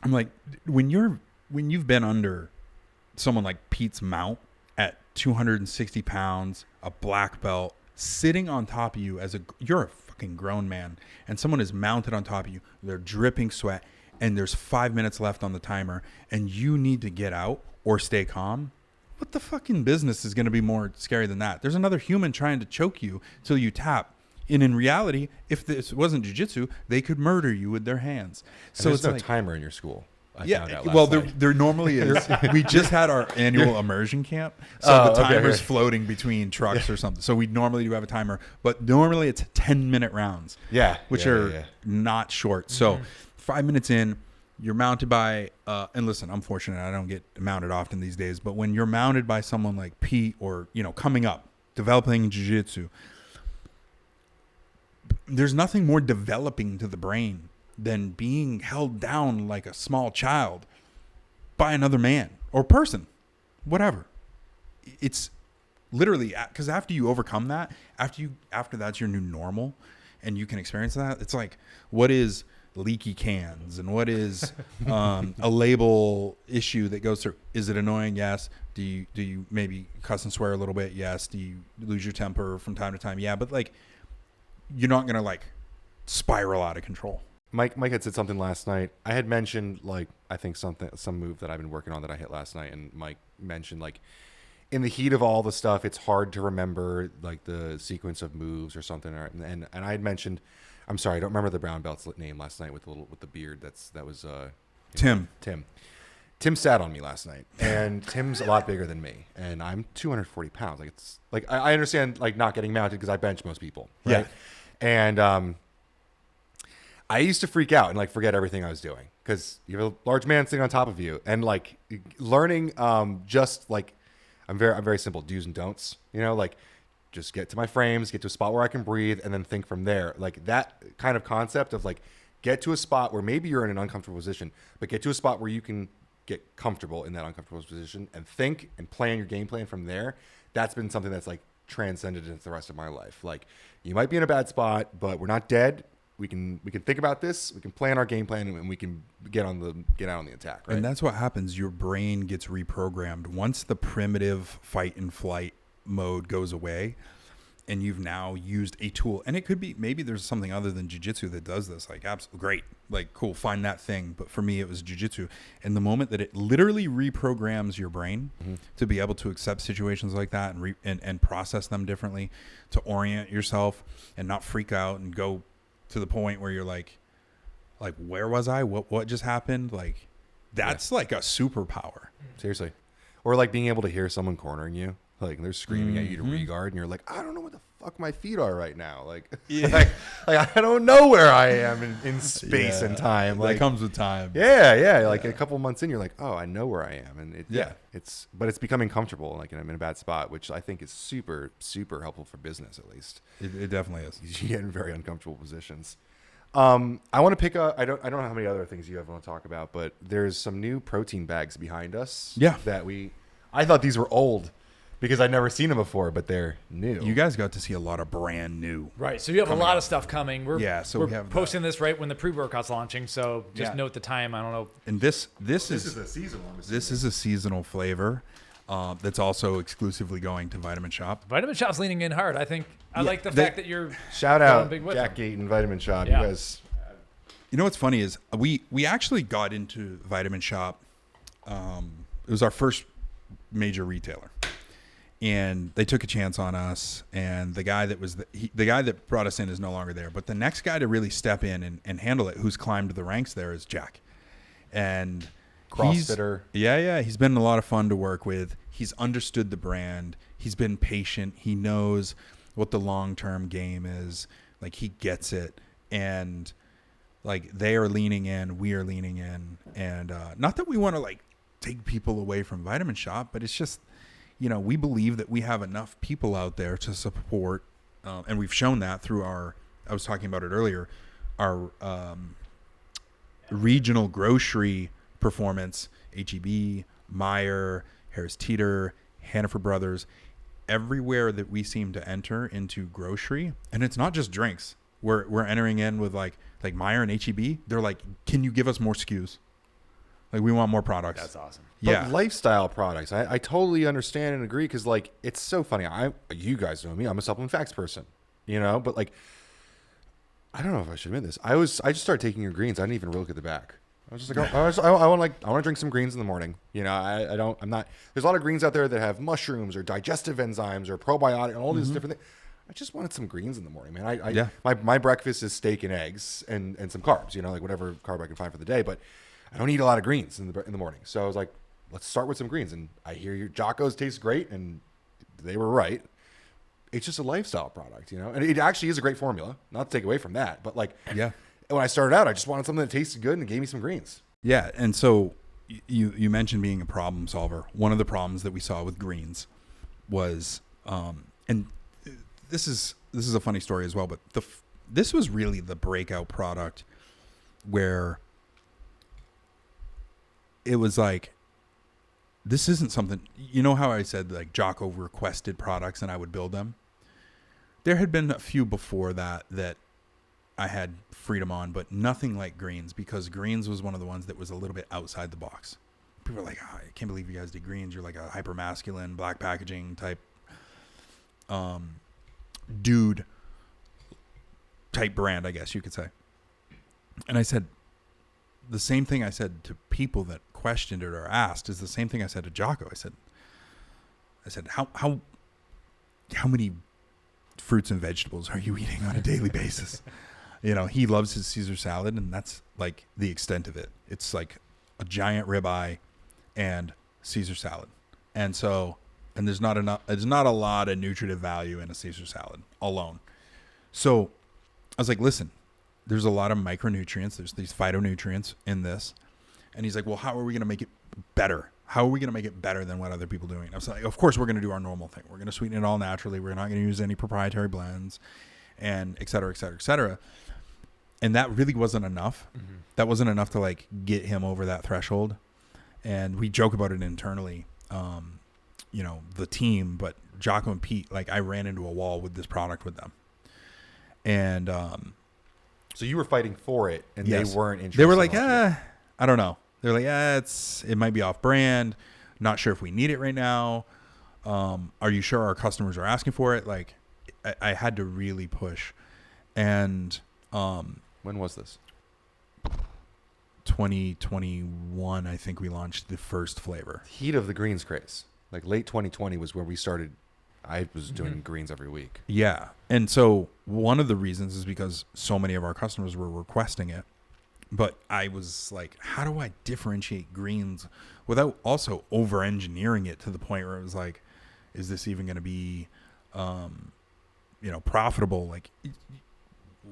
I'm like, when you've been under someone like Pete's mount at 260 pounds, a black belt, sitting on top of you you're a fucking grown man, and someone is mounted on top of you, they're dripping sweat, and there's 5 minutes left on the timer, and you need to get out or stay calm. What the fucking business is going to be more scary than that? There's another human trying to choke you till you tap. And in reality, if this wasn't jiu-jitsu, they could murder you with their hands. So there's no timer in your school. There normally is. We just had our annual immersion camp, so the timer's floating between trucks or something. So we normally do have a timer, but normally it's 10-minute rounds. Which are not short. So 5 minutes in, you're mounted by, and listen, I'm fortunate I don't get mounted often these days, but when you're mounted by someone like Pete, or coming up, developing jiu-jitsu, there's nothing more developing to the brain than being held down like a small child by another man or person, whatever. It's literally, because after you overcome that, after that's your new normal, and you can experience that. It's like, what is leaky cans, and what is a label issue that goes through? Is it annoying? Yes. Do you maybe cuss and swear a little bit? Yes. Do you lose your temper from time to time? Yeah. But like, you're not gonna like spiral out of control. Mike had said something last night. I had mentioned, like, I think some move that I've been working on that I hit last night, and Mike mentioned, like, in the heat of all the stuff, it's hard to remember like the sequence of moves or something. And I had mentioned, I'm sorry, I don't remember the brown belt's name last night with the beard. That was Tim. Tim sat on me last night, and Tim's a lot bigger than me, and I'm 240 pounds. Like, it's like I understand like not getting mounted because I bench most people, right? Yeah. And I used to freak out and like forget everything I was doing because you have a large man sitting on top of you, and like learning just like I'm very simple do's and don'ts, like just get to my frames, get to a spot where I can breathe, and then think from there. Like that kind of concept of like get to a spot where maybe you're in an uncomfortable position, but get to a spot where you can get comfortable in that uncomfortable position and think and plan your game plan from there. That's been something that's like transcended into the rest of my life. Like, you might be in a bad spot, but we're not dead. We can think about this. We can plan our game plan, and we can get out on the attack. Right? And that's what happens. Your brain gets reprogrammed once the primitive fight and flight mode goes away, and you've now used a tool. And it could be, maybe there's something other than jiu-jitsu that does this. Like, absolutely great, like cool, find that thing. But for me, it was jiu-jitsu. And the moment that it literally reprograms your brain to be able to accept situations like that and process them differently, to orient yourself and not freak out and go to the point where you're like where was I? What just happened? Like, that's like a superpower. Seriously. Or like being able to hear someone cornering you. Like, they're screaming at you to regard, and you're like, I don't know what the fuck my feet are right now. Like, like I don't know where I am in space and time. Like, that comes with time. Yeah. Like a couple months in, you're like, oh, I know where I am. And it's becoming comfortable. Like, I'm in a bad spot, which I think is super, super helpful for business, at least. It definitely is. You get in very uncomfortable positions. I want to pick up, I don't know how many other things you have want to talk about, but there's some new protein bags behind us. Yeah. I thought these were old, because I'd never seen them before, but they're new. You guys got to see a lot of brand new. Right. So you have a lot of stuff coming. We're we have posting this right when the pre-workout's launching. So just note the time. I don't know. And this is a seasonal. This is a seasonal flavor that's also exclusively going to Vitamin Shop. Vitamin Shop's leaning in hard. I think I like the fact that you're shout out big with Jack them. Gate and Vitamin Shop. Yeah. You guys. You know what's funny is we actually got into Vitamin Shop. It was our first major retailer. And they took a chance on us, and the guy that was the guy that brought us in is no longer there. But the next guy to really step in and handle it, who's climbed the ranks there, is Jack. And CrossFitter. He's been a lot of fun to work with. He's understood the brand. He's been patient. He knows what the long-term game is. Like, he gets it. And like, they are leaning in, we are leaning in. And not that we want to like take people away from Vitamin Shop, but it's just, we believe that we have enough people out there to support, and we've shown that through I was talking about it earlier, our regional grocery Performance, HEB, Meyer, Harris Teeter, Hannaford Brothers, everywhere that we seem to enter into grocery, and it's not just drinks. We're entering in with like Meyer and HEB. They're like, can you give us more SKUs? Like, we want more products. That's awesome. Yeah. But lifestyle products, I totally understand and agree, because like it's so funny. You guys know me. I'm a supplement facts person, but like I don't know if I should admit this. I just started taking your greens. I didn't even really look at the back. I was just like, I want to drink some greens in the morning. I'm not. There's a lot of greens out there that have mushrooms or digestive enzymes or probiotic and all these different things. I just wanted some greens in the morning, man. My breakfast is steak and eggs and some carbs, like whatever carb I can find for the day. But I don't eat a lot of greens in the morning. So I was like, let's start with some greens. And I hear your Jocko's taste great, and they were right. It's just a lifestyle product, and it actually is a great formula. Not to take away from that, but like, Yeah. when I started out, I just wanted something that tasted good and gave me some greens. Yeah, and so you mentioned being a problem solver. One of the problems that we saw with greens was, and this is a funny story as well, but this was really the breakout product where it was like, this isn't something, how I said like Jocko requested products and I would build them? There had been a few before that I had freedom on, but nothing like greens, because greens was one of the ones that was a little bit outside the box. People are like, I can't believe you guys did greens. You're like a hyper masculine, black packaging type dude type brand, I guess you could say. And I said, the same thing I said to people that questioned it or asked is the same thing I said to Jocko. I said, how many fruits and vegetables are you eating on a daily basis? He loves his Caesar salad, and that's like the extent of it. It's like a giant ribeye and Caesar salad. And there's not a lot of nutritive value in a Caesar salad alone. So I was like, listen, there's a lot of micronutrients. There's these phytonutrients in this. And he's like, well, how are we going to make it better? How are we going to make it better than what other people are doing? And I was like, of course, we're going to do our normal thing. We're going to sweeten it all naturally. We're not going to use any proprietary blends, and et cetera, et cetera, et cetera. And that really wasn't enough. Mm-hmm. That wasn't enough to like get him over that threshold. And we joke about it internally, the team, but Jocko and Pete, like I ran into a wall with this product with them. And, so you were fighting for it, and yes. They weren't interested. They were like, I don't know. They're like, it might be off brand. Not sure if we need it right now. Are you sure our customers are asking for it? Like, I had to really push. And when was this? 2021, I think we launched the first flavor. Heat of the greens craze. Like late 2020 was where we started. I was doing greens every week. Yeah. And so one of the reasons is because so many of our customers were requesting it. But I was like, how do I differentiate greens without also over-engineering it to the point where it was like, is this even going to be, profitable? Like,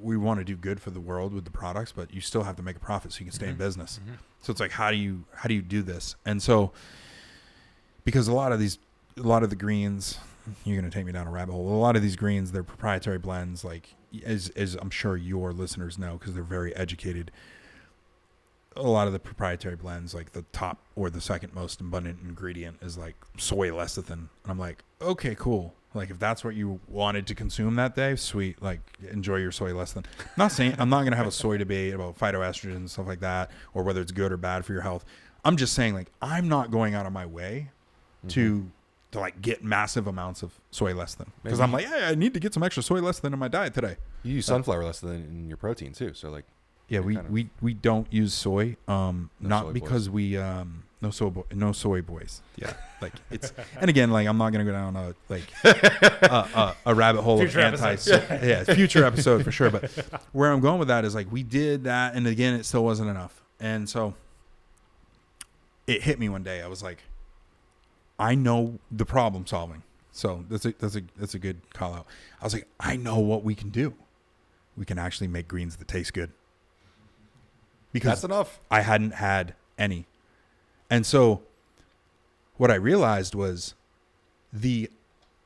we want to do good for the world with the products, but you still have to make a profit so you can stay in business. Mm-hmm. So it's like, how do you do this? And so, because a lot of the greens, you're going to take me down a rabbit hole. A lot of these greens, they're proprietary blends, like as I'm sure your listeners know, because they're very educated. A lot of the proprietary blends, like the top or the second most abundant ingredient is like soy lecithin. And I'm like, okay, cool. Like if that's what you wanted to consume that day, sweet. Like enjoy your soy lecithin. Not saying I'm not going to have a soy debate about phytoestrogen and stuff like that, or whether it's good or bad for your health. I'm just saying, like, I'm not going out of my way to like get massive amounts of soy lecithin, because I'm like, I need to get some extra soy lecithin in my diet today. You use sunflower lecithin in your protein too, so like. Yeah, we don't use soy, not soy because boys. No soy boys. Yeah, like it's, and again, like I'm not gonna go down a rabbit hole future of future episode for sure. But where I'm going with that is like we did that, and again, it still wasn't enough, and so it hit me one day. I was like, I know the problem solving. So that's a good call out. I was like, I know what we can do. We can actually make greens that taste good. Because that's enough. I hadn't had any. And so what I realized was the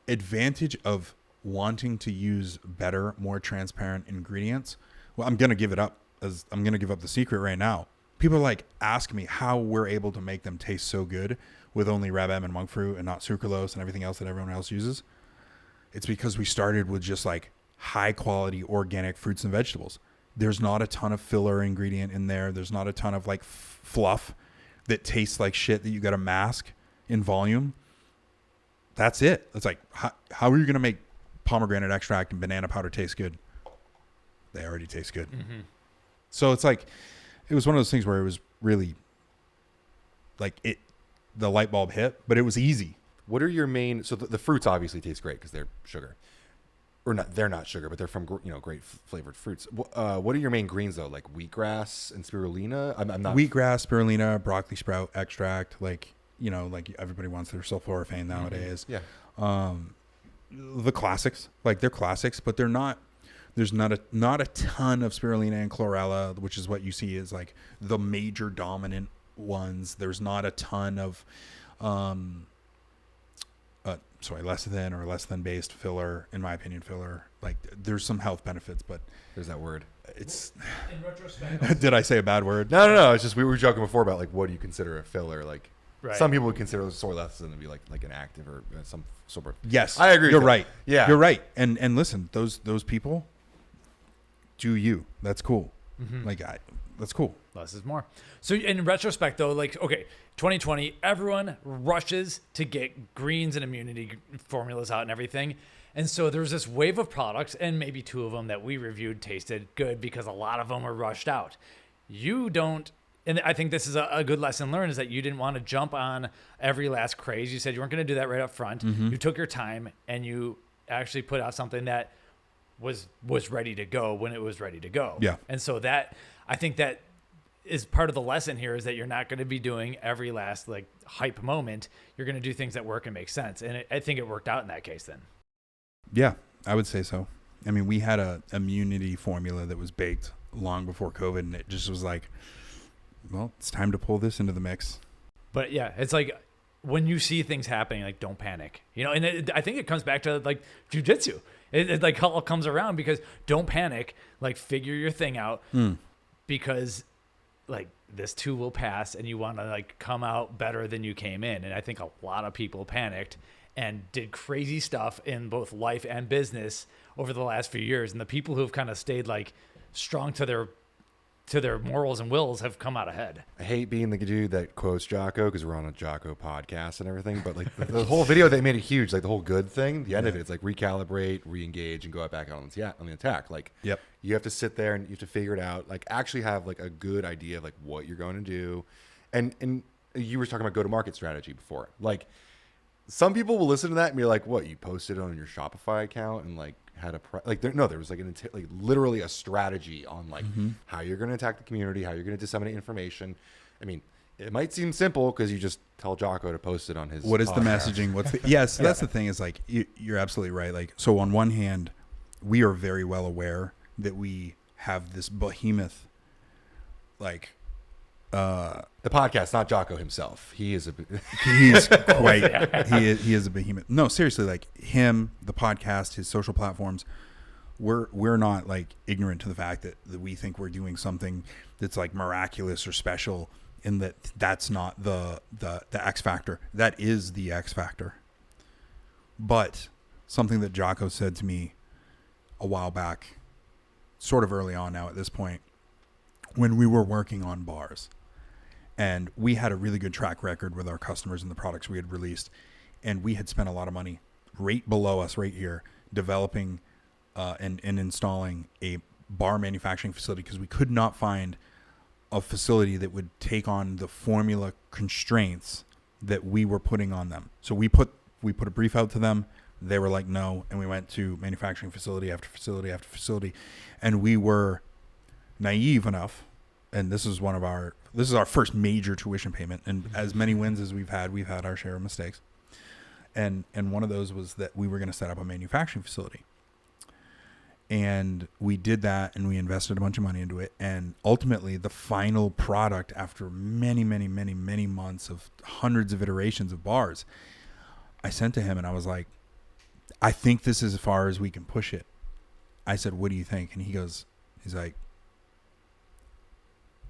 advantage of wanting to use better, more transparent ingredients. Well, I'm going to give it up, as I'm going to give up the secret right now. people like ask me how we're able to make them taste so good with only Reb M and monk fruit and not sucralose and everything else that everyone else uses. It's because we started with just like high quality organic fruits and vegetables. There's not a ton of filler ingredient in there. There's not a ton of like fluff that tastes like shit that you got to mask in volume. That's it. It's like, how are you going to make pomegranate extract and banana powder taste good? They already taste good. Mm-hmm. So it's like, it was one of those things where it was really like the light bulb hit, but it was easy. What are your main, so the fruits obviously taste great because they're sugar. Or not, they're not sugar, but they're from, great flavored fruits. What are your main greens though? Like wheatgrass and spirulina? I'm not. Wheatgrass, spirulina, broccoli sprout extract, like everybody wants their sulforaphane nowadays. Yeah. The classics, like they're classics, but they're not. There's not a ton of spirulina and chlorella, which is what you see is like the major dominant ones. There's not a ton of, less than or less than based filler, in my opinion, filler. Like there's some health benefits, but there's that word. It's in retrospect. Did I say a bad word? No. It's just we were joking before about like what do you consider a filler? Like right. Some people would consider soy lecithin to be like an active or some sort of. Yes, I agree. You're right. Yeah, you're right. And listen, those people. Do you? That's cool. Mm-hmm. That's cool. Less is more. So in retrospect, though, like, okay, 2020, everyone rushes to get greens and immunity formulas out and everything. And so there's this wave of products, and maybe 2 of them that we reviewed tasted good because a lot of them were rushed out. You don't, and I think this is a good lesson learned, is that you didn't want to jump on every last craze. You said you weren't going to do that right up front. Mm-hmm. You took your time, and you actually put out something that was ready to go when it was ready to go. Yeah. And so that, I think that is part of the lesson here, is that you're not going to be doing every last like hype moment. You're going to do things that work and make sense. And I think it worked out in that case then. Yeah, I would say so. I mean, we had a immunity formula that was baked long before COVID, and it just was like, well, it's time to pull this into the mix. But yeah, it's like when you see things happening, like don't panic, and I think it comes back to like jiu-jitsu. It like all comes around because don't panic, like figure your thing out because like this too will pass and you want to like come out better than you came in. And I think a lot of people panicked and did crazy stuff in both life and business over the last few years. And the people who have kind of stayed like strong to their morals and wills have come out ahead. I hate being the dude that quotes Jocko because we're on a Jocko podcast and everything, but like the whole video, they made it huge. Like the whole good thing, the end of it, it's like recalibrate, re-engage, and go back out on the attack. Like, yep. You have to sit there and you have to figure it out. Like actually have like a good idea of like what you're going to do. And you were talking about go-to-market strategy before. Like some people will listen to that and be like, what, you posted on your Shopify account and like had there was like literally a strategy on like how you're going to attack the community, how you're going to disseminate information. I mean, it might seem simple because you just tell Jocko to post it on his what is podcast. The messaging, what's the yes that's the thing is like you're absolutely right. Like, so on one hand, we are very well aware that we have this behemoth like the podcast, not Jocko himself. He's quite he is a behemoth. No, seriously, like him, the podcast, his social platforms, we're not like ignorant to the fact that we think we're doing something that's like miraculous or special, in that's not the X factor. That is the X factor. But something that Jocko said to me a while back, sort of early on now at this point, when we were working on bars. And we had a really good track record with our customers and the products we had released. And we had spent a lot of money right below us right here developing and installing a bar manufacturing facility because we could not find a facility that would take on the formula constraints that we were putting on them. So we put a brief out to them. They were like, no. And we went to manufacturing facility after facility after facility. And we were naive enough. And this is our first major tuition payment. And as many wins as we've had our share of mistakes. And one of those was that we were going to set up a manufacturing facility. And we did that and we invested a bunch of money into it. And ultimately the final product, after many, many, many, many months of hundreds of iterations of bars, I sent to him and I was like, I think this is as far as we can push it. I said, what do you think? And he's like,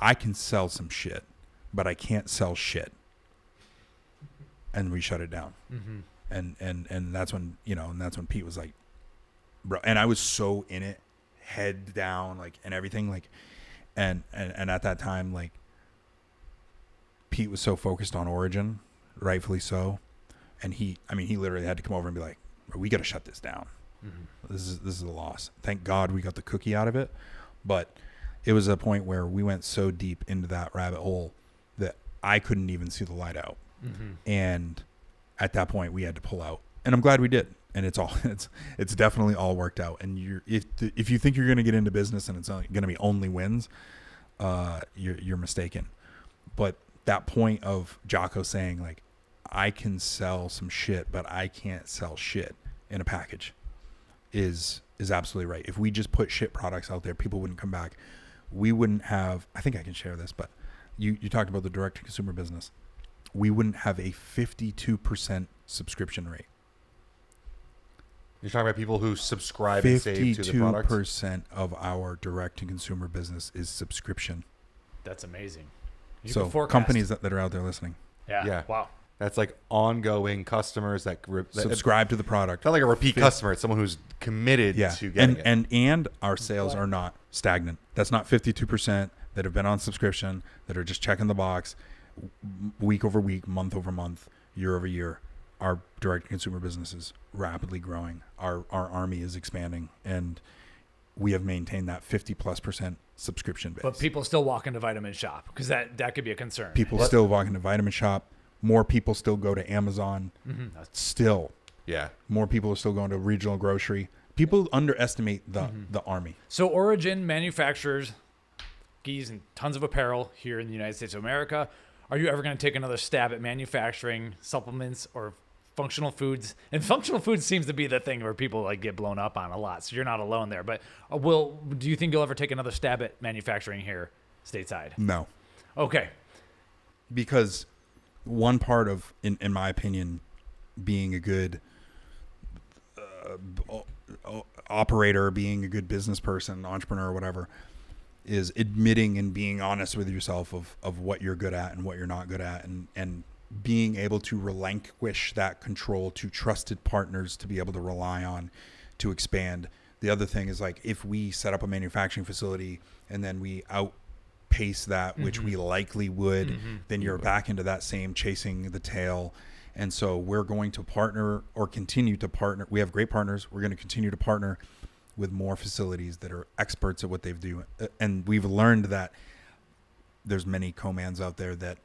I can sell some shit, but I can't sell shit. And we shut it down. And that's when, and that's when Pete was like, bro, and I was so in it, head down, like, and everything, like, and at that time, like, Pete was so focused on Origin, rightfully so. And he literally had to come over and be like, we got to shut this down. This is a loss. Thank God we got the cookie out of it. But it was a point where we went so deep into that rabbit hole that I couldn't even see the light out. And at that point we had to pull out, and I'm glad we did. And it's definitely all worked out. And if you think you're going to get into business and it's going to be only wins, you're mistaken. But that point of Jocko saying, like, I can sell some shit, but I can't sell shit in a package is absolutely right. If we just put shit products out there, people wouldn't come back. We wouldn't have, I think I can share this, but you talked about the direct to consumer business. We wouldn't have a 52% subscription rate. You're talking about people who subscribe and save to the products? 52% of our direct to consumer business is subscription. That's amazing. So companies that are out there listening. Yeah. Wow. That's like ongoing customers that subscribe to the product. Not like a repeat customer. It's someone who's committed to getting it. And our sales are not stagnant. That's not 52% that have been on subscription, that are just checking the box week over week, month over month, year over year. Our direct consumer business is rapidly growing. Our army is expanding, and we have maintained that 50+% subscription base. But people still walk into Vitamin Shop, because that could be a concern. People still walk into Vitamin Shop. More people still go to Amazon. Still. Yeah. More people are still going to regional grocery. People underestimate the army. So Origin manufactures skis and tons of apparel here in the United States of America. Are you ever going to take another stab at manufacturing supplements or functional foods? And functional foods seems to be the thing where people like get blown up on a lot. So you're not alone there. But do you think you'll ever take another stab at manufacturing here stateside? No. Okay. Because one part of, in my opinion, being a good operator, being a good business person, entrepreneur, whatever, is admitting and being honest with yourself of what you're good at and what you're not good at, and being able to relinquish that control to trusted partners to be able to rely on to expand. The other thing is, like, if we set up a manufacturing facility and then we outpace that, which we likely would, then you're back into that same chasing the tail. And so we're going to partner or continue to partner. We have great partners. We're going to continue to partner with more facilities that are experts at what they do. And we've learned that there's many co-mans out there that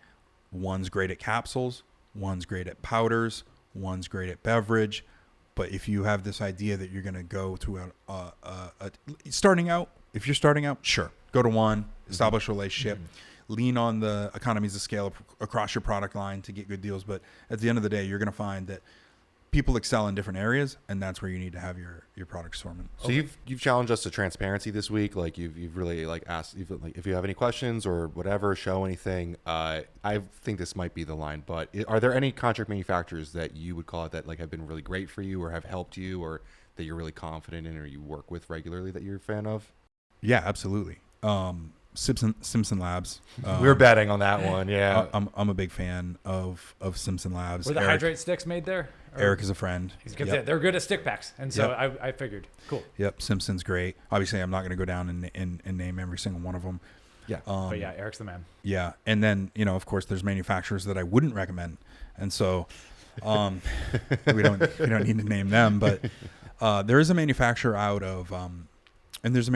one's great at capsules, one's great at powders, one's great at beverage. But if you have this idea that you're going to go to starting out, if you're starting out, sure, go to one, establish a relationship, lean on the economies of scale across your product line to get good deals. But at the end of the day, you're going to find that people excel in different areas, and that's where you need to have your product assortment. So you've challenged us to transparency this week. Like you've really like asked if you have any questions or whatever, show anything. I think this might be the line, but are there any contract manufacturers that you would call it that like have been really great for you or have helped you or that you're really confident in or you work with regularly that you're a fan of? Yeah, absolutely. Simpson Labs. We were betting on that one. Yeah, I'm a big fan of Simpson Labs. Were the Hydrate sticks made there? Eric is a friend. They're good at stick packs, and so I figured. Cool. Yep, Simpson's great. Obviously, I'm not going to go down and name every single one of them. Yeah, but yeah, Eric's the man. Yeah, and then of course, there's manufacturers that I wouldn't recommend, and so we don't need to name them. But there is a manufacturer out of there's a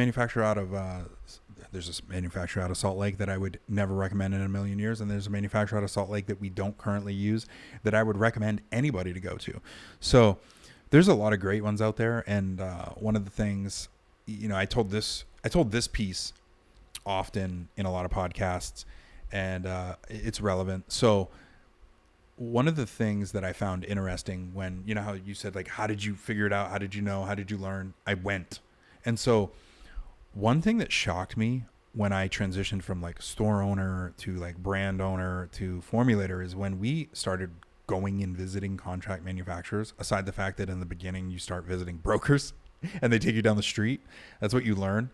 manufacturer out of Salt Lake that I would never recommend in a million years. And there's a manufacturer out of Salt Lake that we don't currently use that I would recommend anybody to go to. So there's a lot of great ones out there. And one of the things, I told this piece often in a lot of podcasts, and it's relevant. So one of the things that I found interesting when, how you said, like, how did you figure it out? How did you know? How did you learn? I went. And so one thing that shocked me when I transitioned from like store owner to like brand owner to Formulator is when we started going and visiting contract manufacturers, aside the fact that in the beginning you start visiting brokers and they take you down the street. That's what you learn.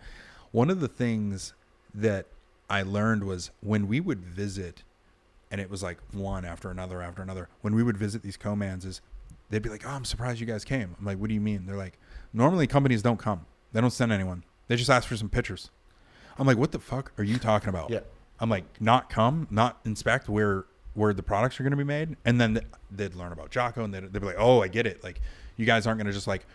One of the things that I learned was when we would visit, and it was like one after another, when we would visit these co-mans, is they'd be like, oh, I'm surprised you guys came. I'm like, what do you mean? They're like, normally companies don't come. They don't send anyone. They just ask for some pictures. I'm like, what the fuck are you talking about? Yeah. I'm like, not come, not inspect where the products are going to be made. And then they'd learn about Jocko, and they'd be like, oh, I get it. Like, you guys aren't going to just like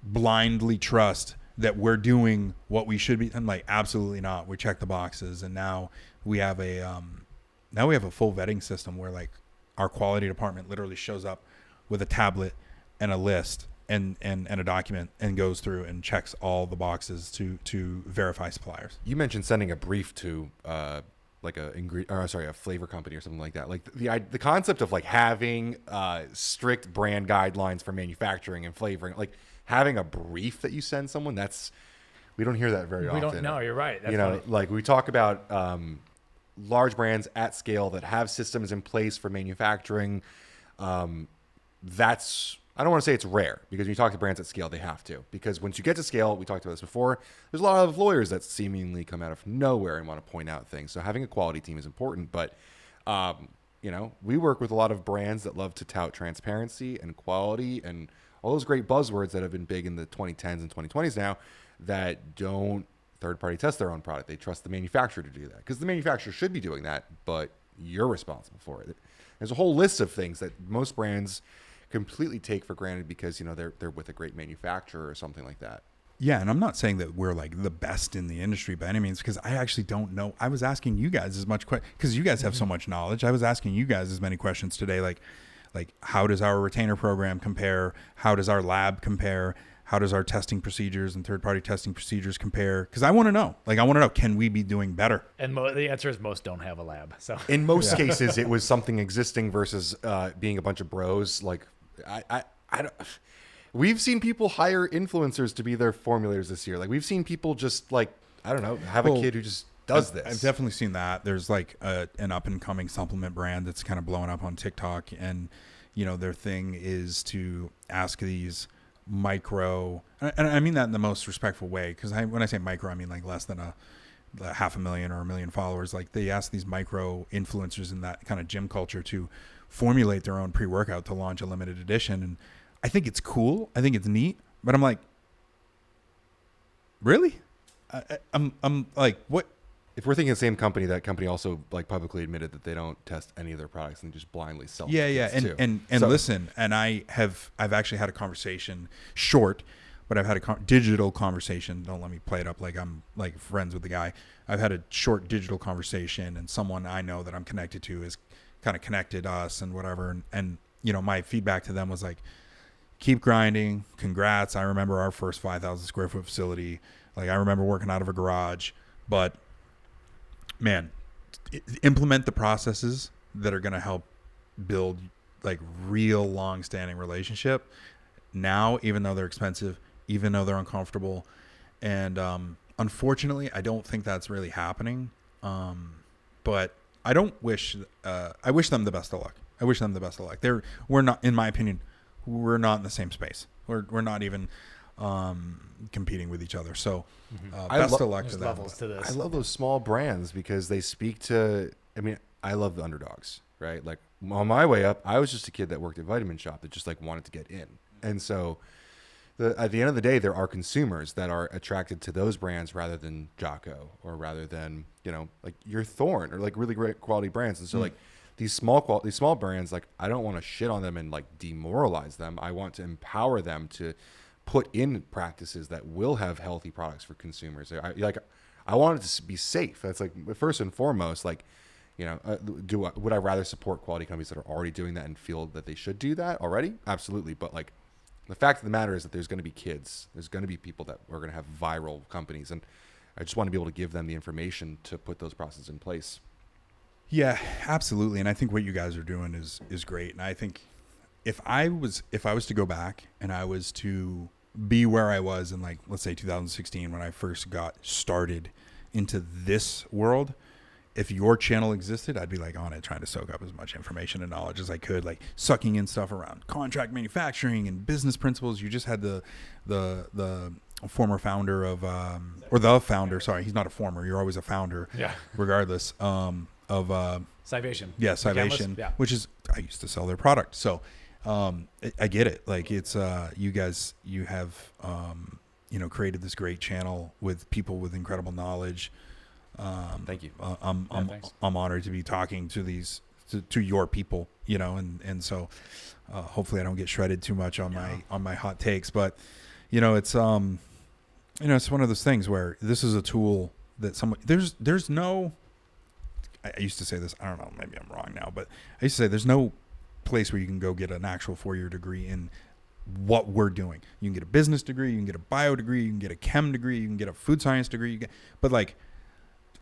blindly trust that we're doing what we should be. I'm like, absolutely not. We check the boxes. And now we have a full vetting system where like our quality department literally shows up with a tablet and a list and a document and goes through and checks all the boxes to verify suppliers. You mentioned sending a brief to like a flavor company or something like that. Like the concept of like having strict brand guidelines for manufacturing and flavoring, like having a brief that you send someone, we don't hear that very often. We don't know. You're right. That's funny. Funny. Like we talk about large brands at scale that have systems in place for manufacturing. I don't want to say it's rare, because when you talk to brands at scale, they have to. Because once you get to scale, we talked about this before, there's a lot of lawyers that seemingly come out of nowhere and want to point out things. So having a quality team is important. But, we work with a lot of brands that love to tout transparency and quality and all those great buzzwords that have been big in the 2010s and 2020s now, that don't third-party test their own product. They trust the manufacturer to do that, because the manufacturer should be doing that, but you're responsible for it. There's a whole list of things that most brands completely take for granted because they're with a great manufacturer or something like that. Yeah, and I'm not saying that we're like the best in the industry by any means, because I actually don't know. I was asking you guys as much because you guys have so much knowledge. I was asking you guys as many questions today, like how does our retainer program compare? How does our lab compare? How does our testing procedures and third-party testing procedures compare? Because I want to know. Like, I want to know, can we be doing better? And the answer is most don't have a lab. So in most cases, it was something existing versus being a bunch of bros. Like, I don't. We've seen people hire influencers to be their formulators this year. Like, we've seen people just like, I don't know, have a kid who just does this. I've definitely seen that. There's like an up and coming supplement brand that's kind of blowing up on TikTok, and their thing is to ask these micro, and I mean that in the most respectful way, because when I say micro, I mean like less than a 500,000 or 1 million followers. Like, they ask these micro influencers in that kind of gym culture to formulate their own pre-workout to launch a limited edition. And I think it's cool. I think it's neat, but I'm like, really? I'm like, what? If we're thinking the same company, that company also like publicly admitted that they don't test any of their products and just blindly sell. Yeah. And so, listen, and I've actually had a conversation, short, but I've had a digital conversation. Don't let me play it up like I'm like friends with the guy. I've had a short digital conversation, and someone I know that I'm connected to is kind of connected us and whatever. And my feedback to them was like, keep grinding. Congrats. I remember our first 5,000 square foot facility. Like, I remember working out of a garage, but man, implement the processes that are going to help build like real long-standing relationship now, even though they're expensive, even though they're uncomfortable. And unfortunately, I don't think that's really happening. But I don't wish, I wish them the best of luck. I wish them the best of luck. We're not, in my opinion, we're not in the same space. We're not even competing with each other. So best of luck to them. Levels to this. I love those small brands because they speak to, I love the underdogs, right? Like, on my way up, I was just a kid that worked at Vitamin Shop that just like wanted to get in. And so at the end of the day, there are consumers that are attracted to those brands rather than Jocko, or rather than, like your Thorn, or like really great quality brands. And so like these small brands, like, I don't want to shit on them and like demoralize them. I want to empower them to put in practices that will have healthy products for consumers. I want it to be safe. That's like first and foremost. Like, would I rather support quality companies that are already doing that and feel that they should do that already? Absolutely. But like, the fact of the matter is that there's going to be kids. There's going to be people that are going to have viral companies, and I just want to be able to give them the information to put those processes in place. Yeah, absolutely. And I think what you guys are doing is great. And I think if I was to go back and I was to be where I was in, like, let's say 2016, when I first got started into this world, if your channel existed, I'd be like on it, trying to soak up as much information and knowledge as I could, like sucking in stuff around contract manufacturing and business principles. You just had the a former founder of, or the founder. Sorry, he's not a former. You're always a founder. Yeah. Regardless. Of Civation. yeah, Civation, Yeah. which is I used to sell their product. So I get it. Like it's you guys, you have created this great channel with people with incredible knowledge. Thank you. I'm honored to be talking to these to your people, and so hopefully I don't get shredded too much on my hot takes, but it's it's one of those things where this is a tool that there's no, I used to say this, I don't know, maybe I'm wrong now, but I used to say there's no place where you can go get an actual 4-year degree in what we're doing. You can get a business degree, you can get a bio degree, you can get a chem degree, you can get a food science degree, but like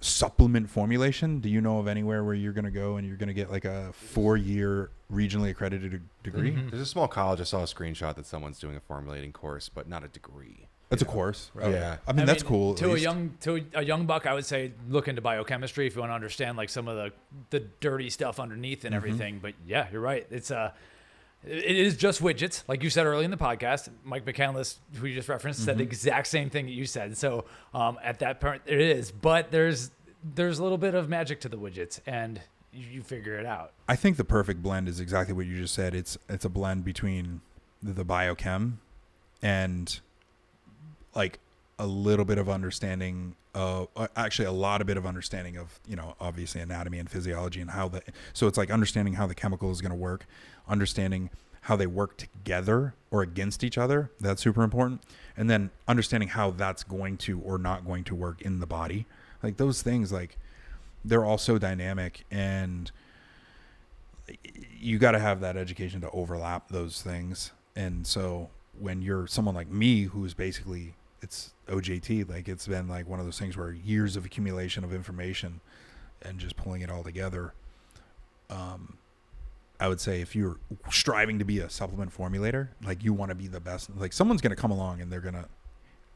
supplement formulation, do you know of anywhere where you're going to go and you're going to get like a 4-year regionally accredited degree? Mm-hmm. There's a small college. I saw a screenshot that someone's doing a formulating course, but not a degree. That's a course. Right. Yeah. I mean, that's cool. To a young buck, I would say look into biochemistry if you want to understand like some of the dirty stuff underneath and everything. But yeah, you're right. It is just widgets, like you said early in the podcast. Mike McCandless, who you just referenced, said the exact same thing that you said. So at that point, it is. But there's a little bit of magic to the widgets, and you figure it out. I think the perfect blend is exactly what you just said. It's a blend between the biochem and like a little bit of understanding of, actually a lot of bit of understanding of, obviously anatomy and physiology and so it's like understanding how the chemical is going to work, understanding how they work together or against each other. That's super important. And then understanding how that's going to or not going to work in the body. Like those things, like they're all so dynamic, and you got to have that education to overlap those things. And so when you're someone like me, who's basically, it's OJT, like it's been like one of those things where years of accumulation of information and just pulling it all together. I would say if you're striving to be a supplement formulator, like you want to be the best, like someone's going to come along and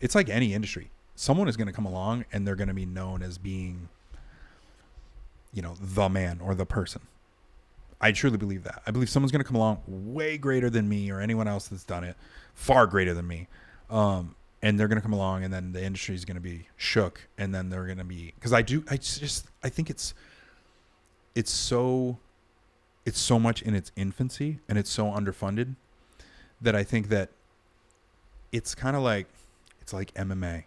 it's like any industry. Someone is going to come along and they're going to be known as being, the man or the person. I truly believe that. I believe someone's going to come along way greater than me or anyone else that's done it, far greater than me. And they're going to come along, and then the industry is going to be shook. And then they're going to be, because I think it's so much in its infancy and it's so underfunded that I think that it's kind of like, it's like MMA.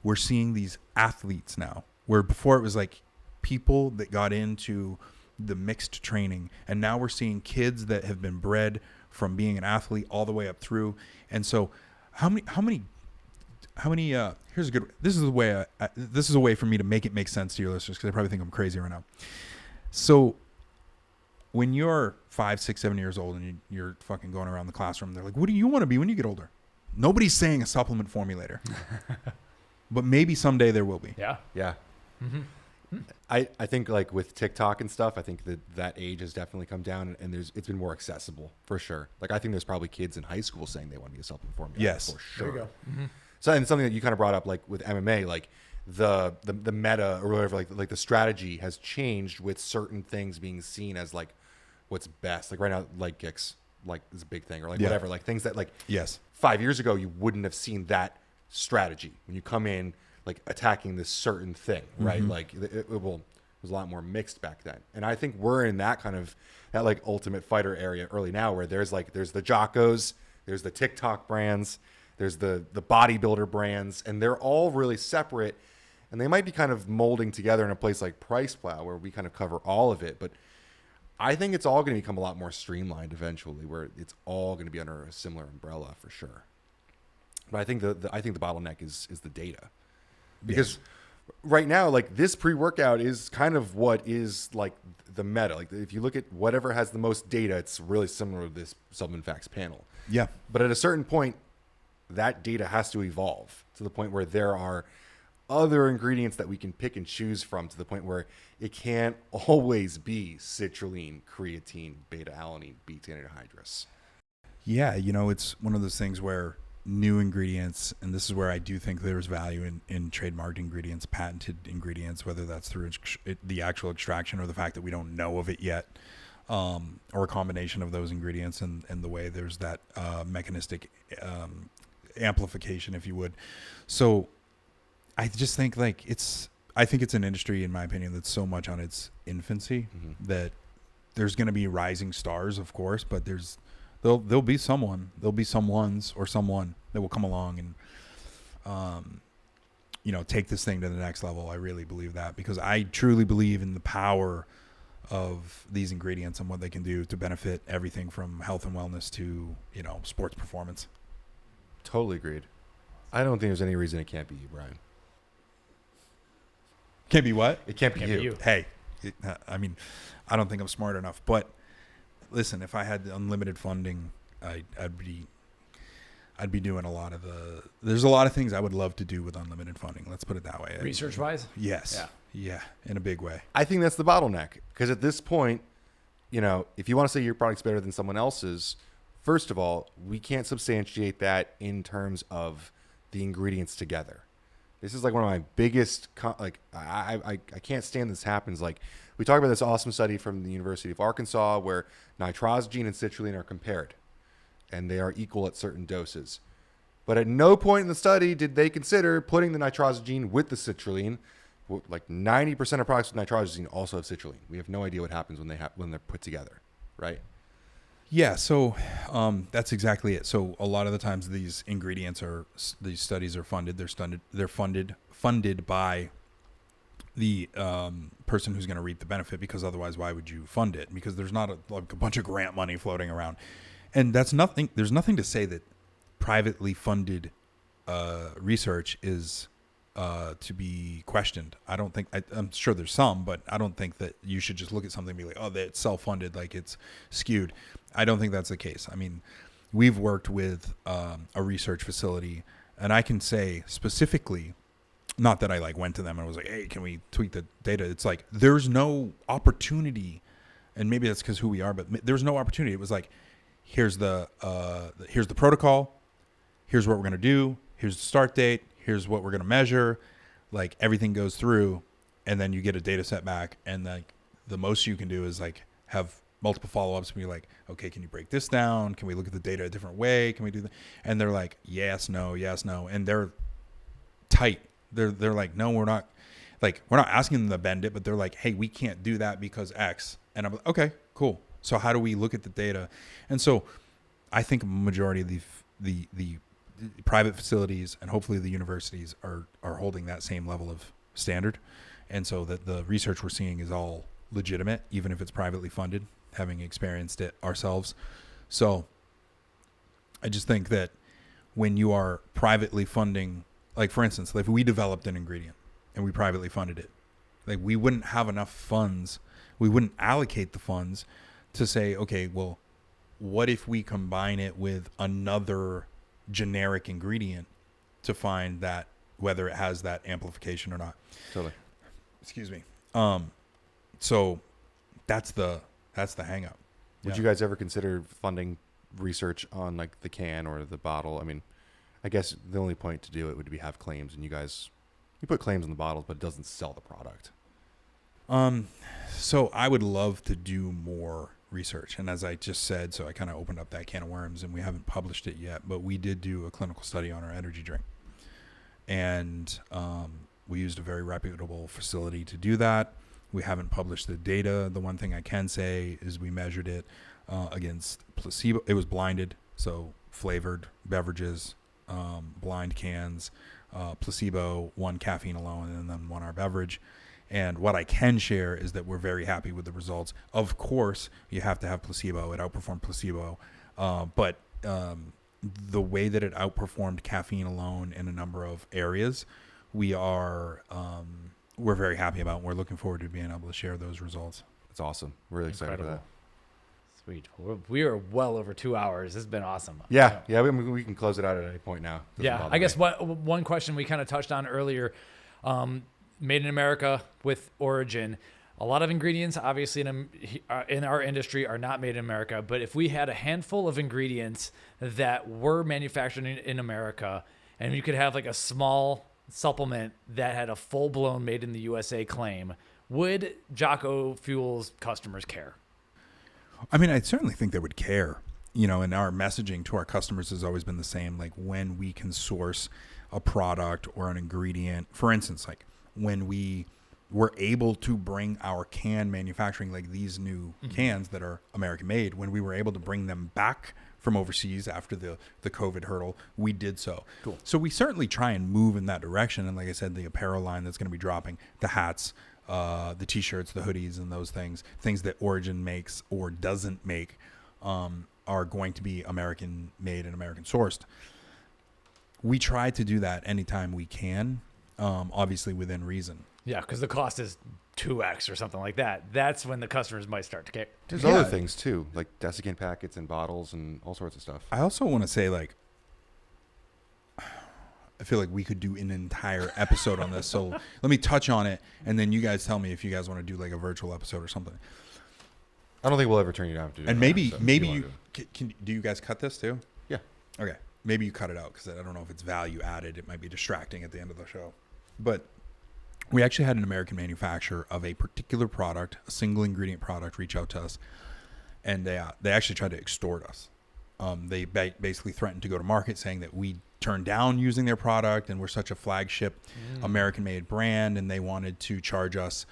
We're seeing these athletes now, where before it was like people that got into the mixed training, and now we're seeing kids that have been bred from being an athlete all the way up through. And so how many here's a good, this is a way for me to make it make sense to your listeners, because they probably think I'm crazy right now. So when you're 5, 6, 7 years old and you're fucking going around the classroom, they're like, what do you want to be when you get older? Nobody's saying a supplement formulator. But maybe someday there will be. Yeah. Yeah. Mm-hmm. I think like with TikTok and stuff, I think that age has definitely come down, and it's been more accessible for sure. Like I think there's probably kids in high school saying they want to be a supplement formulator. Yes. For sure. There you go. Mm-hmm. So, and something that you kind of brought up, like with MMA, like the meta or whatever, like the strategy has changed with certain things being seen as like what's best. Like right now, leg kicks, like is a big thing, or like whatever, like things that like 5 years ago you wouldn't have seen that strategy when you come in like attacking this certain thing, right? Mm-hmm. Like it was a lot more mixed back then, and I think we're in that kind of that like ultimate fighter area early now, where there's the Jockos, there's the TikTok brands, there's the bodybuilder brands, and they're all really separate, and they might be kind of molding together in a place like PricePlow where we kind of cover all of it. But I think it's all going to become a lot more streamlined eventually, where it's all going to be under a similar umbrella for sure. But I think the bottleneck is the data, because right now, like this pre-workout is kind of what is like the meta. Like if you look at whatever has the most data, it's really similar to this Supplement Facts panel. Yeah. But at a certain point, that data has to evolve to the point where there are other ingredients that we can pick and choose from, to the point where it can't always be citrulline, creatine, beta-alanine, beta-anhydrous. Yeah, it's one of those things where new ingredients, and this is where I do think there's value in trademarked ingredients, patented ingredients, whether that's through the actual extraction or the fact that we don't know of it yet, or a combination of those ingredients, and the way there's that mechanistic amplification, if you would. So I just think like I think it's an industry, in my opinion, that's so much on its infancy that there's going to be rising stars, of course, but there'll be someones or someone that will come along and, take this thing to the next level. I really believe that, because I truly believe in the power of these ingredients and what they can do to benefit everything from health and wellness to, sports performance. Totally agreed. I don't think there's any reason it can't be you, Brian. Can't be what? It can't be you. Hey, I don't think I'm smart enough. But listen, if I had unlimited funding, I'd be doing a lot of there's a lot of things I would love to do with unlimited funding. Let's put it that way. Research-wise? Yes. Yeah, in a big way. I think that's the bottleneck, because at this point, if you want to say your product's better than someone else's, first of all, we can't substantiate that in terms of the ingredients together. This is like one of my biggest, I can't stand this happens. Like, we talk about this awesome study from the University of Arkansas where nitrosogene and citrulline are compared, and they are equal at certain doses. But at no point in the study did they consider putting the nitrosogene with the citrulline. Like 90% of products with nitrosogene also have citrulline. We have no idea what happens when they're put together, right? Yeah, so that's exactly it. So a lot of the times these studies are funded. They're funded by the person who's going to reap the benefit, because otherwise, why would you fund it? Because there's not a bunch of grant money floating around, and that's nothing. There's nothing to say that privately funded research is to be questioned. I don't think, I'm sure there's some, but I don't think that you should just look at something and be like, oh, that's self-funded, like it's skewed. I don't think that's the case. I mean, we've worked with a research facility, and I can say specifically, not that I went to them and was like, hey, can we tweak the data? It's like, there's no opportunity, and maybe that's because who we are, but there's no opportunity. It was like, here's the protocol, here's what we're going to do, here's the start date, here's what we're going to measure, like everything goes through, and then you get a data set back, and like the most you can do is like have multiple follow-ups and be like, okay, can you break this down? Can we look at the data a different way? Can we do that? And they're like, yes, no. And they're tight. They're like, no, we're not asking them to bend it, but they're like, hey, we can't do that because X. And I'm like, okay, cool. So how do we look at the data? And so I think a majority of the private facilities and hopefully the universities are holding that same level of standard. And so that the research we're seeing is all legitimate, even if it's privately funded, having experienced it ourselves. So I just think that when you are privately funding, like for instance, if we developed an ingredient and we privately funded it, like we wouldn't have enough funds, we wouldn't allocate the funds to say, okay, well, what if we combine it with another generic ingredient to find that whether it has that amplification or not. Totally. Excuse me. So that's the hang up. Would you guys ever consider funding research on like the can or the bottle? I mean, I guess the only point to do it would be have claims, and you put claims on the bottles, but it doesn't sell the product. So I would love to do more research. And as I just said, so I kind of opened up that can of worms, and we haven't published it yet, but we did do a clinical study on our energy drink. And we used a very reputable facility to do that. We haven't published the data. The one thing I can say is we measured it against placebo. It was blinded, so flavored beverages, blind cans, placebo, one caffeine alone, and then one our beverage. And what I can share is that we're very happy with the results. Of course, you have to have placebo. It outperformed placebo. But the way that it outperformed caffeine alone in a number of areas, we're very happy about, and we're looking forward to being able to share those results. That's awesome. Really excited for that. Sweet. We are well over 2 hours. This has been awesome. Yeah. We can close it out at any point now. I guess one question we kind of touched on earlier, made in America with origin. A lot of ingredients, obviously, in our industry are not made in America. But if we had a handful of ingredients that were manufactured in America, and you could have like a small supplement that had a full-blown made in the USA claim, would Jocko Fuel's customers care? I mean, I certainly think they would care. and our messaging to our customers has always been the same. Like when we can source a product or an ingredient, for instance, like when we were able to bring our can manufacturing, like these new cans that are American made, when we were able to bring them back from overseas after the COVID hurdle, we did so. Cool. So we certainly try and move in that direction. And like I said, the apparel line that's going to be dropping, the hats, the t-shirts, the hoodies, and those things that Origin makes or doesn't make, are going to be American made and American sourced. We try to do that anytime we can, obviously within reason. Yeah, because the cost is 2x or something like that. That's when the customers might start to care. There's other things too, like desiccant packets and bottles and all sorts of stuff. I also want to say, like, I feel like we could do an entire episode on this. So let me touch on it, and then you guys tell me if you guys want to do like a virtual episode or something. I don't think we'll ever turn you down to do And that, maybe so you can. Do you guys cut this too? Yeah. Okay. Maybe you cut it out because I don't know if it's value added. It might be distracting at the end of the show. But we actually had an American manufacturer of a particular product, a single ingredient product, reach out to us, and they actually tried to extort us. They basically threatened to go to market, saying that we turned down using their product and we're such a flagship American-made brand, and they wanted to charge us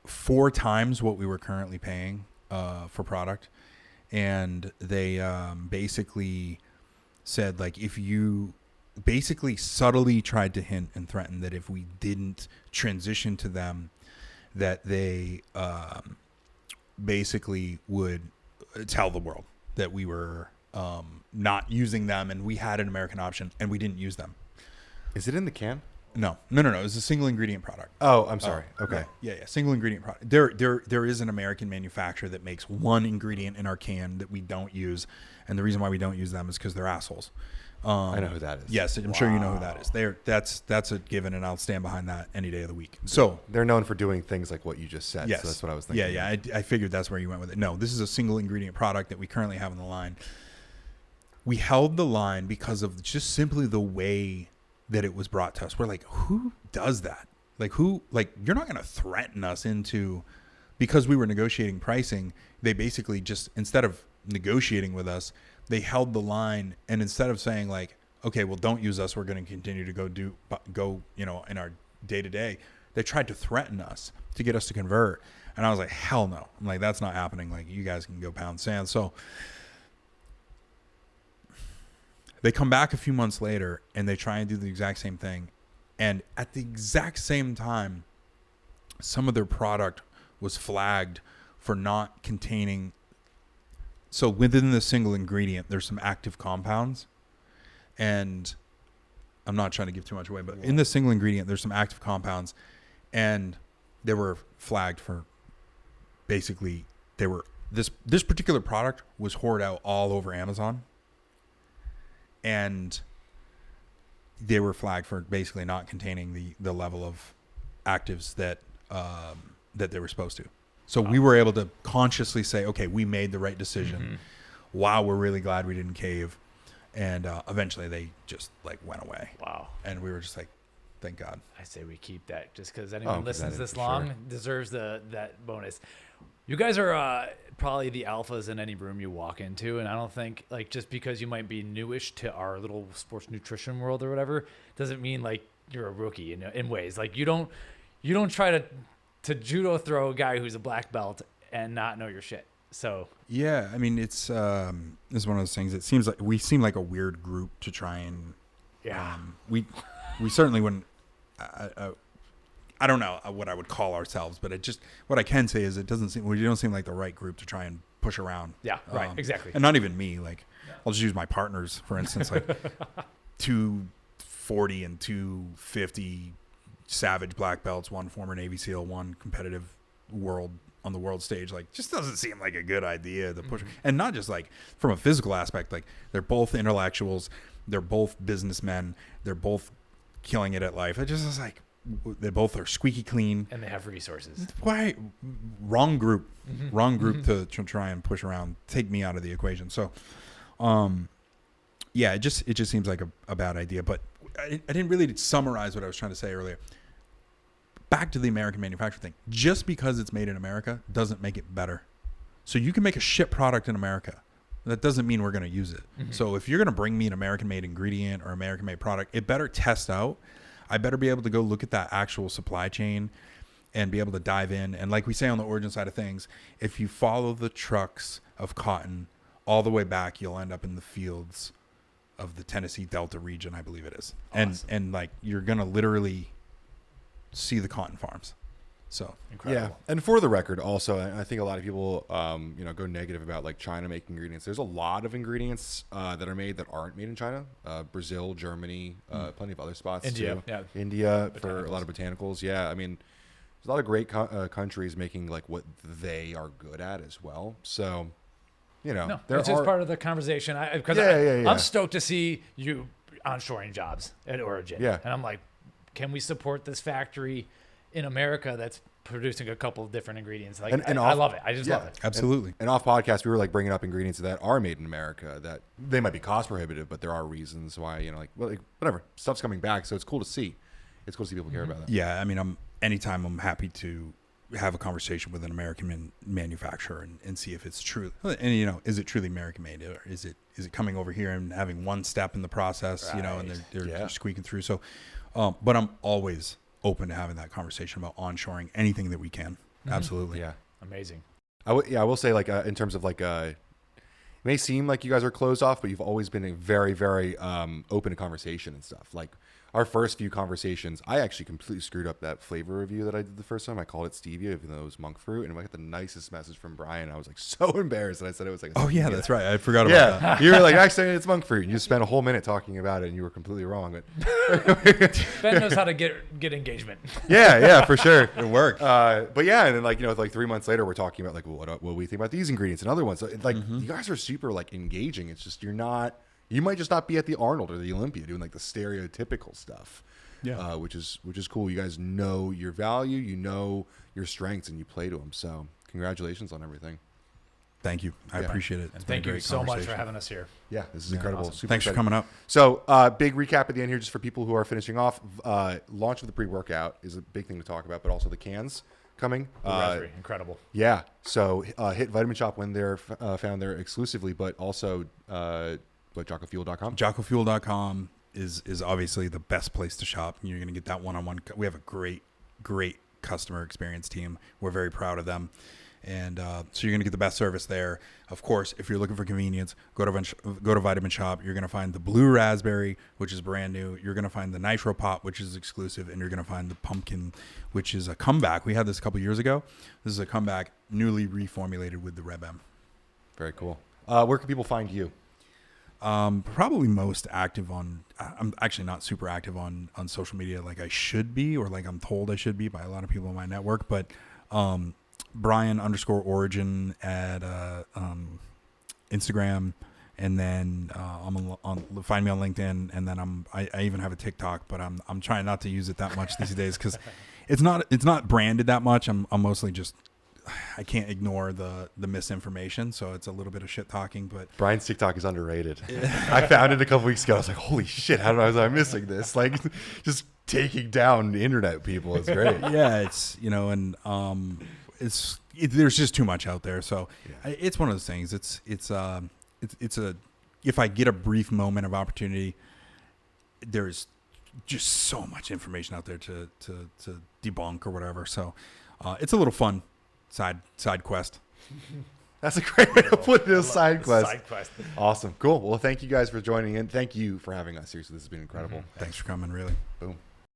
4 times what we were currently paying for product. And they basically said, like, if you basically subtly tried to hint and threaten that if we didn't transition to them, that they basically would tell the world that we were not using them and we had an American option and we didn't use them. Is it in the can? No. It's a single ingredient product. Oh, I'm sorry. Okay. Yeah. Single ingredient product. There is an American manufacturer that makes one ingredient in our can that we don't use. And the reason why we don't use them is because they're assholes. I know who that is. Yes, I'm sure you know who that is. That's a given, and I'll stand behind that any day of the week. So they're known for doing things like what you just said. yes, So that's what I was thinking. Yeah. I figured that's where you went with it. No, this is a single ingredient product that we currently have on the line. We held the line because of just simply the way that it was brought to us. We're like, who does that? Like, you're not going to threaten us into, because we were negotiating pricing. They basically just, instead of negotiating with us, they held the line, and instead of saying like, okay, well, don't use us, we're going to continue to go, in our day to day, they tried to threaten us to get us to convert. And I was like, hell no. I'm like, that's not happening. Like, you guys can go pound sand. So they come back a few months later and they try and do the exact same thing. And at the exact same time, some of their product was flagged for not containing. So within the single ingredient, there's some active compounds, and I'm not trying to give too much away, but in the single ingredient, there's some active compounds, and they were flagged for basically this particular product was hoarded out all over Amazon, and they were flagged for basically not containing the level of actives that they were supposed to. So we were able to consciously say, okay, we made the right decision. Mm-hmm. Wow, we're really glad we didn't cave. And eventually they just like went away. Wow. And we were just like, thank God. I say we keep that just because anyone listens this for long sure. deserves that bonus. You guys are probably the alphas in any room you walk into. And I don't think like just because you might be newish to our little sports nutrition world or whatever, doesn't mean like you're a rookie in ways. Like you don't try to judo throw a guy who's a black belt and not know your shit. So yeah, I mean it's one of those things. It seems like we seem like a weird group to try and we certainly wouldn't. I don't know what I would call ourselves, but what I can say is we don't seem like the right group to try and push around. Yeah, right, exactly. And not even me. Like I'll just use my partners for instance, like 240 and 250. Savage black belts, one former Navy SEAL, one competitive on the world stage, like just doesn't seem like a good idea to push. And not just like from a physical aspect, like they're both intellectuals, they're both businessmen, they're both killing it at life. It just is like they both are squeaky clean and they have resources. Why wrong group to try and push around, take me out of the equation. So yeah, it just seems like a bad idea. But I didn't really summarize what I was trying to say earlier. Back to the American manufacturing thing. Just because it's made in America doesn't make it better. So you can make a shit product in America, that doesn't mean we're going to use it. So if you're going to bring me an American-made ingredient or American-made product, it better test out. I better be able to go look at that actual supply chain and be able to dive in. And like we say on the origin side of things, if you follow the trucks of cotton all the way back, you'll end up in the fields of the Tennessee Delta region, I believe it is. Awesome. And like you're going to literally see the cotton farms. So Incredible. Yeah, and for the record, also, I think a lot of people, go negative about like China making ingredients. There's a lot of ingredients that are made that aren't made in China. Brazil, Germany, plenty of other spots India, too. yeah. India for a lot of botanicals. Yeah, I mean, there's a lot of great countries making like what they are good at as well. So, No, there it's just part of the conversation. Because Yeah. I'm stoked to see you onshoring jobs at Origin. Yeah. And I'm like, can we support this factory in America that's producing a couple of different ingredients? Like, I love it. I just love it. absolutely. And off podcast, we were like bringing up ingredients that are made in America that they might be cost prohibitive, but there are reasons why, whatever, stuff's coming back. So it's cool to see. It's cool to see people care about that. Yeah, I mean, anytime I'm happy to have a conversation with an American manufacturer and see if it's true. And is it truly American made, or is it coming over here and having one step in the process, and they're squeaking through. So, but I'm always open to having that conversation about onshoring anything that we can. Absolutely. Yeah. Amazing. I will say, like, in terms of like, it may seem like you guys are closed off, but you've always been a very, very open to conversation and stuff. Like our first few conversations, I actually completely screwed up that flavor review that I did the first time. I called it stevia, even though it was monk fruit, and I got the nicest message from Brian. I was like so embarrassed, and I said it was like, That's right. I forgot about that. You were like, actually, it's monk fruit. And you spent a whole minute talking about it, and you were completely wrong. But Ben knows how to get engagement. yeah, for sure. It worked. But yeah, and then like 3 months later, we're talking about like what we think about these ingredients and other ones. So you guys are super like engaging. It's just you might just not be at the Arnold or the Olympia doing like the stereotypical stuff. Yeah. Which is cool. You guys know your value, you know your strengths, and you play to them. So congratulations on everything. Thank you. I appreciate it. And thank you so much for having us here. Yeah, this is incredible. Awesome. Super Thanks for exciting. coming up. So, big recap at the end here, just for people who are finishing off. Launch of the pre-workout is a big thing to talk about, but also the cans coming. Blue raspberry, incredible. Yeah. So, hit Vitamin Shop when they're found there exclusively, but also JockoFuel.com. JockoFuel.com is obviously the best place to shop. You're going to get that one-on-one. We have a great customer experience team. We're very proud of them. And so you're going to get the best service there. Of course, if you're looking for convenience, go to Vitamin Shop. You're going to find the blue raspberry, which is brand new. You're going to find the nitro pop, which is exclusive. And you're going to find the pumpkin, which is a comeback. We had this a couple years ago. This is a comeback, newly reformulated with the Reb M. Very cool. Where can people find you? Probably most active on, I'm actually not super active on social media like I should be, or like I'm told I should be by a lot of people in my network, but Brian_origin at Instagram, and then find me on LinkedIn, and then I even have a TikTok, but I'm trying not to use it that much these days because it's not branded that much. I'm mostly just, I can't ignore the misinformation, so it's a little bit of shit talking. But Brian's TikTok is underrated. I found it a couple weeks ago. I was like, holy shit, how was I missing this? Like, just taking down the internet people is great. Yeah, it's, and there's just too much out there. So it's one of those things. It's if I get a brief moment of opportunity, there's just so much information out there to debunk or whatever. So it's a little fun side quest. That's a great way to put it, a side quest. Side quest. Awesome. Cool. Well, thank you guys for joining in. Thank you for having us here. So this has been incredible. Thanks for coming, really. Boom.